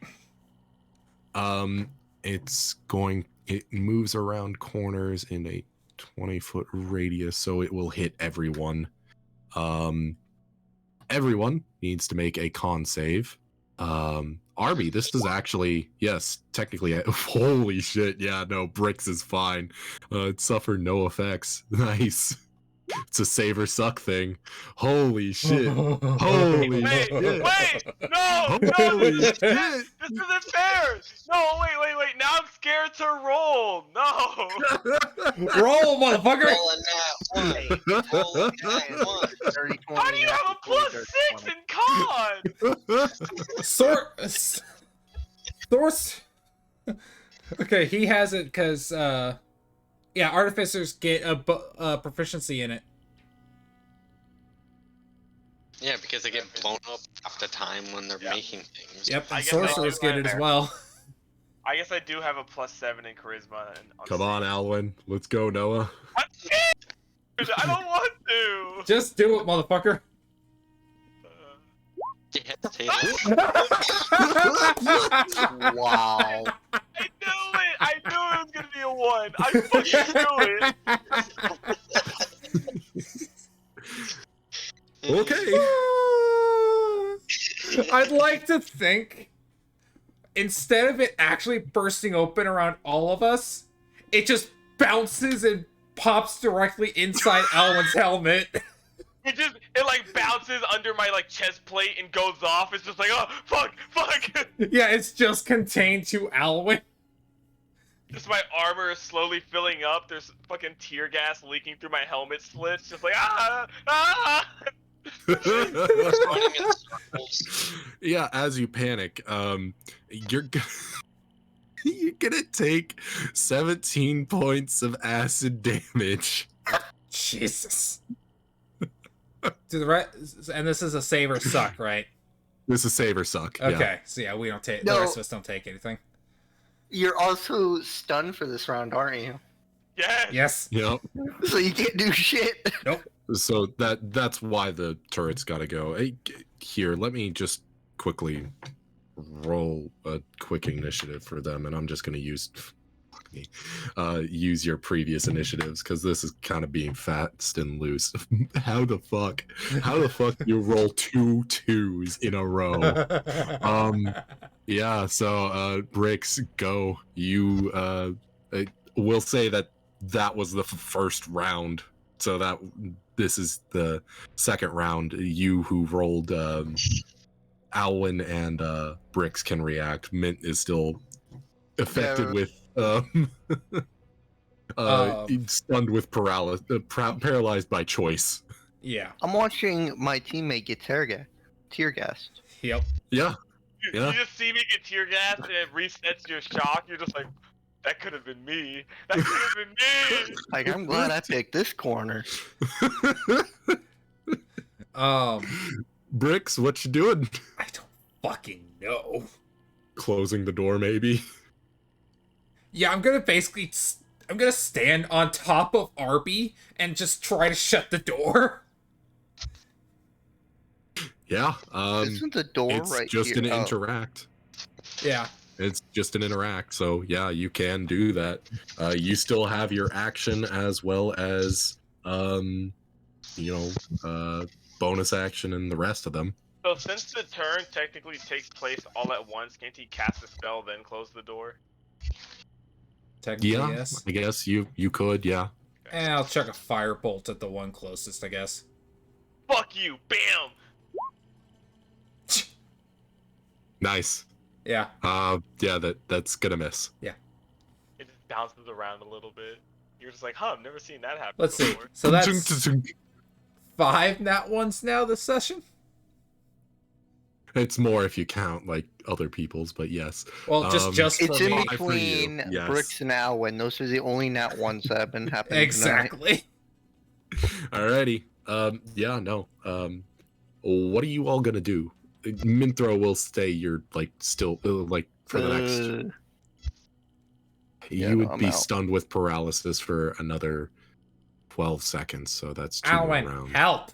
Speaker 3: It moves around corners in a 20-foot radius, so it will hit everyone. Everyone needs to make a con save. Arbie, this is actually, yes, technically, holy shit, yeah, no, Bricks is fine. It suffered no effects. Nice. It's a save or suck thing. Holy shit. Holy
Speaker 4: Wait,
Speaker 3: shit.
Speaker 4: wait, no,
Speaker 3: Holy
Speaker 4: this
Speaker 3: shit.
Speaker 4: isn't fair. No, wait. Now I'm scared to roll. No.
Speaker 1: Roll, motherfucker!
Speaker 6: Roll a nat one. Roll a nat one.
Speaker 5: Dirty 20
Speaker 4: How do you have a plus
Speaker 5: dirty
Speaker 4: 6
Speaker 5: 20.
Speaker 4: in con?
Speaker 1: Source. Okay, he has it because, artificers get a proficiency in it.
Speaker 2: Yeah, because they get blown up half the time when they're making things.
Speaker 1: Yep,
Speaker 4: I
Speaker 1: and
Speaker 4: guess I
Speaker 1: sorcerers
Speaker 4: do
Speaker 1: get
Speaker 4: have
Speaker 1: it as
Speaker 4: there.
Speaker 1: well.
Speaker 4: I guess I do have a plus 7 in charisma.
Speaker 3: Come on, Alwyn. Let's go, Noah.
Speaker 4: I'm scared. I don't want to.
Speaker 1: Just do it, motherfucker.
Speaker 2: You hesitated.
Speaker 5: Wow.
Speaker 4: I knew it was gonna be a 1. I fucking knew it.
Speaker 3: Okay.
Speaker 1: I'd like to think, instead of it actually bursting open around all of us, it just bounces and pops directly inside Alwyn's helmet.
Speaker 4: It like bounces under my like chest plate and goes off. It's just like, oh fuck.
Speaker 1: Yeah, it's just contained to Alwyn.
Speaker 4: Just my armor is slowly filling up. There's fucking tear gas leaking through my helmet slits. Just like ah.
Speaker 2: Running in circles.
Speaker 3: Yeah, as you panic, you're you're gonna take 17 points of acid damage.
Speaker 1: Jesus. To the right, and this is a save or suck, right?
Speaker 3: This is save or suck.
Speaker 1: Okay, so yeah, we don't take. The
Speaker 5: No.
Speaker 1: rest of us don't take anything.
Speaker 5: You're also stunned for this round, aren't you?
Speaker 4: Yes.
Speaker 1: Yes.
Speaker 3: Yeah.
Speaker 5: So you can't do shit.
Speaker 1: Nope.
Speaker 3: So that's why the turret's got to go. Hey, here, let me just quickly roll a quick initiative for them, and I'm just gonna use your previous initiatives because this is kind of being fast and loose. How the fuck do you roll 2 2s in a row? Yeah. So Bricks, go. You we'll say that was the first round. So that this is the second round. You who rolled Alwyn and Bricks can react. Mint is still affected
Speaker 5: Yeah.
Speaker 3: with stunned with paralysis, paralyzed by choice.
Speaker 1: Yeah.
Speaker 5: I'm watching my teammate get tear gassed.
Speaker 1: Yep.
Speaker 3: Yeah.
Speaker 4: You
Speaker 3: Yeah.
Speaker 4: just see me get tear gas and it resets your shock. You're just like, that could have been me. That could have been me.
Speaker 5: Like, I'm glad I picked this corner.
Speaker 3: Bricks, what you doing?
Speaker 1: I don't fucking know.
Speaker 3: Closing the door, maybe.
Speaker 1: Yeah, I'm gonna stand on top of Arbie and just try to shut the door.
Speaker 3: Yeah.
Speaker 5: Isn't the door
Speaker 3: It's
Speaker 5: right
Speaker 3: just
Speaker 5: here?
Speaker 3: an
Speaker 5: Oh.
Speaker 3: interact.
Speaker 1: Yeah.
Speaker 3: It's just an interact. So yeah, you can do that. You still have your action as well as bonus action and the rest of them.
Speaker 4: So since the turn technically takes place all at once, can't he cast a spell then close the door?
Speaker 1: Technically,
Speaker 3: Yeah,
Speaker 1: yes.
Speaker 3: I guess you could. Yeah.
Speaker 1: And I'll chuck a firebolt at the one closest, I guess.
Speaker 4: Fuck you! Bam!
Speaker 3: Nice.
Speaker 1: Yeah.
Speaker 3: Yeah, that's gonna miss.
Speaker 4: It just bounces around a little bit. You're just like, huh, I've never seen that happen
Speaker 1: Let's see.
Speaker 4: before.
Speaker 1: So that's 5 nat ones now this session.
Speaker 3: It's more if you count like other people's, but yes.
Speaker 1: Well, just for
Speaker 5: It's in
Speaker 1: me.
Speaker 3: Five for you,
Speaker 5: between
Speaker 3: yes.
Speaker 5: Bricks and Alwyn. Those are the only nat ones that have been happening
Speaker 1: Exactly.
Speaker 3: Alrighty. Yeah, no. What are you all gonna do? Minthro will stay. You're like still like for the next.
Speaker 5: tonight.
Speaker 3: You
Speaker 5: no,
Speaker 3: would
Speaker 5: I'm
Speaker 3: be
Speaker 5: out.
Speaker 3: stunned with paralysis for another 12 seconds, so that's 2 more
Speaker 1: Alwyn,
Speaker 3: rounds.
Speaker 1: help!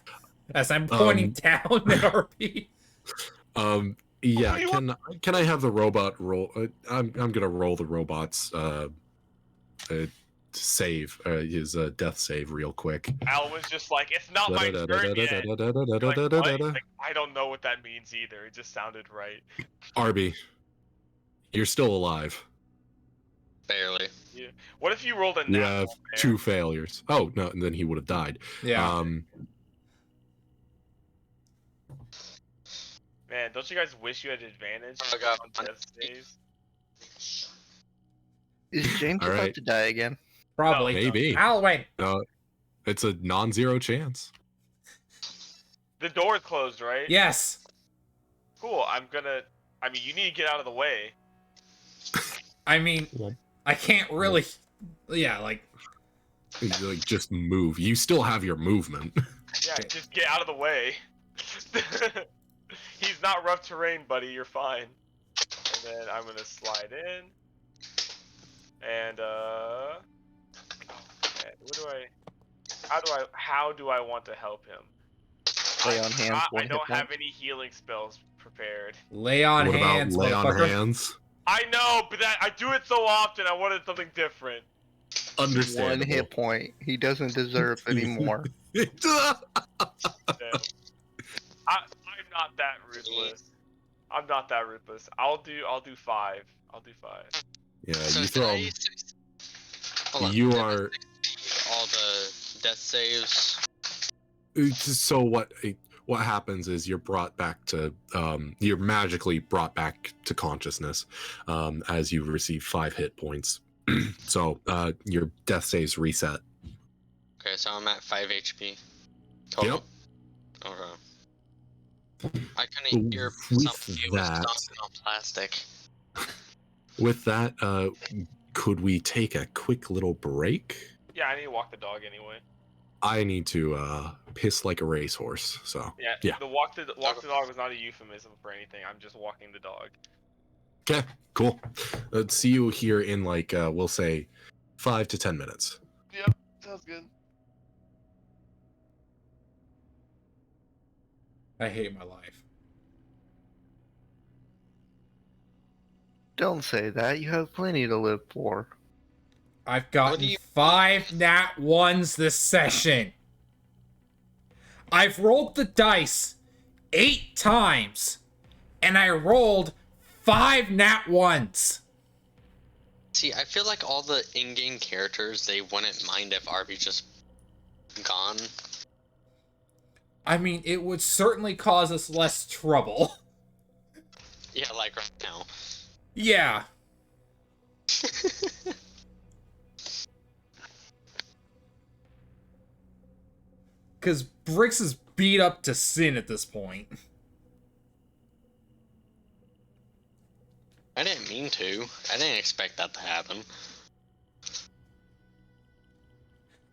Speaker 1: As I'm pointing down at Arbie.
Speaker 3: Yeah.
Speaker 4: do you
Speaker 3: Can I have the robot roll? I'm gonna roll the robot's save his death save real quick.
Speaker 4: Alwyn's just like, it's not my turn yet. You're like, what? He's like, I don't know what that means either. It just sounded right.
Speaker 3: Arbie, you're still alive.
Speaker 2: Barely.
Speaker 4: Yeah. What if you rolled a
Speaker 3: You
Speaker 4: nat
Speaker 3: have
Speaker 4: one there?
Speaker 3: 2 failures. Oh no, and then he would have died.
Speaker 1: Yeah.
Speaker 4: Man, don't you guys wish you had advantage
Speaker 2: Oh, God.
Speaker 4: on death saves?
Speaker 5: Is James
Speaker 3: All
Speaker 5: about
Speaker 3: right.
Speaker 5: to die again?
Speaker 1: Probably.
Speaker 3: Maybe.
Speaker 1: Alwyn!
Speaker 3: It's a non-zero chance.
Speaker 4: The door is closed, right?
Speaker 1: Yes!
Speaker 4: Cool. I mean, you need to get out of the way.
Speaker 1: I mean, I can't really. Yeah, like.
Speaker 3: Like just move. You still have your movement.
Speaker 4: Yeah, just get out of the way. He's not rough terrain, buddy. You're fine. And then I'm gonna slide in. And oh, man, how do I want to help him?
Speaker 5: Lay on hands.
Speaker 4: I
Speaker 5: one hit
Speaker 4: don't have
Speaker 5: point.
Speaker 4: any healing spells prepared.
Speaker 1: Lay on
Speaker 3: What
Speaker 1: hands,
Speaker 3: about lay on
Speaker 1: motherfucker.
Speaker 3: hands?
Speaker 4: I know, but I do it so often. I wanted something different.
Speaker 3: Understandable.
Speaker 5: 1 hit point. He doesn't deserve any more.
Speaker 4: Damn. I'm not that ruthless. I'm not that ruthless. I'll do 5. I'll do 5.
Speaker 3: Yeah,
Speaker 2: So
Speaker 3: you throw.
Speaker 2: Hold on.
Speaker 3: You
Speaker 2: did I
Speaker 3: are.
Speaker 2: all the death saves.
Speaker 3: So what happens is you're brought back to you're magically brought back to consciousness as you receive 5 hit points. So your death saves reset.
Speaker 2: Okay, so I'm at 5 HP. Total.
Speaker 3: Yep.
Speaker 2: Okay. I couldn't hear
Speaker 3: With
Speaker 2: something was
Speaker 3: that-
Speaker 2: stomping on plastic.
Speaker 3: With that, could we take a quick little break?
Speaker 4: Yeah, I need to walk the dog anyway.
Speaker 3: I need to piss like a racehorse. So
Speaker 4: Yeah. The walk the dog was not a euphemism for anything. I'm just walking the dog.
Speaker 3: okay, cool. Let's see you here in like we'll say 5 to 10 minutes.
Speaker 4: Yep, sounds good.
Speaker 1: I hate my life.
Speaker 5: Don't say that. You have plenty to live for.
Speaker 1: I've gotten 5 nat 1s this session. I've rolled the dice 8 times, and I rolled 5 nat 1s.
Speaker 2: See, I feel like all the in-game characters, they wouldn't mind if Arbie just gone.
Speaker 1: I mean, it would certainly cause us less trouble.
Speaker 2: Yeah, like right now.
Speaker 1: Yeah. Because Bricks is beat up to sin at this point.
Speaker 2: I didn't mean to. I didn't expect that to happen.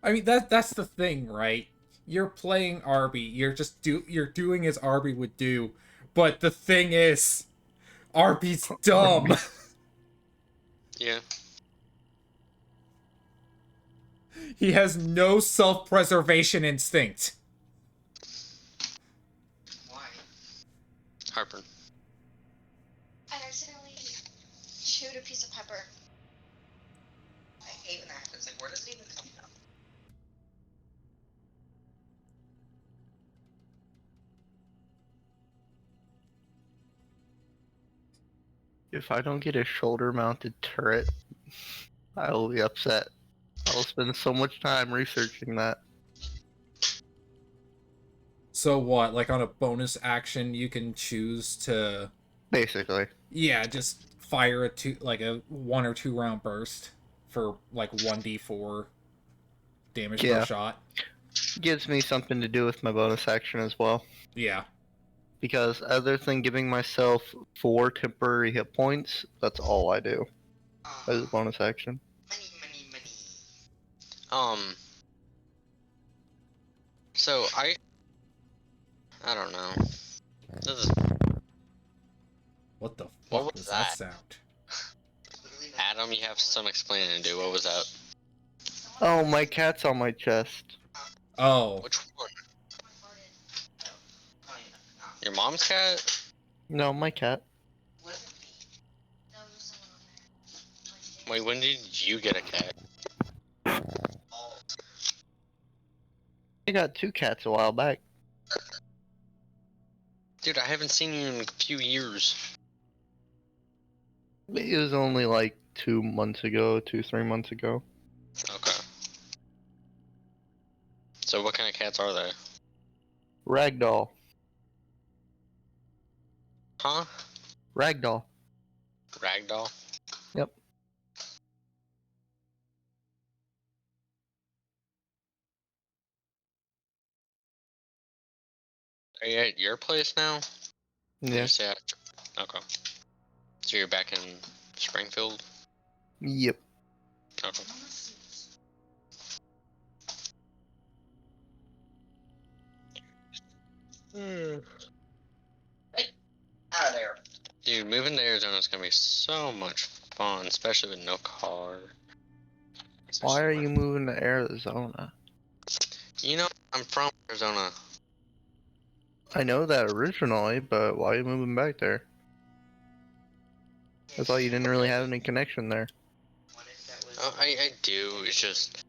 Speaker 1: I mean, that's the thing, right? You're playing Arbie. You're doing as Arbie would do. But the thing is, Arbie's dumb.
Speaker 2: Yeah.
Speaker 1: He has no self-preservation instinct.
Speaker 6: Why?
Speaker 2: Harper.
Speaker 6: I accidentally chewed a piece of pepper. I hate when that happens. Like, where does it even come from?
Speaker 5: If I don't get a shoulder-mounted turret, I will be upset. I will spend so much time researching that.
Speaker 1: So what? Like on a bonus action, you can choose to,
Speaker 5: Basically.
Speaker 1: yeah, just fire a 1 or 2 round burst for like 1d4 damage per
Speaker 5: Yeah.
Speaker 1: shot.
Speaker 5: Gives me something to do with my bonus action as well.
Speaker 1: Yeah.
Speaker 5: Because other than giving myself 4 temporary hit points, that's all I do as a bonus action.
Speaker 6: Money.
Speaker 2: So I don't know. This is,
Speaker 1: What the
Speaker 2: What
Speaker 1: fuck
Speaker 2: was
Speaker 1: was that
Speaker 2: that?
Speaker 1: sound?
Speaker 2: Adam, you have some explaining to do. What was that?
Speaker 5: Oh, my cat's on my chest.
Speaker 1: Oh,
Speaker 2: Which one? Your mom's cat?
Speaker 5: No, my cat.
Speaker 2: Wait, when did you get a cat?
Speaker 5: I got 2 cats a while back.
Speaker 2: Dude, I haven't seen you in a few years.
Speaker 5: It was only like 2 months ago, 3 months ago.
Speaker 2: Okay. So what kind of cats are they?
Speaker 5: Ragdoll.
Speaker 2: Huh?
Speaker 5: Ragdoll.
Speaker 2: Ragdoll?
Speaker 5: Yep.
Speaker 2: Are you at your place now?
Speaker 5: Yeah.
Speaker 2: Okay. So you're back in Springfield?
Speaker 5: Yep.
Speaker 2: Okay.
Speaker 6: Out of there.
Speaker 2: Dude, moving to Arizona is gonna be so much fun, especially with no car.
Speaker 5: Why are you moving to Arizona?
Speaker 2: You know, I'm from Arizona.
Speaker 5: I know that originally, but why are you moving back there? I thought you didn't really have any connection there.
Speaker 2: Oh, I do. It's just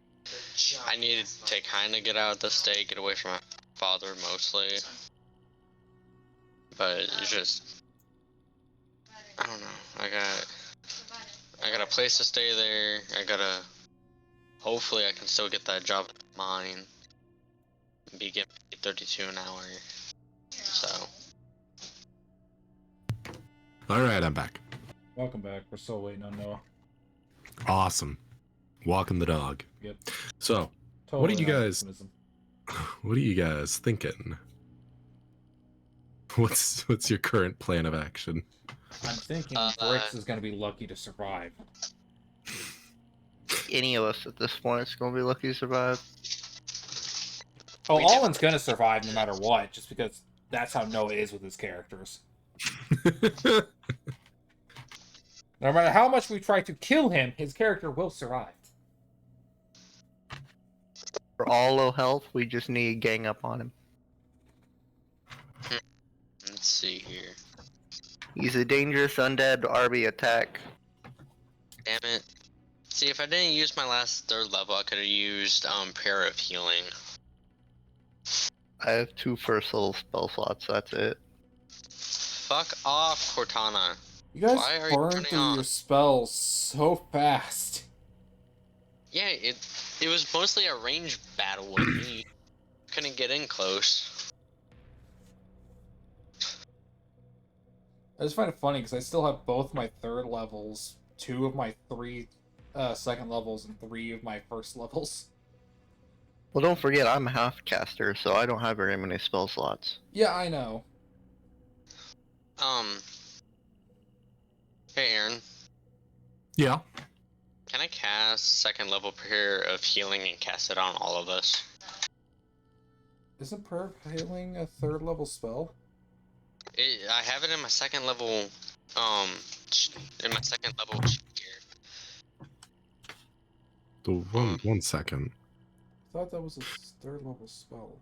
Speaker 2: I needed to kind of get out of the state, get away from my father mostly. But it's just I don't know. I got a place to stay there. Hopefully I can still get that job at mine. And be getting paid 32 an hour. So
Speaker 3: All right, I'm back.
Speaker 1: welcome back. We're still waiting on Noah.
Speaker 3: Awesome. Walking the dog.
Speaker 1: Yep.
Speaker 3: So,
Speaker 1: Totally
Speaker 3: what are you
Speaker 1: not
Speaker 3: guys?
Speaker 1: euphemism.
Speaker 3: What are you guys thinking? What's your current plan of action?
Speaker 1: I'm thinking Bricks is gonna be lucky to survive.
Speaker 5: Any of us at this point is gonna be lucky to survive.
Speaker 1: Oh,
Speaker 2: We did-
Speaker 1: Allen's gonna survive no matter what, just because that's how Noah is with his characters. No matter how much we try to kill him, his character will survive.
Speaker 5: For all low health, we just need to gang up on him.
Speaker 2: let's see here.
Speaker 5: He's a dangerous undead Arbie attack.
Speaker 2: Damn it. See, if I didn't use my last 3rd level, I could have used Prayer of Healing.
Speaker 5: I have 2 first level spell slots, that's it.
Speaker 2: Fuck off, Cortana.
Speaker 1: You guys
Speaker 2: Why are you
Speaker 1: burn
Speaker 2: turning
Speaker 1: through
Speaker 2: on?
Speaker 1: your spells so fast.
Speaker 2: Yeah, it was mostly a range battle with me. Couldn't get in close.
Speaker 1: I just find it funny because I still have both my 3rd levels, 2 of my 3 second levels, and 3 of my first levels.
Speaker 5: Well, don't forget, I'm a half caster, so I don't have very many spell slots.
Speaker 1: Yeah, I know.
Speaker 2: Hey Aaron,
Speaker 3: Yeah.
Speaker 2: can I cast 2nd level Prayer of Healing and cast it on all of us?
Speaker 1: Isn't Prayer of Healing a 3rd level spell?
Speaker 2: I have it in my 2nd level, in my 2nd level here.
Speaker 3: The one second.
Speaker 1: I thought that was a 3rd level spell.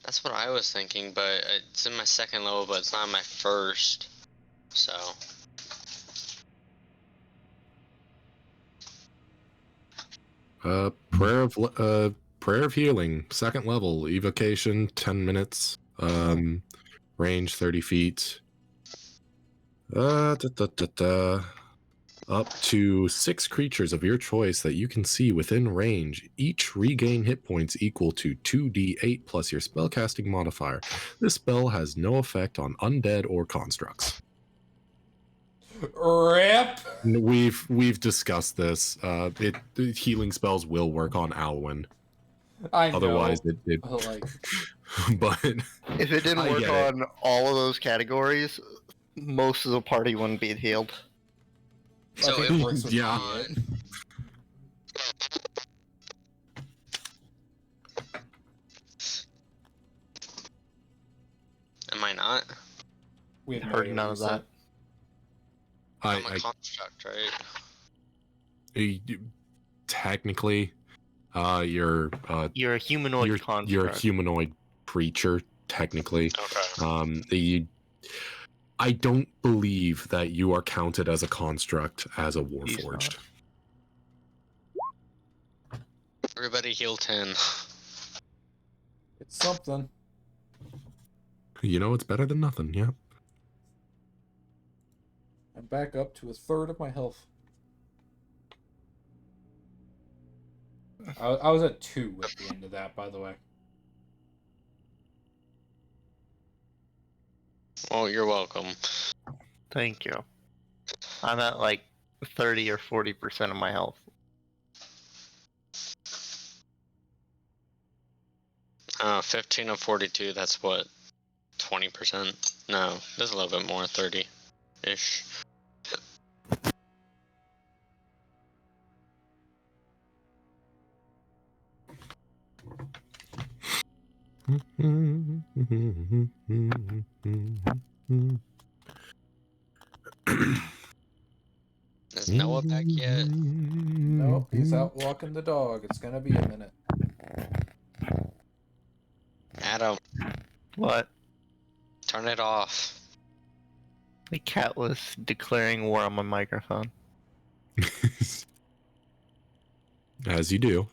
Speaker 2: That's what I was thinking, but it's in my 2nd level, but it's not in my 1st. So.
Speaker 3: Prayer of Healing, 2nd level, evocation, 10 minutes, range 30 feet. Up to 6 creatures of your choice that you can see within range. Each regain hit points equal to 2d8 plus your spellcasting modifier. This spell has no effect on undead or constructs.
Speaker 1: RIP!
Speaker 3: We've discussed this. Healing spells will work on Alwyn.
Speaker 1: I know.
Speaker 3: Otherwise, it
Speaker 1: but, like,
Speaker 3: but
Speaker 5: If it didn't
Speaker 3: I
Speaker 5: work
Speaker 3: get it.
Speaker 5: on all of those categories, most of the party wouldn't be healed.
Speaker 2: So
Speaker 1: I think
Speaker 2: it
Speaker 1: Brooks
Speaker 2: works
Speaker 1: would
Speaker 3: Yeah.
Speaker 1: be it.
Speaker 2: Am I not?
Speaker 1: We have no
Speaker 5: Heard
Speaker 1: idea
Speaker 5: none
Speaker 1: what
Speaker 5: of
Speaker 1: you
Speaker 5: that.
Speaker 1: said.
Speaker 2: I'm a
Speaker 3: I
Speaker 2: construct, right?
Speaker 3: technically, you're
Speaker 5: You're a humanoid
Speaker 3: you're
Speaker 5: construct.
Speaker 3: a humanoid creature. Technically,
Speaker 2: Okay.
Speaker 3: I don't believe that you are counted as a construct as a
Speaker 5: He's
Speaker 3: warforged.
Speaker 2: Everybody heal 10.
Speaker 1: It's something.
Speaker 3: You know, it's better than nothing. Yeah.
Speaker 1: I'm back up to a third of my health. I was at 2 at the end of that, by the way.
Speaker 2: Oh, you're welcome.
Speaker 5: Thank you. I'm at like 30 or 40% of my health.
Speaker 2: 15 of 42, that's what? 20%? No, there's a little bit more, 30-ish. Is Noah back yet?
Speaker 1: Nope, he's out walking the dog. It's gonna be a minute.
Speaker 2: Adam,
Speaker 5: What?
Speaker 2: turn it off.
Speaker 5: The cat was declaring war on my microphone.
Speaker 3: As you do.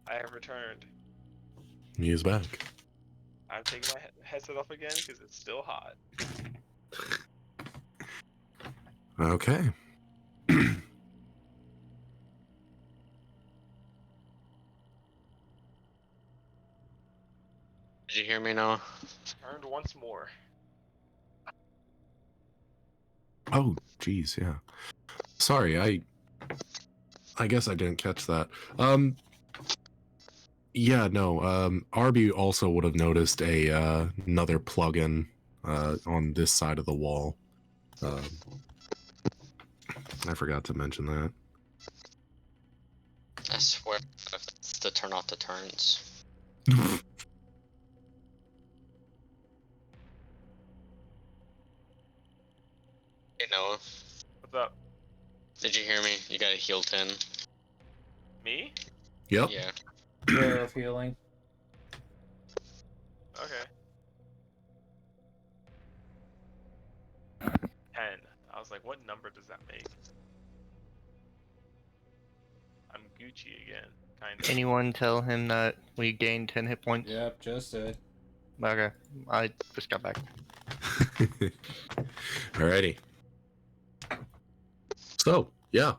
Speaker 4: I have returned.
Speaker 3: He is back.
Speaker 4: I'm taking my headset off again because it's still hot.
Speaker 3: Okay.
Speaker 2: Did you hear me, Noah?
Speaker 4: Turned once more.
Speaker 3: Oh, geez, yeah. Sorry, I guess I didn't catch that. Yeah, no. Arbie also would have noticed another plugin on this side of the wall. I forgot to mention that.
Speaker 2: I swear, it's to turn off the turns. Hey, Noah.
Speaker 4: What's up?
Speaker 2: Did you hear me? You gotta heal 10.
Speaker 4: Me?
Speaker 3: Yep.
Speaker 2: Yeah.
Speaker 1: Prayer of healing.
Speaker 4: Okay. 10. I was like, what number does that make? I'm Gucci again, kind of.
Speaker 5: Anyone tell him that we gained 10 hit points?
Speaker 1: Yep, just it.
Speaker 5: Okay, I just got back.
Speaker 3: Alrighty. So, yeah,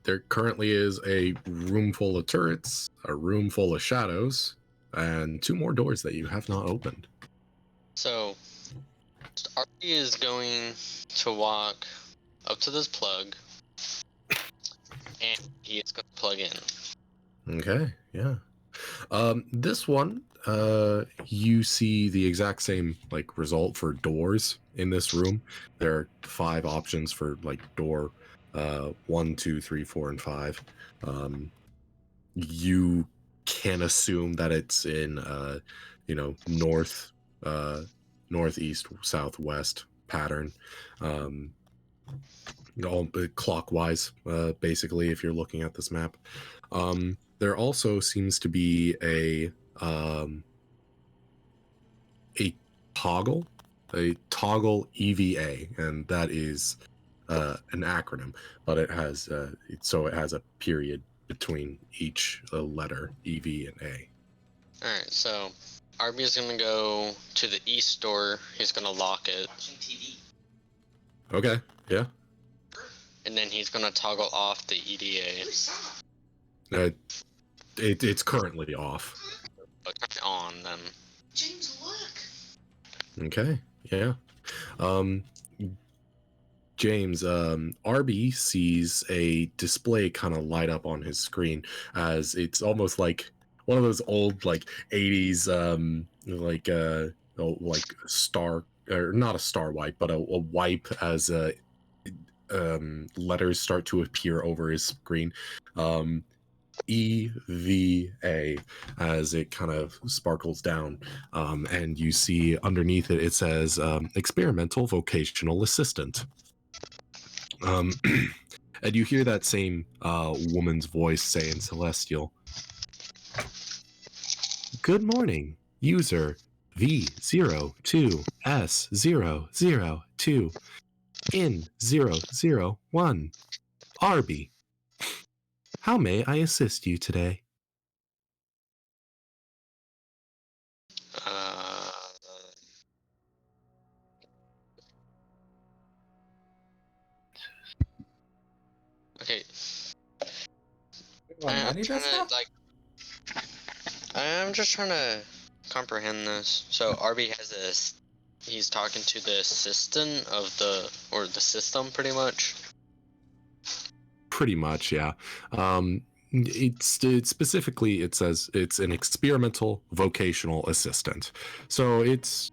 Speaker 3: there currently is a room full of turrets, a room full of shadows, and 2 more doors that you have not opened.
Speaker 2: So, Arbie is going to walk up to this plug, and he is going to plug in.
Speaker 3: Okay, yeah. This one, you see the exact same like result for doors in this room. There are 5 options for like door 1, 2, 3, 4, and 5. You can assume that it's in north, northeast, southwest pattern. All clockwise, basically, if you're looking at this map. There also seems to be a toggle EVA, and that is an acronym, but it has it has a period between each letter, EV and A.
Speaker 2: Alright, so Arbie is gonna go to the east door. He's gonna lock it.
Speaker 6: Watching TV.
Speaker 3: Okay. Yeah.
Speaker 2: And then he's gonna toggle off the EDA.
Speaker 3: It's currently off.
Speaker 2: But turn it on then.
Speaker 6: James, look.
Speaker 3: Okay. Yeah. James, Arbie sees a display kind of light up on his screen as it's almost like one of those old like 80s like star, or not a star wipe, but a wipe as letters start to appear over his screen. EVA as it kind of sparkles down, and you see underneath it says experimental vocational assistant. And you hear that same woman's voice say in Celestial, "Good morning, user V02S002 in 001, Arbie. How may I assist you today?"
Speaker 2: Okay.
Speaker 1: What,
Speaker 2: I'm
Speaker 1: menu
Speaker 2: trying
Speaker 1: does
Speaker 2: to
Speaker 1: now?
Speaker 2: like. I'm just trying to comprehend this. So Arbie has this. He's talking to the assistant of the system, pretty much.
Speaker 3: Pretty much, yeah. It's specifically, it says it's an experimental vocational assistant. So it's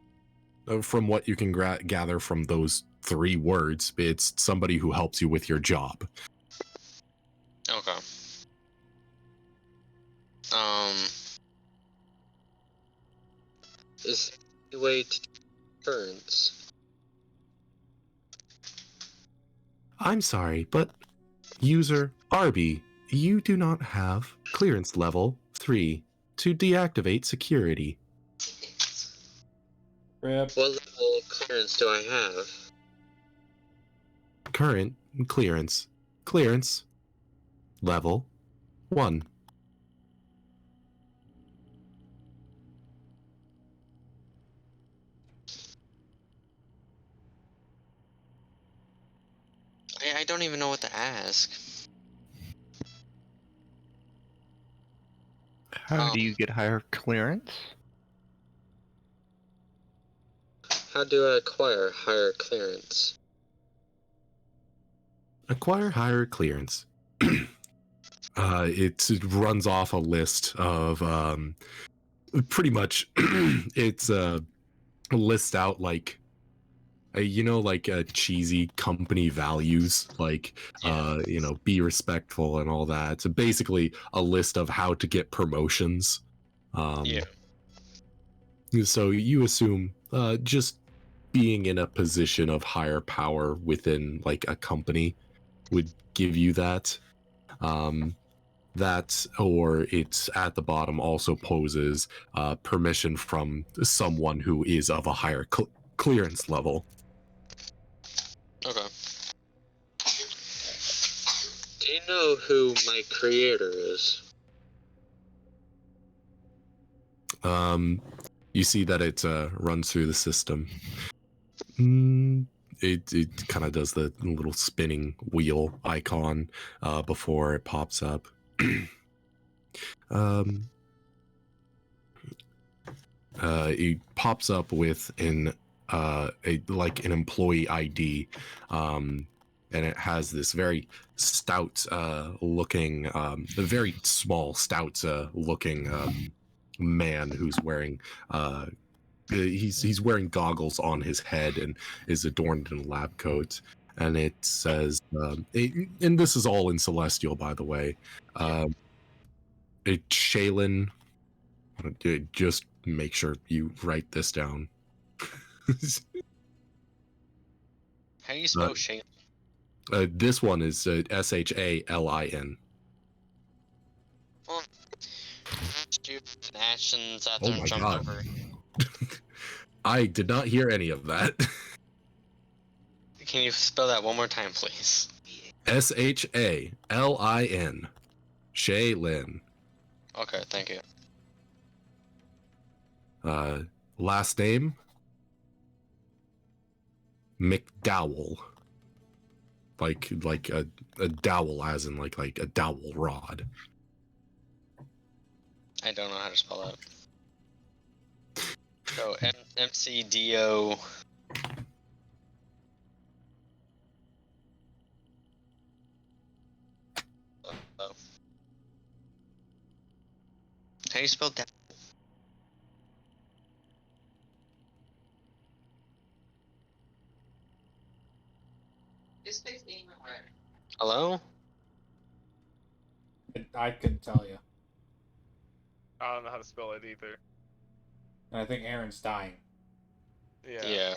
Speaker 3: from what you can gather from those 3 words, it's somebody who helps you with your job.
Speaker 2: Okay. Is there a way to turns?
Speaker 3: I'm sorry, but user Arbie, you do not have clearance level 3 to deactivate security.
Speaker 1: Rip.
Speaker 2: What level of clearance do I have?
Speaker 3: Current clearance level 1.
Speaker 2: I don't even know what to ask.
Speaker 5: How do you get higher clearance?
Speaker 2: How do I acquire higher clearance?
Speaker 3: Acquire higher clearance. It runs off a list of pretty much it's lists out like like cheesy company values, like be respectful and all that. So basically a list of how to get promotions.
Speaker 2: Yeah.
Speaker 3: So you assume just being in a position of higher power within like a company would give you that. That, or it's at the bottom, also poses permission from someone who is of a higher clearance level.
Speaker 2: Okay. Do you know who my creator is?
Speaker 3: You see that it runs through the system. It kind of does the little spinning wheel icon before it pops up. It pops up with an an employee ID, and it has this very stout looking, very small, stout looking man who's wearing he's wearing goggles on his head and is adorned in a lab coat. And it says, and this is all in Celestial, by the way. Shaylin, just make sure you write this down.
Speaker 2: How do you spell Shane?
Speaker 3: This one is SHALIN.
Speaker 2: Well, student actions
Speaker 3: Oh
Speaker 2: after
Speaker 3: my
Speaker 2: jumped
Speaker 3: God.
Speaker 2: over.
Speaker 3: I did not hear any of that.
Speaker 2: Can you spell that one more time, please?
Speaker 3: SHALIN. Shaylin.
Speaker 2: Okay, thank you.
Speaker 3: Last name McDowell. Like a dowel, as in like a dowel rod.
Speaker 2: I don't know how to spell that. So MCDO. How do you spell that?
Speaker 6: This makes me right.
Speaker 2: Hello?
Speaker 1: I couldn't tell you.
Speaker 4: I don't know how to spell it either.
Speaker 1: And I think Aaron's dying.
Speaker 4: Yeah.
Speaker 2: Yeah.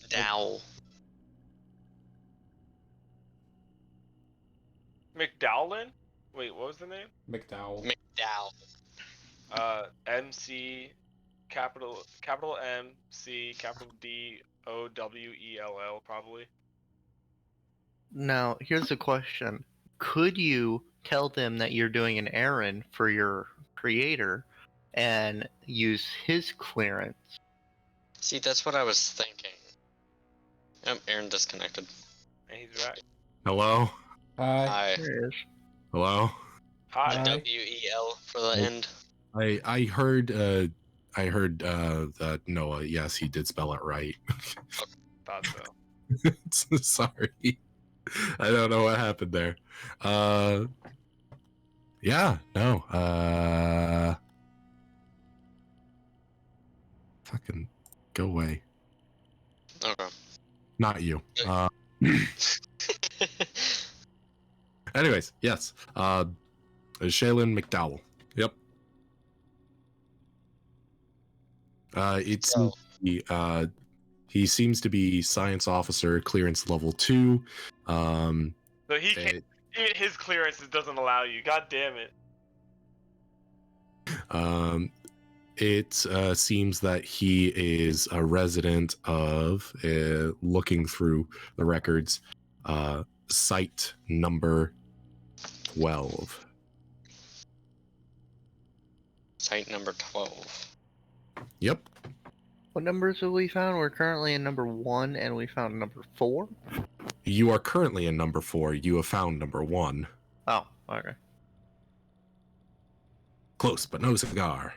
Speaker 2: Dowell.
Speaker 4: McDowlin? Wait, what was the name?
Speaker 1: McDowell.
Speaker 2: McDowell.
Speaker 4: MC capital M C capital D O W E L L probably.
Speaker 5: Now, here's a question. Could you tell them that you're doing an errand for your creator and use his clearance?
Speaker 2: See, that's what I was thinking. Yep, Aaron disconnected.
Speaker 4: And he's back.
Speaker 3: Hello?
Speaker 1: Hi.
Speaker 2: Hi.
Speaker 5: There it is.
Speaker 3: Hello?
Speaker 4: Hi.
Speaker 1: Hi.
Speaker 2: WEL for the end.
Speaker 3: I heard that Noah, yes, he did spell it right.
Speaker 4: Thought so.
Speaker 3: Sorry. I don't know what happened there. Yeah, no. Fucking go away.
Speaker 2: Okay.
Speaker 3: Not you. Anyways, yes. Shaylin McDowell. Yep.
Speaker 2: So-
Speaker 3: He seems to be science officer, clearance level 2.
Speaker 4: So he can't.
Speaker 3: It,
Speaker 4: Even his clearances doesn't allow you. God damn it.
Speaker 3: it seems that he is a resident of, looking through the records, site number 12.
Speaker 2: Site number 12.
Speaker 3: Yep.
Speaker 5: What numbers have we found? We're currently in number 1 and we found number 4.
Speaker 3: You are currently in number 4. You have found number 1.
Speaker 5: Oh, okay.
Speaker 3: Close, but no cigar.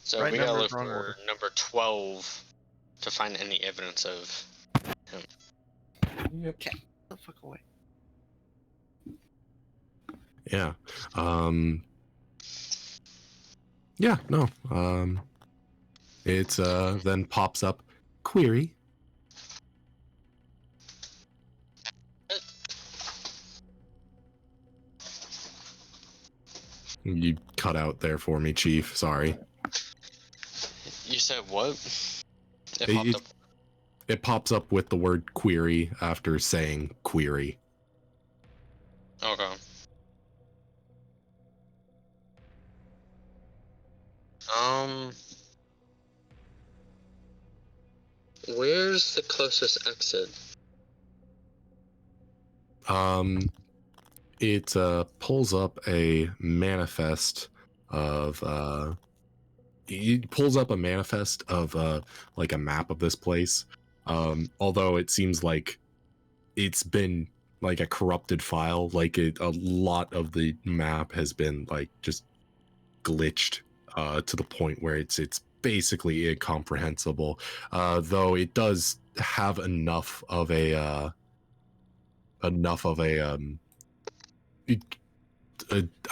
Speaker 2: So
Speaker 5: Right
Speaker 2: we gotta
Speaker 5: numbers,
Speaker 2: look
Speaker 5: wrong
Speaker 2: for
Speaker 5: order.
Speaker 2: number 12 to find any evidence of him.
Speaker 1: Yep.
Speaker 5: Get the fuck away.
Speaker 3: Yeah. Yeah, no. It then pops up query. You cut out there for me, Chief. Sorry.
Speaker 2: You said what? It
Speaker 3: It-
Speaker 2: popped up.
Speaker 3: It pops up with the word query after saying query.
Speaker 2: Okay. Where's the closest exit?
Speaker 3: It pulls up a manifest of it pulls up a manifest of like a map of this place. Although it seems like it's been like a corrupted file, like a lot of the map has been like just glitched to the point where it's basically incomprehensible. Though it does have enough of a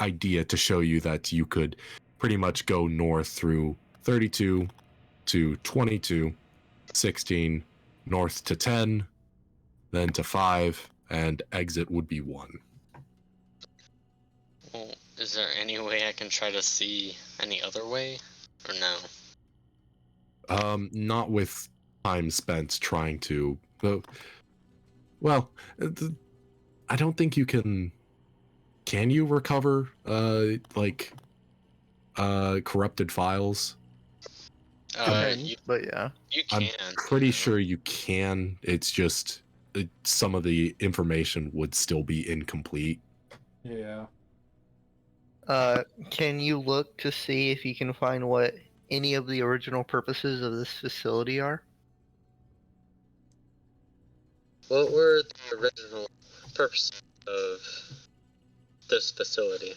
Speaker 3: idea to show you that you could pretty much go north through 32 to 22, 16, north to 10, then to 5, and exit would be 1.
Speaker 2: Well, is there any way I can try to see any other way? Or no?
Speaker 3: Not with time spent trying to. Well, I don't think you can. Can you recover corrupted files?
Speaker 5: Depends,
Speaker 2: You
Speaker 5: but yeah.
Speaker 2: can.
Speaker 3: I'm pretty sure you can. It's just some of the information would still be incomplete.
Speaker 1: Yeah.
Speaker 5: Can you look to see if you can find what any of the original purposes of this facility are?
Speaker 2: What were the original purposes of this facility?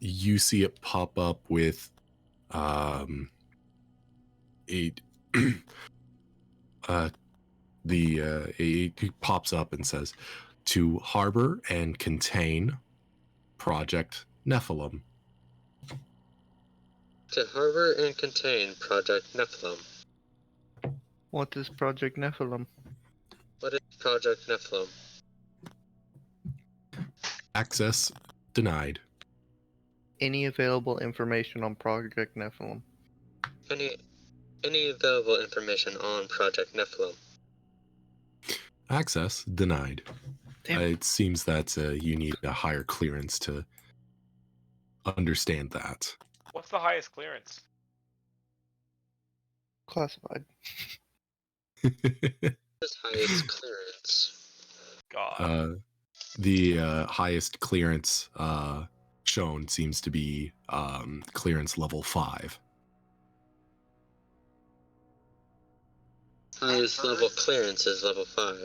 Speaker 3: You see it pop up with it it pops up and says, to harbor and contain Project Nephilim.
Speaker 2: To harbor and contain Project Nephilim.
Speaker 5: What is Project Nephilim?
Speaker 2: What is Project Nephilim?
Speaker 3: Access denied.
Speaker 5: Any available information on Project Nephilim?
Speaker 2: Any available information on Project Nephilim?
Speaker 3: Access denied.
Speaker 5: Damn.
Speaker 3: It seems that you need a higher clearance to understand that.
Speaker 4: What's the highest clearance?
Speaker 5: Classified.
Speaker 2: This highest clearance.
Speaker 4: God.
Speaker 3: The highest clearance shown seems to be clearance level 5.
Speaker 2: Highest level clearance is level 5.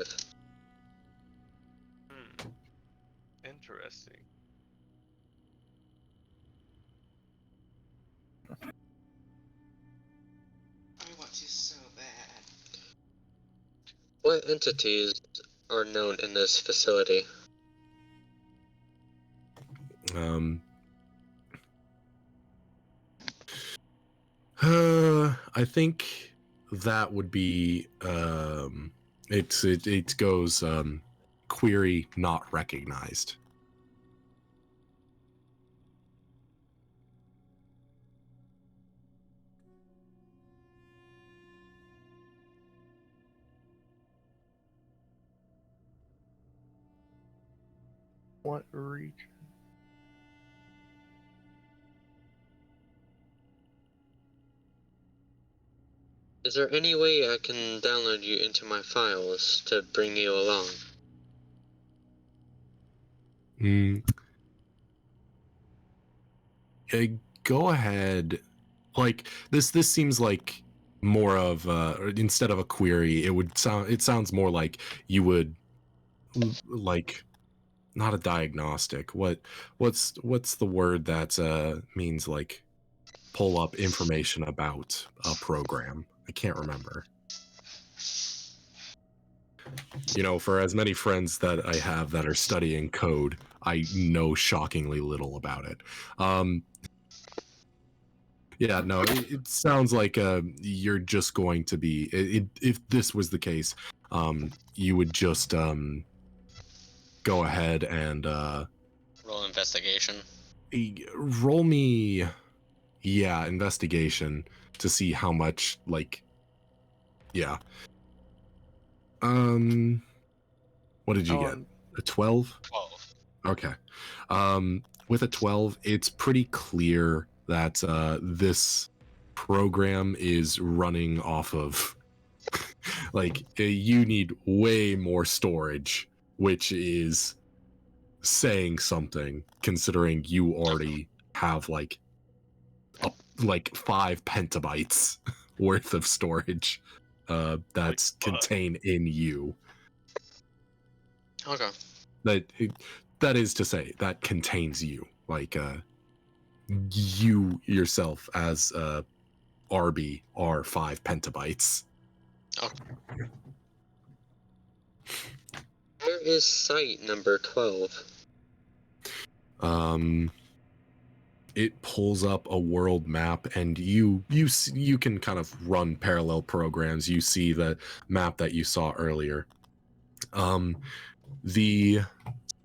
Speaker 4: Interesting.
Speaker 6: I want to so bad.
Speaker 2: What entities are known in this facility?
Speaker 3: I think that would be it goes query not recognized.
Speaker 5: What region?
Speaker 2: Is there any way I can download you into my files to bring you along?
Speaker 3: Go ahead. Like this seems like more of instead of a query, it sounds more like you would like not a diagnostic. What's the word that means like pull up information about a program? I can't remember. You know, for as many friends that I have that are studying code, I know shockingly little about it. Yeah, no, it sounds like you're just going to be, if this was the case, you would just go ahead and
Speaker 2: Roll investigation.
Speaker 3: roll me, yeah, investigation to see how much, like, yeah. What did you get? A 12?
Speaker 2: 12.
Speaker 3: Okay. With a 12, it's pretty clear that this program is running off of like you need way more storage, which is saying something considering you already have like 5 petabytes worth of storage that's contained in you.
Speaker 2: Okay.
Speaker 3: That is to say that contains you, like you yourself as Arbie are 5 petabytes.
Speaker 2: Okay. Where is site number 12?
Speaker 3: It pulls up a world map, and you can kind of run parallel programs. You see the map that you saw earlier. The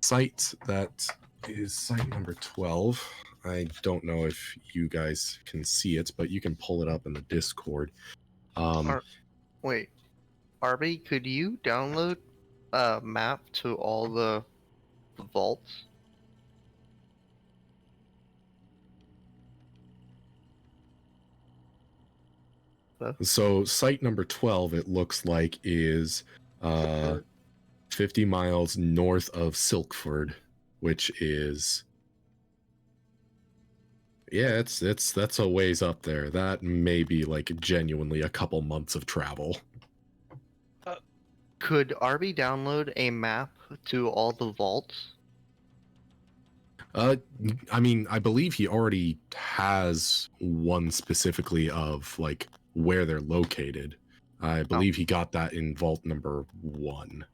Speaker 3: site that is site number 12. I don't know if you guys can see it, but you can pull it up in the Discord.
Speaker 5: Wait, Arbie, could you download a map to all the vaults? though.
Speaker 3: So site number 12, it looks like, is 50 miles north of Silkford, which is, yeah, that's a ways up there. That may be like genuinely a couple months of travel.
Speaker 5: Could Arbie download a map to all the vaults?
Speaker 3: I mean, I believe he already has one specifically of like where they're located. I believe he got that in vault number 1.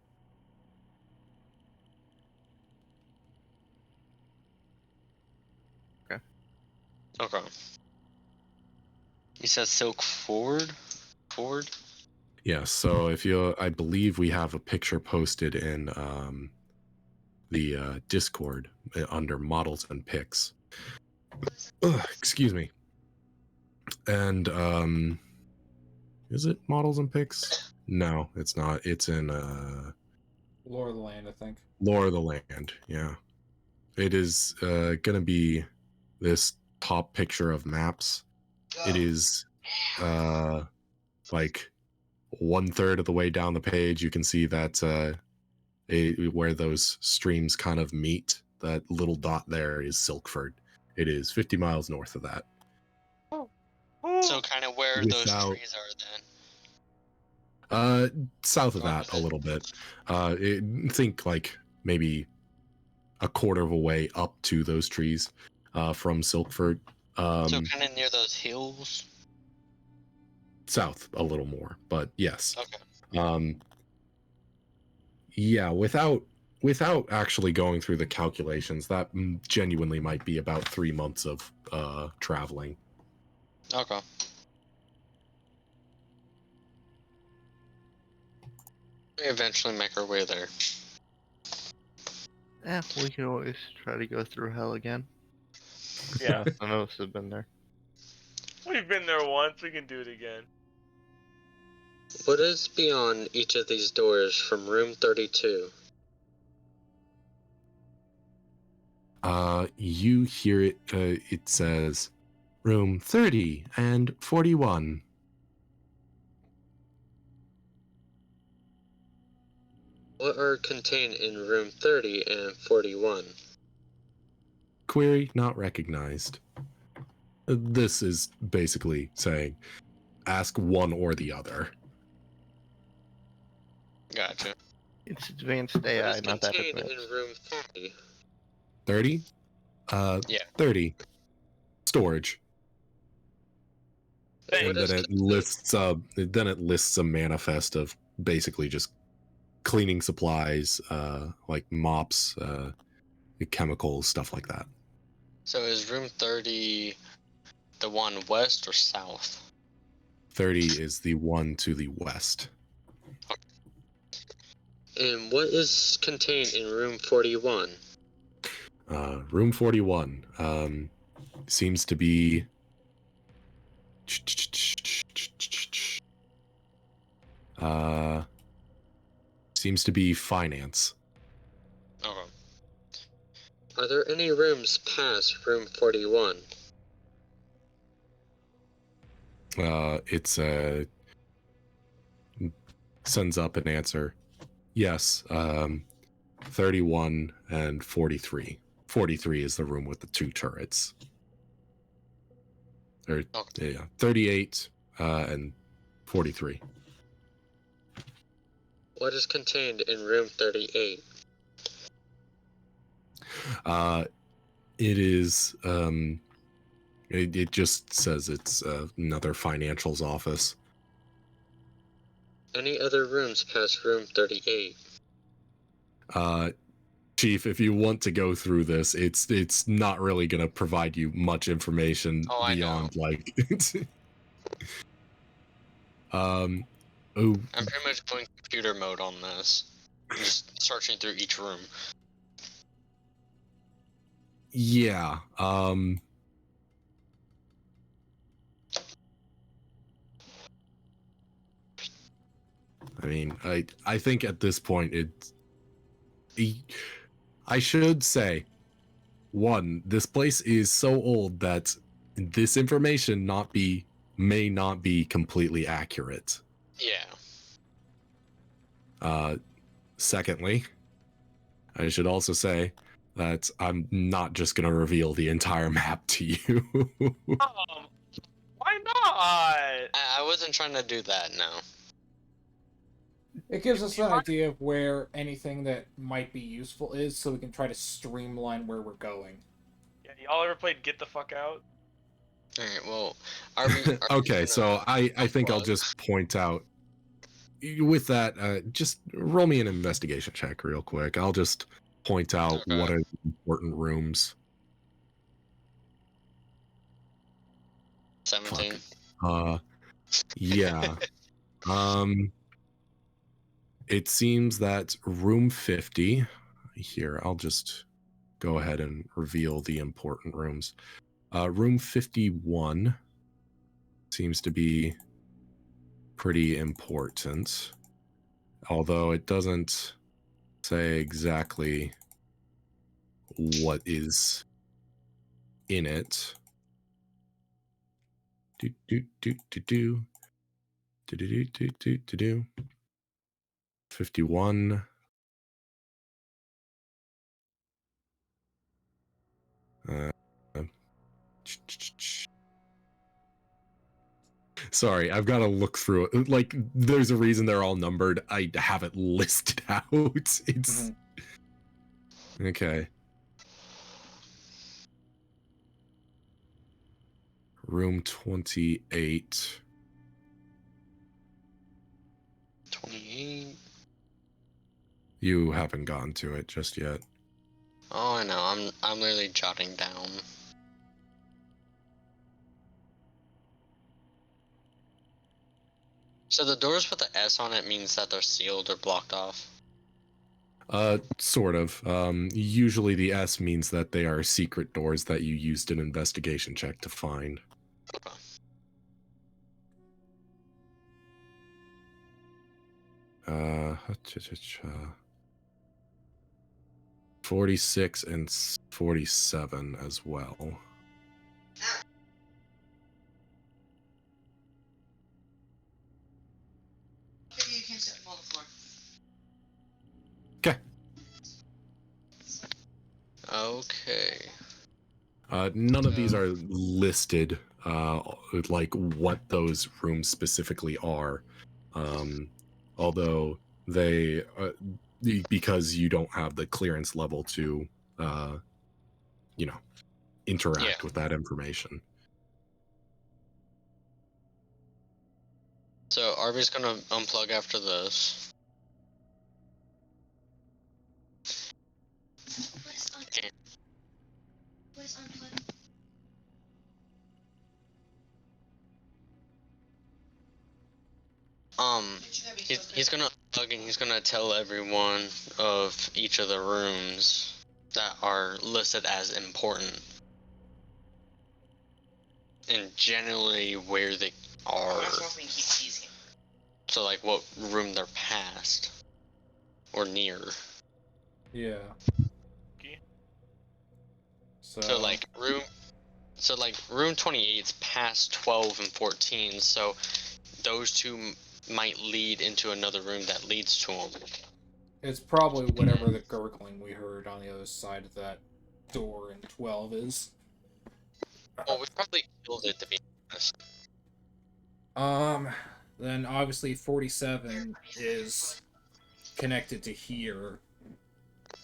Speaker 2: Okay. You said Silk Ford? Ford?
Speaker 3: Yeah, so if you, I believe we have a picture posted in the Discord under models and pics. Ugh, excuse me. And is it models and pics? No, it's not. It's in
Speaker 1: Lore of the Land, I think.
Speaker 3: Lore of the Land. Yeah, it is gonna be this top picture of maps. It is like 1/3 of the way down the page. You can see that where those streams kind of meet. That little dot there is Silkford. It is 50 miles north of that.
Speaker 2: So kind of where those
Speaker 3: Without-
Speaker 2: trees are then.
Speaker 3: South of that a little bit. Think like maybe a quarter of a way up to those trees from Silkford.
Speaker 2: So kind of near those hills.
Speaker 3: South a little more, but yes.
Speaker 2: Okay.
Speaker 3: Yeah, without actually going through the calculations, that genuinely might be about 3 months of traveling.
Speaker 2: Okay. We eventually make our way there.
Speaker 5: Yeah, we can always try to go through hell again.
Speaker 4: Yeah.
Speaker 5: None of us have been there.
Speaker 4: We've been there once, we can do it again.
Speaker 2: What is beyond each of these doors from room 32?
Speaker 3: You hear it, it says room 30 and 41.
Speaker 2: What are contained in room 30 and 41?
Speaker 3: Query not recognized. This is basically saying ask one or the other.
Speaker 2: Gotcha.
Speaker 5: It's advanced
Speaker 2: What
Speaker 5: AI,
Speaker 2: is
Speaker 5: not that
Speaker 2: contained
Speaker 5: advanced.
Speaker 2: in room 30?
Speaker 3: 30?
Speaker 2: Yeah.
Speaker 3: 30. Storage.
Speaker 4: Thanks.
Speaker 3: And then it lists a manifest of basically just cleaning supplies, like mops, chemicals, stuff like that.
Speaker 2: So is room 30 the one west or south?
Speaker 3: 30 is the one to the west.
Speaker 2: And what is contained in room 41?
Speaker 3: Room 41 seems to be finance.
Speaker 2: Okay. Are there any rooms past room 41?
Speaker 3: It's sends up an answer. Yes, 31 and 43. 43 is the room with the 2 turrets. Or, yeah, 38 and 43.
Speaker 2: What is contained in room 38?
Speaker 3: It is, it just says it's another financials office.
Speaker 2: Any other rooms past room 38?
Speaker 3: Chief, if you want to go through this, it's not really going to provide you much information beyond like
Speaker 2: I'm pretty much going computer mode on this. I'm just searching through each room.
Speaker 3: yeah, I mean, I think at this point I should say, one, this place is so old that this information may not be completely accurate.
Speaker 2: Yeah.
Speaker 3: Secondly, I should also say that I'm not just going to reveal the entire map to you.
Speaker 4: Why not?
Speaker 2: I wasn't trying to do that, no.
Speaker 1: It gives us an idea of where anything that might be useful is, so we can try to streamline where we're going.
Speaker 4: Yeah, y'all ever played Get the Fuck Out?
Speaker 2: Alright, well, Arbie,
Speaker 3: Okay, so I think I'll
Speaker 2: unplug.
Speaker 3: just point out, with that, just roll me an investigation check real quick. I'll just point out
Speaker 2: Okay.
Speaker 3: what are the important rooms.
Speaker 2: 17.
Speaker 3: Yeah. It seems that room 50, here, I'll just go ahead and reveal the important rooms. Room 51 seems to be pretty important, although it doesn't say exactly what is in it. Do do do do do do do do do do do. 51. Sorry, I've got to look through it. Like, there's a reason they're all numbered. I have it listed out. It's okay. Room 28.
Speaker 2: 28.
Speaker 3: You haven't gotten to it just yet.
Speaker 2: Oh, I know. I'm literally jotting down. So the doors with the S on it means that they're sealed or blocked off.
Speaker 3: Sort of. Usually the S means that they are secret doors that you used an investigation check to find.
Speaker 2: Okay.
Speaker 3: Uh, 46 and 47 as well.
Speaker 6: You can't sit on the floor.
Speaker 3: Okay.
Speaker 2: Okay.
Speaker 3: None of these are listed, like what those rooms specifically are. Although they, because you don't have the clearance level to, interact with that information.
Speaker 2: So Arbie's gonna unplug after this.
Speaker 6: What is unplug? What is unplug?
Speaker 2: He's gonna unplug and he's gonna tell everyone of each of the rooms that are listed as important. And generally where they are. So like what room they're past. Or near.
Speaker 1: Yeah.
Speaker 4: Okay.
Speaker 2: So like room 28 is past 12 and 14, so those two might lead into another room that leads to them.
Speaker 1: It's probably whatever the gurgling we heard on the other side of that door in 12 is.
Speaker 2: Well, we probably killed it, to be honest.
Speaker 1: Then obviously 47 is connected to here,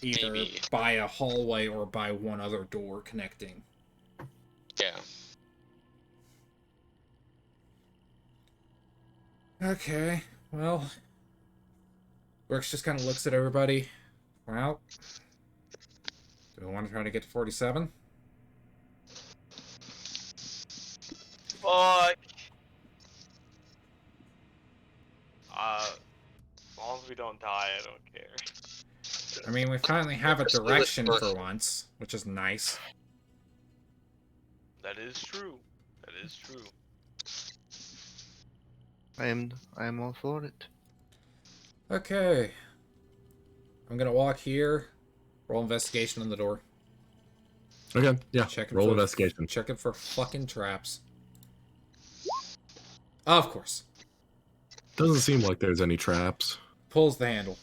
Speaker 1: either
Speaker 2: Maybe.
Speaker 1: by a hallway or by one other door connecting.
Speaker 2: Yeah.
Speaker 1: Okay, well, Rex just kind of looks at everybody. Well, do we want to try to get to 47?
Speaker 4: Fuck. As long as we don't die, I don't care.
Speaker 1: I mean, we finally have a direction for once, which is nice.
Speaker 4: That is true. That is true.
Speaker 5: I am all for it.
Speaker 1: Okay. I'm gonna walk here, roll investigation on the door.
Speaker 3: Okay, yeah.
Speaker 1: Checking
Speaker 3: Roll
Speaker 1: for,
Speaker 3: investigation.
Speaker 1: Checking for fucking traps. Of course.
Speaker 3: Doesn't seem like there's any traps.
Speaker 1: Pulls the handle.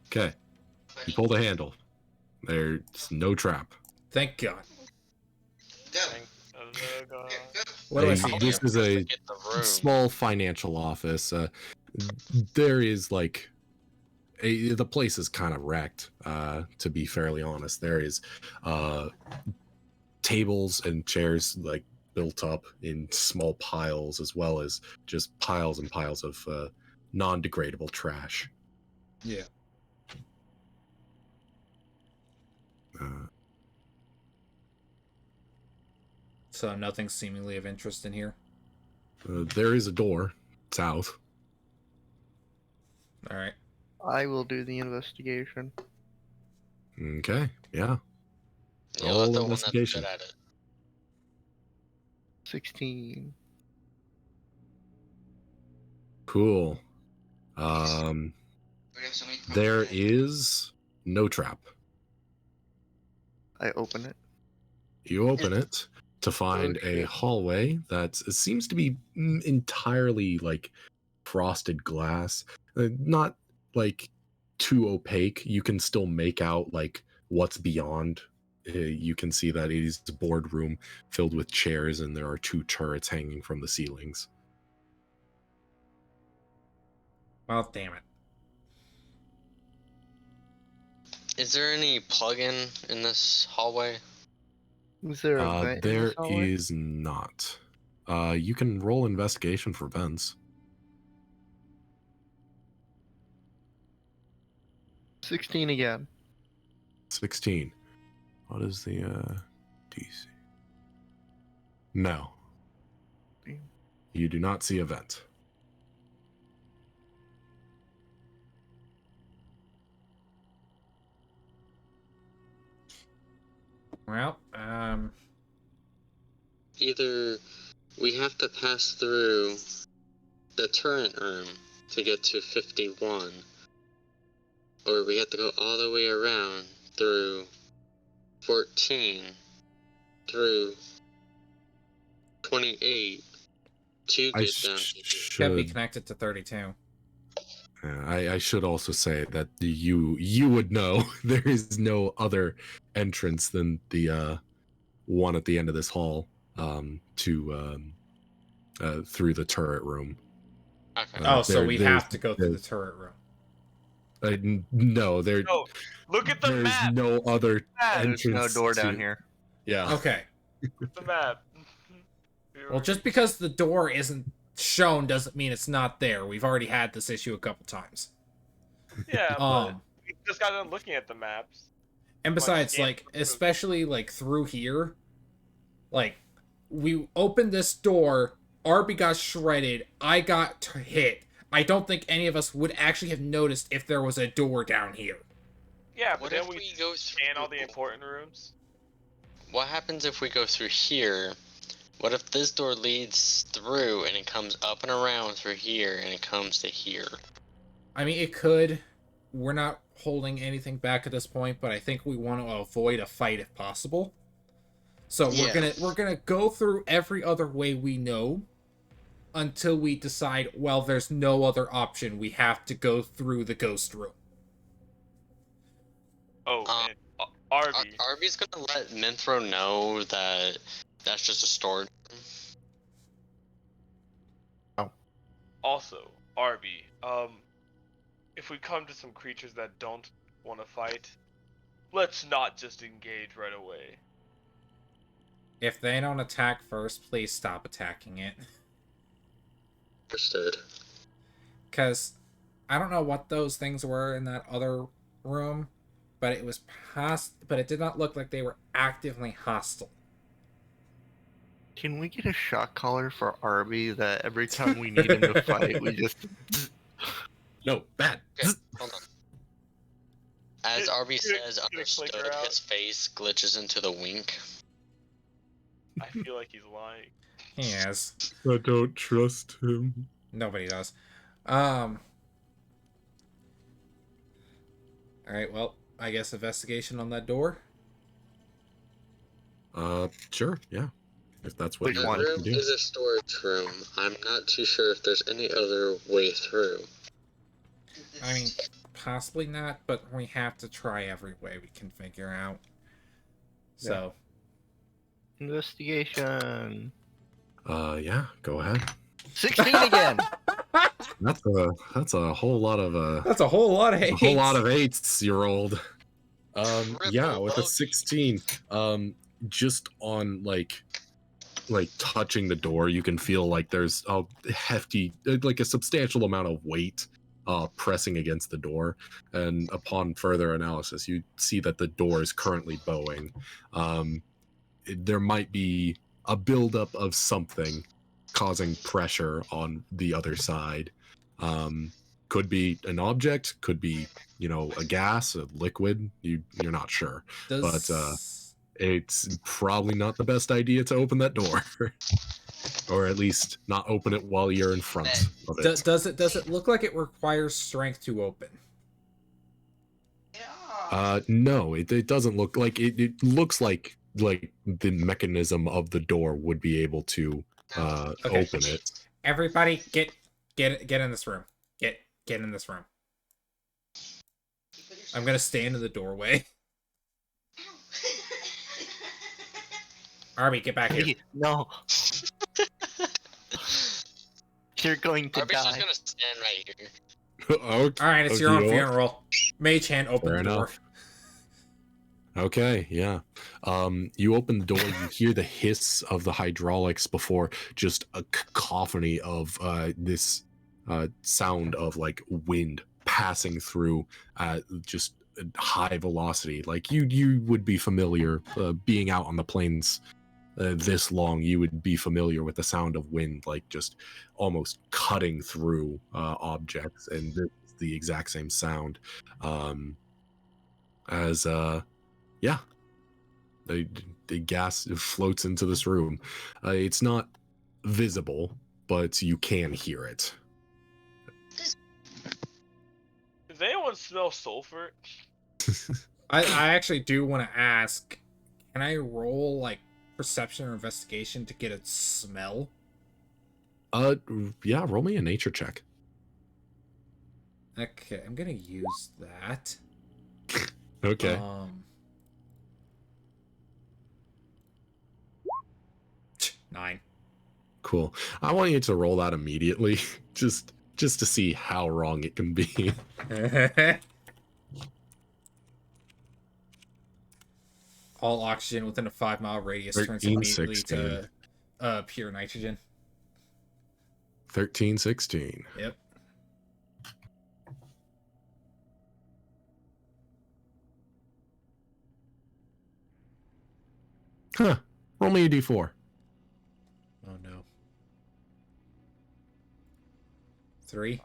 Speaker 3: Okay. You pull the handle. There's no trap.
Speaker 1: Thank God.
Speaker 6: Go.
Speaker 4: God.
Speaker 6: Go.
Speaker 1: What do I
Speaker 3: Hey,
Speaker 1: see?
Speaker 3: this is a
Speaker 2: Get the room.
Speaker 3: small financial office. There is like the place is kind of wrecked. To be fairly honest, there is tables and chairs like built up in small piles, as well as just piles and piles of non-degradable trash.
Speaker 1: Yeah. So nothing seemingly of interest in here.
Speaker 3: There is a door south.
Speaker 1: All right.
Speaker 5: I will do the investigation.
Speaker 3: Okay, yeah.
Speaker 2: Yeah,
Speaker 3: Roll
Speaker 2: let the one that's
Speaker 3: investigation.
Speaker 2: good at it.
Speaker 5: 16.
Speaker 3: Cool.
Speaker 6: We have so many
Speaker 3: There
Speaker 6: problems.
Speaker 3: is no trap.
Speaker 5: I open it.
Speaker 3: You open it to find a
Speaker 5: Okay.
Speaker 3: hallway that seems to be entirely like frosted glass. Not like too opaque. You can still make out like what's beyond. You can see that it is a boardroom filled with chairs, and there are 2 turrets hanging from the ceilings.
Speaker 1: Well, damn it.
Speaker 2: Is there any plug-in in this hallway?
Speaker 5: Is there a vent in
Speaker 3: There
Speaker 5: this hallway?
Speaker 3: is not. You can roll investigation for vents.
Speaker 5: 16 again.
Speaker 3: 16. What is the DC? No. You do not see a vent.
Speaker 1: Well,
Speaker 2: Either we have to pass through the turret room to get to 51, or we have to go all the way around through 14 through 28 to
Speaker 3: I
Speaker 2: get down to here.
Speaker 1: gotta be
Speaker 3: should.
Speaker 1: connected to 32.
Speaker 3: I should also say that you would know there is no other entrance than the one at the end of this hall through the turret room.
Speaker 2: Okay.
Speaker 1: Oh, so we
Speaker 3: there's-
Speaker 1: have to go through the turret room.
Speaker 3: No, there.
Speaker 4: No, look at the
Speaker 3: There's
Speaker 4: map.
Speaker 3: no other
Speaker 5: There's no
Speaker 3: entrance.
Speaker 5: door
Speaker 3: to-
Speaker 5: down here.
Speaker 3: Yeah.
Speaker 1: Okay.
Speaker 4: The map.
Speaker 1: Well, just because the door isn't shown doesn't mean it's not there. We've already had this issue a couple times.
Speaker 4: Yeah, but
Speaker 1: Um,
Speaker 4: we just got done looking at the maps.
Speaker 1: and besides,
Speaker 4: yeah.
Speaker 1: like, especially like through here, like, we opened this door, Arbie got shredded, I got hit. I don't think any of us would actually have noticed if there was a door down here.
Speaker 4: Yeah, but
Speaker 2: What
Speaker 4: then
Speaker 2: if
Speaker 4: we
Speaker 2: we go
Speaker 4: scan all the
Speaker 2: through-
Speaker 4: important rooms.
Speaker 2: What happens if we go through here? What if this door leads through and it comes up and around through here and it comes to here?
Speaker 1: I mean, it could. We're not holding anything back at this point, but I think we want to avoid a fight if possible. So
Speaker 2: Yeah.
Speaker 1: we're gonna go through every other way we know until we decide, well, there's no other option. We have to go through the ghost room.
Speaker 4: Oh,
Speaker 2: Um,
Speaker 4: and Arbie.
Speaker 2: Arbie's gonna let Minthro know that that's just a storage room.
Speaker 4: Also, Arbie. If we come to some creatures that don't want to fight, let's not just engage right away.
Speaker 1: If they don't attack first, please stop attacking it.
Speaker 2: Understood.
Speaker 1: Because I don't know what those things were in that other room, but it was but it did not look like they were actively hostile.
Speaker 5: Can we get a shock collar for Arbie that every time we need him to fight, we just...
Speaker 3: No, bad.
Speaker 2: Okay, hold on. As
Speaker 4: Get-
Speaker 2: Arbie
Speaker 4: get-
Speaker 2: says,
Speaker 4: get a
Speaker 2: understood,
Speaker 4: clicker out.
Speaker 2: his face glitches into the wink.
Speaker 4: I feel like he's lying.
Speaker 1: He is.
Speaker 3: I don't trust him.
Speaker 1: Nobody does. Alright, well, I guess investigation on that door.
Speaker 3: Sure, yeah. If that's what
Speaker 5: Which
Speaker 3: you
Speaker 2: That
Speaker 5: one?
Speaker 3: want
Speaker 2: room
Speaker 3: to do.
Speaker 2: is a storage room. I'm not too sure if there's any other way through.
Speaker 1: I mean, possibly not, but we have to try every way we can figure out. So,
Speaker 5: Investigation.
Speaker 3: Yeah, go ahead.
Speaker 5: 16 again.
Speaker 3: That's a whole lot of
Speaker 1: that's a whole lot of
Speaker 3: a
Speaker 1: hate.
Speaker 3: whole lot of 8s-year-old. Yeah,
Speaker 2: Triple
Speaker 3: with a
Speaker 2: bogey.
Speaker 3: 16, just on like touching the door, you can feel like there's a hefty, like a substantial amount of weight pressing against the door. And upon further analysis, you see that the door is currently bowing. There might be a buildup of something causing pressure on the other side. Could be an object, could be, a gas, a liquid. You're not sure, but it's probably not the best idea to open that door, or at least not open it while you're in front of it.
Speaker 1: Does it look like it requires strength to open?
Speaker 6: Yeah.
Speaker 3: No, it doesn't look like it. It looks like the mechanism of the door would be able to
Speaker 1: Okay.
Speaker 3: open it.
Speaker 1: Everybody, get in this room. Get in this room. I'm gonna stand in the doorway. Arbie, get back here.
Speaker 5: No. You're going to
Speaker 2: Arbie's
Speaker 5: die.
Speaker 2: just gonna stand right here.
Speaker 3: Okay.
Speaker 1: All right, it's your own
Speaker 3: Okay.
Speaker 1: funeral. Mage hand, open
Speaker 3: Fair
Speaker 1: the door.
Speaker 3: enough. Okay, yeah. You open the door, you hear the hiss of the hydraulics before just a cacophony of this sound of like wind passing through at just high velocity. Like you would be familiar being out on the plains this long, you would be familiar with the sound of wind, like just almost cutting through objects, and this is the exact same sound as yeah, the gas floats into this room. It's not visible, but you can hear it.
Speaker 4: Does anyone smell sulfur?
Speaker 1: I actually do want to ask, can I roll like perception or investigation to get a smell?
Speaker 3: Yeah, roll me a nature check.
Speaker 1: Okay, I'm gonna use that.
Speaker 3: Okay.
Speaker 1: 9.
Speaker 3: Cool. I want you to roll that immediately, just to see how wrong it can be.
Speaker 1: All oxygen within a 5-mile radius turns
Speaker 3: 13,
Speaker 1: immediately
Speaker 3: 16.
Speaker 1: to pure nitrogen.
Speaker 3: 13, 16.
Speaker 1: Yep.
Speaker 3: Huh. Roll me a d4.
Speaker 1: Oh no. 3.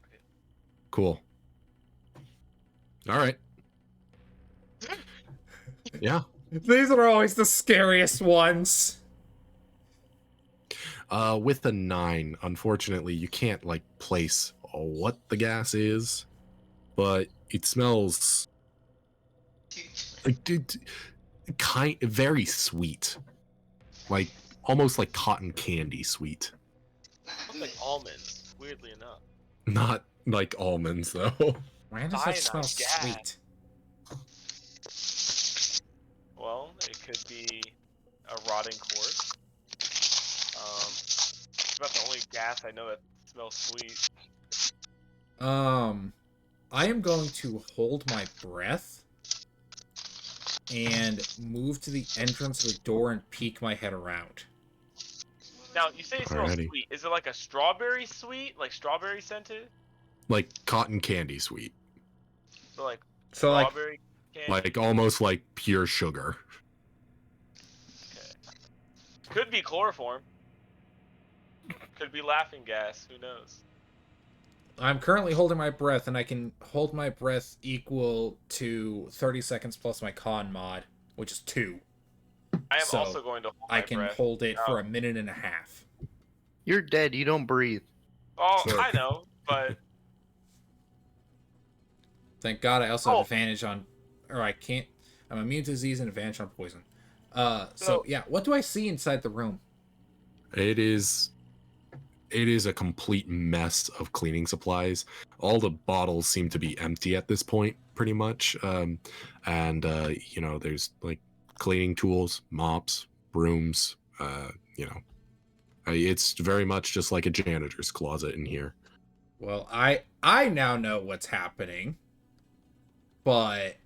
Speaker 3: Cool. All right. Yeah.
Speaker 1: These are always the scariest ones.
Speaker 3: With a 9, unfortunately, you can't like place what the gas is, but it smells very sweet, like almost like cotton candy sweet.
Speaker 4: Looks like almonds, weirdly enough.
Speaker 3: Not like almonds though.
Speaker 1: Why does that smell
Speaker 4: Cyanide gas.
Speaker 1: sweet?
Speaker 4: Well, it could be a rotting corpse. It's about the only gas I know that smells sweet.
Speaker 1: I am going to hold my breath and move to the entrance of the door and peek my head around.
Speaker 4: Now, you say it smells
Speaker 3: Alrighty.
Speaker 4: sweet. Is it like a strawberry sweet? Like strawberry scented?
Speaker 3: Like cotton candy sweet.
Speaker 4: So like
Speaker 1: So like,
Speaker 4: strawberry candy?
Speaker 3: Like almost like pure sugar.
Speaker 4: Could be chloroform. Could be laughing gas. Who knows?
Speaker 1: I'm currently holding my breath, and I can hold my breath equal to 30 seconds plus my con mod, which is 2.
Speaker 4: I am
Speaker 1: So,
Speaker 4: also going to hold my
Speaker 1: I can
Speaker 4: breath.
Speaker 1: hold it for a minute and a half.
Speaker 5: You're dead. You don't breathe.
Speaker 4: Oh,
Speaker 1: Sure.
Speaker 4: I know, but
Speaker 1: Thank God I also have
Speaker 4: Oh.
Speaker 1: advantage on... Or I can't... I'm immune to disease and advantage on poison. So
Speaker 4: So-
Speaker 1: yeah, what do I see inside the room?
Speaker 3: It is a complete mess of cleaning supplies. All the bottles seem to be empty at this point, pretty much. And there's like cleaning tools, mops, brooms. It's very much just like a janitor's closet in here.
Speaker 1: Well, I now know what's happening, but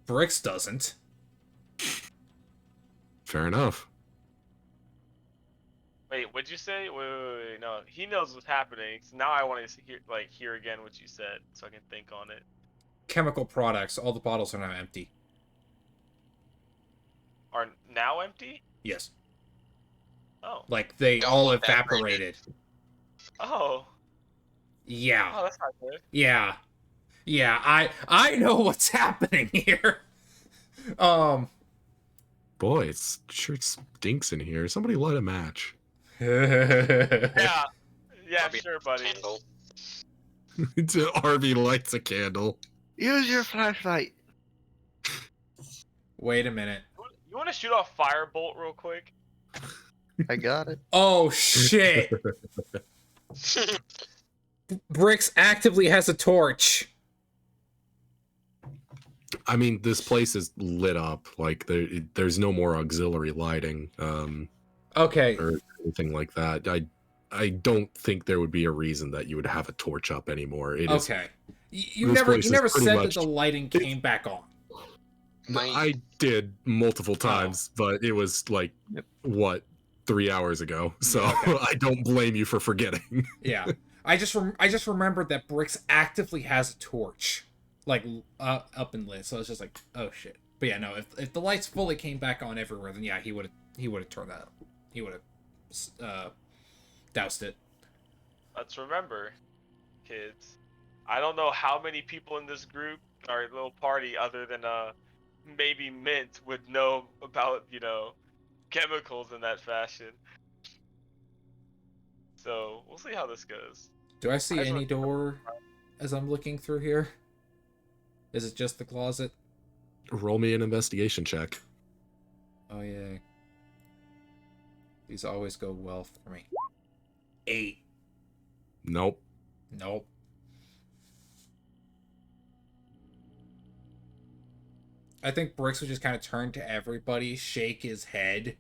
Speaker 1: Bricks doesn't.
Speaker 3: Fair enough.
Speaker 4: Wait, what'd you say? Wait, no. He knows what's happening. So now I want to hear again what you said, so I can think on it.
Speaker 1: Chemical products. All the bottles are now empty.
Speaker 4: Are now empty?
Speaker 1: Yes.
Speaker 4: Oh.
Speaker 1: Like they
Speaker 2: Don't
Speaker 1: all
Speaker 2: evaporate.
Speaker 1: evaporated.
Speaker 4: Oh.
Speaker 1: Yeah.
Speaker 4: Oh, that's not good.
Speaker 1: Yeah. Yeah, I know what's happening here.
Speaker 3: Boy, it sure stinks in here. Somebody light a match.
Speaker 4: Yeah. Yeah,
Speaker 2: Arbie,
Speaker 4: sure, buddy.
Speaker 2: Candle.
Speaker 3: Arbie lights a candle.
Speaker 5: Use your flashlight.
Speaker 1: Wait a minute.
Speaker 4: You want to shoot off firebolt real quick?
Speaker 5: I got it.
Speaker 1: Oh shit. Bricks actively has a torch.
Speaker 3: I mean, this place is lit up. Like there's no more auxiliary lighting,
Speaker 1: Okay.
Speaker 3: or anything like that. I don't think there would be a reason that you would have a torch up anymore. It is.
Speaker 1: Okay. You
Speaker 3: this
Speaker 1: never
Speaker 3: place is
Speaker 1: said
Speaker 3: pretty
Speaker 1: that
Speaker 3: much-
Speaker 1: the lighting came back on.
Speaker 3: I did multiple times, but it was like
Speaker 5: Yep.
Speaker 3: what 3 hours ago. So
Speaker 1: Okay.
Speaker 3: I don't blame you for forgetting.
Speaker 1: Yeah. I just remembered that Bricks actively has a torch, like up and lit. So it's just like, oh shit. But yeah, no. If the lights fully came back on everywhere, then yeah, he would have turned that up. He would have doused it.
Speaker 4: Let's remember, kids. I don't know how many people in this group, our little party, other than maybe Mint, would know about chemicals in that fashion. So we'll see how this goes.
Speaker 1: Do I see
Speaker 4: I
Speaker 1: any
Speaker 4: looked-
Speaker 1: door as I'm looking through here? Is it just the closet?
Speaker 3: Roll me an investigation check.
Speaker 1: Oh yeah. These always go well for me. 8.
Speaker 3: Nope.
Speaker 1: Nope. I think Bricks would just kind of turn to everybody, shake his head,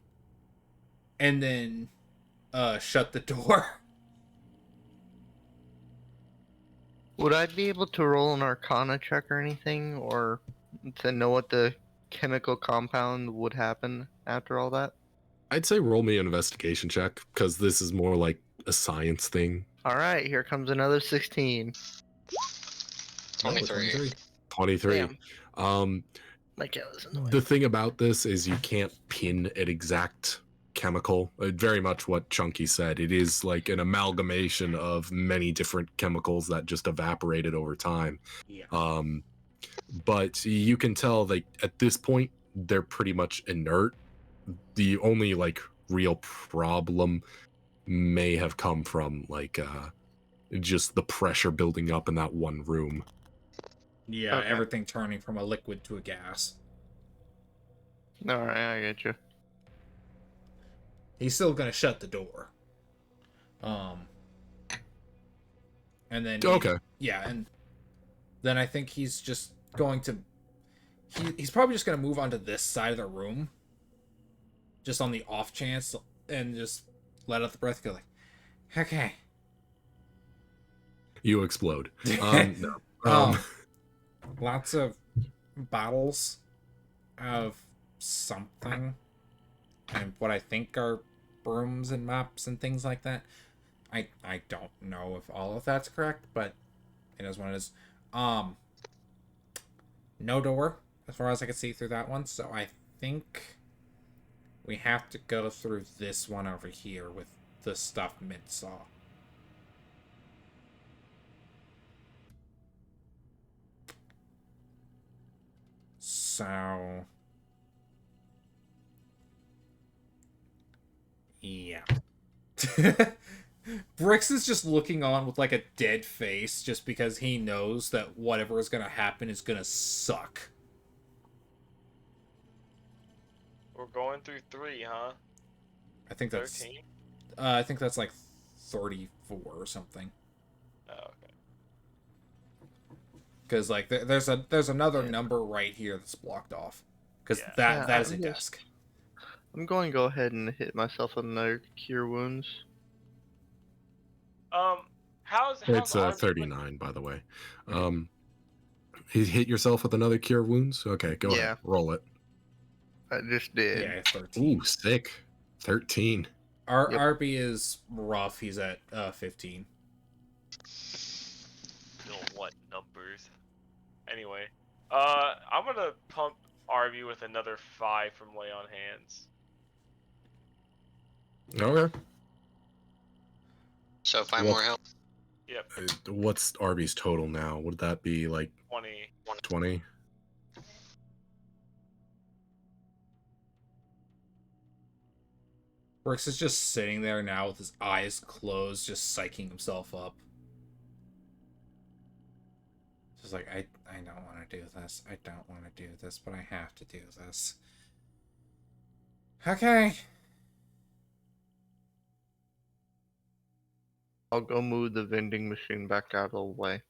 Speaker 1: and then shut the door.
Speaker 5: Would I be able to roll an Arcana check or anything, or to know what the chemical compound would happen after all that?
Speaker 3: I'd say roll me an investigation check because this is more like a science thing.
Speaker 5: All right, here comes another 16.
Speaker 2: 23.
Speaker 3: 23.
Speaker 5: Damn. Like it was annoying.
Speaker 3: The thing about this is you can't pin an exact chemical. Very much what Chunky said. It is like an amalgamation of many different chemicals that just evaporated over time.
Speaker 1: Yeah.
Speaker 3: But you can tell like at this point they're pretty much inert. The only like real problem may have come from like just the pressure building up in that one room.
Speaker 1: Yeah,
Speaker 5: Okay.
Speaker 1: everything turning from a liquid to a gas.
Speaker 5: All right, I get you.
Speaker 1: He's still gonna shut the door. And then
Speaker 3: Okay.
Speaker 1: yeah, and then I think he's just going to he's probably just gonna move onto this side of the room, just on the off chance, and just let out the breath, go like, okay.
Speaker 3: You explode. No.
Speaker 1: Lots of bottles of something, and what I think are brooms and mops and things like that. I don't know if all of that's correct, but it is what it is. No door as far as I can see through that one, so I think we have to go through this one over here with the stuff Mint saw. So yeah. Bricks is just looking on with like a dead face just because he knows that whatever is gonna happen is gonna suck.
Speaker 4: We're going through 3, huh?
Speaker 1: I think that's
Speaker 4: 13?
Speaker 1: I think that's like 34 or something.
Speaker 4: Oh, okay.
Speaker 1: Because like there's another
Speaker 5: Yeah.
Speaker 1: number right here that's blocked off. Because
Speaker 4: Yeah.
Speaker 1: that is a
Speaker 5: I'm
Speaker 1: desk.
Speaker 5: I'm going to go ahead and hit myself with another cure wounds.
Speaker 4: How's
Speaker 3: It's
Speaker 4: Arbie
Speaker 3: 39, by the way. You hit yourself with another cure wounds? Okay, go
Speaker 5: Yeah.
Speaker 3: ahead. Roll it.
Speaker 5: I just did.
Speaker 1: Yeah, 13.
Speaker 3: Ooh, sick. 13.
Speaker 5: Yep.
Speaker 1: Arbie is rough. He's at 15.
Speaker 4: Bill, what numbers? Anyway, I'm gonna pump Arbie with another 5 from lay on hands.
Speaker 3: Okay.
Speaker 2: So 5
Speaker 3: What-
Speaker 2: more health.
Speaker 4: Yep,
Speaker 3: What's Arby's total now? Would that be like
Speaker 4: 20.
Speaker 3: 20?
Speaker 1: Brooks is just sitting there now with his eyes closed, just psyching himself up. Just like, I don't want to do this. I don't want to do this, but I have to do this. Okay.
Speaker 5: I'll go move the vending machine back out of the way.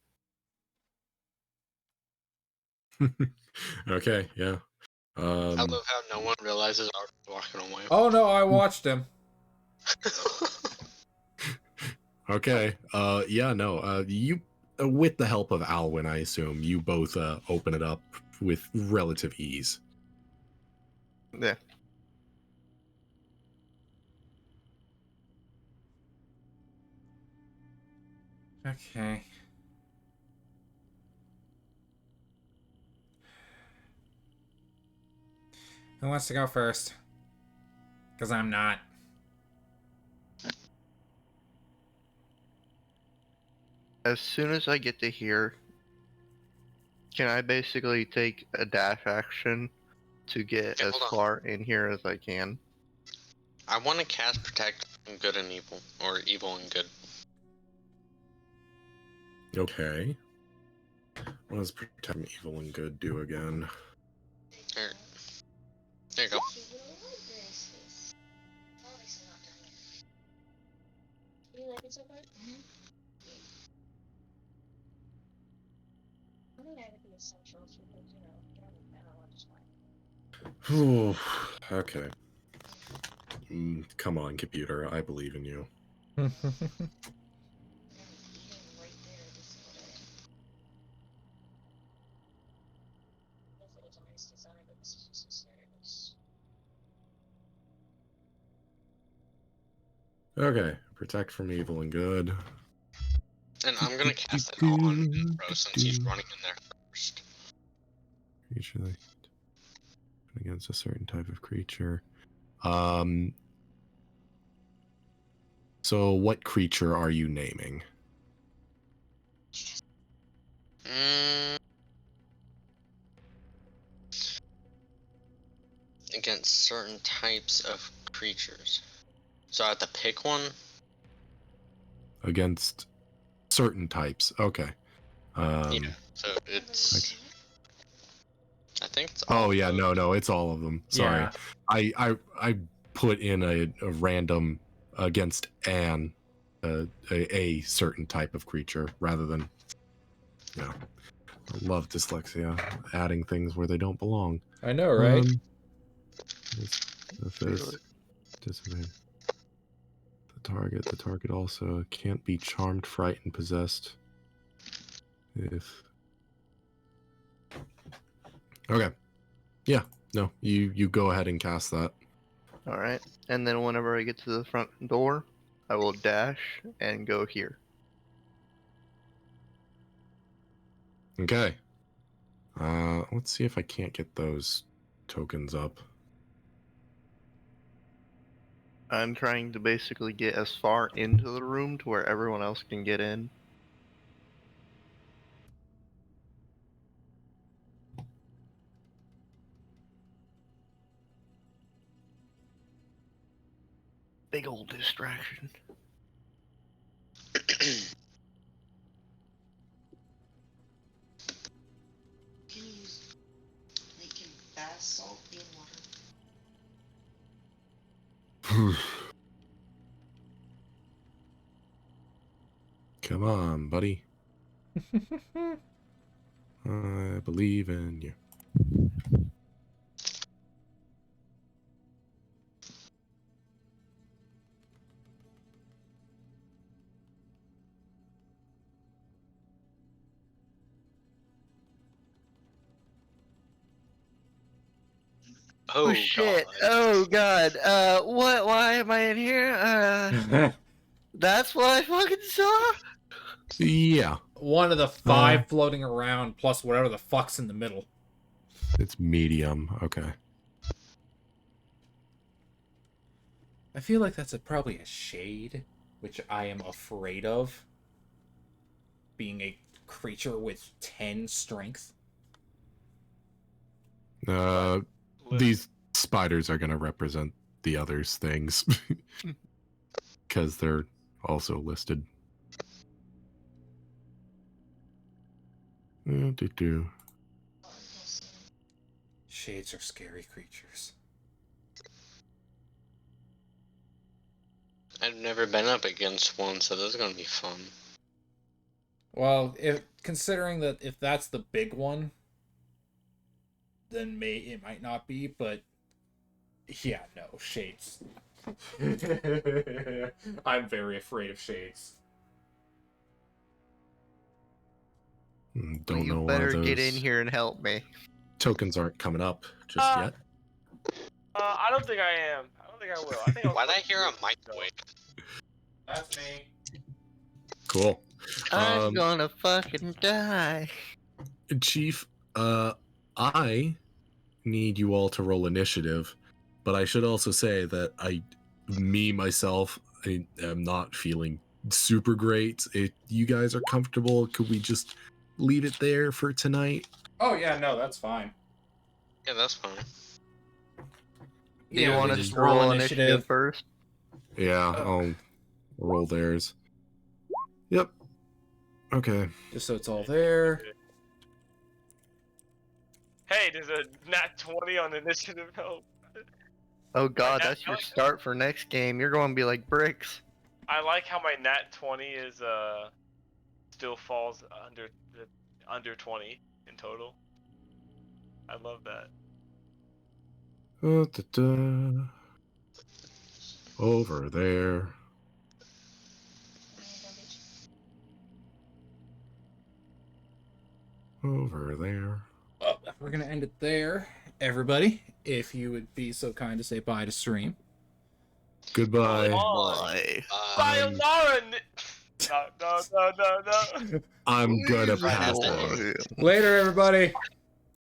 Speaker 3: Okay, yeah.
Speaker 2: I love how no one realizes Arbie's walking away.
Speaker 1: Oh no, I watched him.
Speaker 3: Okay. Yeah, no. You with the help of Alwyn, I assume, you both open it up with relative ease.
Speaker 5: Yeah.
Speaker 1: Okay. Who wants to go first? Because I'm not.
Speaker 5: As soon as I get to here, can I basically take a dash action to get
Speaker 2: Yeah,
Speaker 5: as
Speaker 2: hold on.
Speaker 5: far in here as I can?
Speaker 2: I want to cast Protect from Good and Evil, or Evil and Good.
Speaker 3: Okay. What does Protect Evil and Good do again?
Speaker 2: There, there you go.
Speaker 6: Do you like it so far? Mm-hmm. I think that would be essential because, you don't need that all just fine.
Speaker 3: Whew, okay. Come on, computer. I believe in you.
Speaker 6: Eating right there this day. If it was a nice design, but this is just a service.
Speaker 3: Okay. Protect from evil and good.
Speaker 2: And I'm gonna cast it on Bro since he's running in there first.
Speaker 3: Creature that against a certain type of creature. So what creature are you naming?
Speaker 2: Against certain types of creatures. So I have to pick one?
Speaker 3: Against certain types. Okay.
Speaker 2: Yeah. So it's... I think it's all
Speaker 3: Oh yeah,
Speaker 2: of those.
Speaker 3: no, it's all of them. Sorry.
Speaker 1: Yeah.
Speaker 3: I put in a random against a certain type of creature rather than I love dyslexia, adding things where they don't belong.
Speaker 1: I know, right?
Speaker 3: If it's disadvantage. The target also can't be charmed, frightened, possessed. If okay, yeah, no, you go ahead and cast that.
Speaker 5: Alright. And then whenever I get to the front door, I will dash and go here.
Speaker 3: Okay. Let's see if I can't get those tokens up.
Speaker 5: I'm trying to basically get as far into the room to where everyone else can get in. Big old distraction.
Speaker 6: Can you use making bath salt in water?
Speaker 3: Come on, buddy. I believe in you.
Speaker 2: Oh,
Speaker 5: shit.
Speaker 2: God.
Speaker 5: Oh god. What? Why am I in here? That's what I fucking saw?
Speaker 3: Yeah,
Speaker 1: One of the 5 floating around, plus whatever the fuck's in the middle.
Speaker 3: it's medium. Okay.
Speaker 1: I feel like that's probably a shade, which I am afraid of. Being a creature with 10 strength.
Speaker 3: These spiders are going to represent the others' things. Because they're also listed.
Speaker 1: Shades are scary creatures.
Speaker 2: I've never been up against one, so this is gonna be fun.
Speaker 1: Well, considering that if that's the big one, then it might not be, but yeah, no, shades. I'm very afraid of shades.
Speaker 3: Don't
Speaker 5: you
Speaker 3: know
Speaker 5: better
Speaker 3: why those
Speaker 5: get in here and help me.
Speaker 3: tokens aren't coming up just yet.
Speaker 4: I don't think I am. I don't think I will. I think
Speaker 2: Why'd I hear a microwave?
Speaker 1: That's me.
Speaker 3: Cool.
Speaker 5: I'm gonna fucking die.
Speaker 3: Chief, I need you all to roll initiative, but I should also say that I am not feeling super great. If you guys are comfortable, could we just leave it there for tonight?
Speaker 1: Oh yeah, no, that's fine.
Speaker 2: Yeah, that's fine.
Speaker 5: Do you want
Speaker 1: just
Speaker 5: us to roll initiative first?
Speaker 3: Yeah, I'll roll theirs. Yep. Okay.
Speaker 1: Just so it's all there.
Speaker 4: Hey, there's a nat 20 on initiative help.
Speaker 5: Oh god,
Speaker 4: nat
Speaker 5: that's your
Speaker 4: 20?
Speaker 5: start for next game. You're going to be like bricks.
Speaker 4: I like how my nat 20 is still falls under 20 in total. I love that.
Speaker 3: Over there. Over there.
Speaker 1: Well, we're gonna end it there, everybody. If you would be so kind to say bye to stream.
Speaker 3: Goodbye.
Speaker 5: Bye.
Speaker 4: Sayonara! No.
Speaker 3: I'm gonna pass it.
Speaker 1: Later, everybody.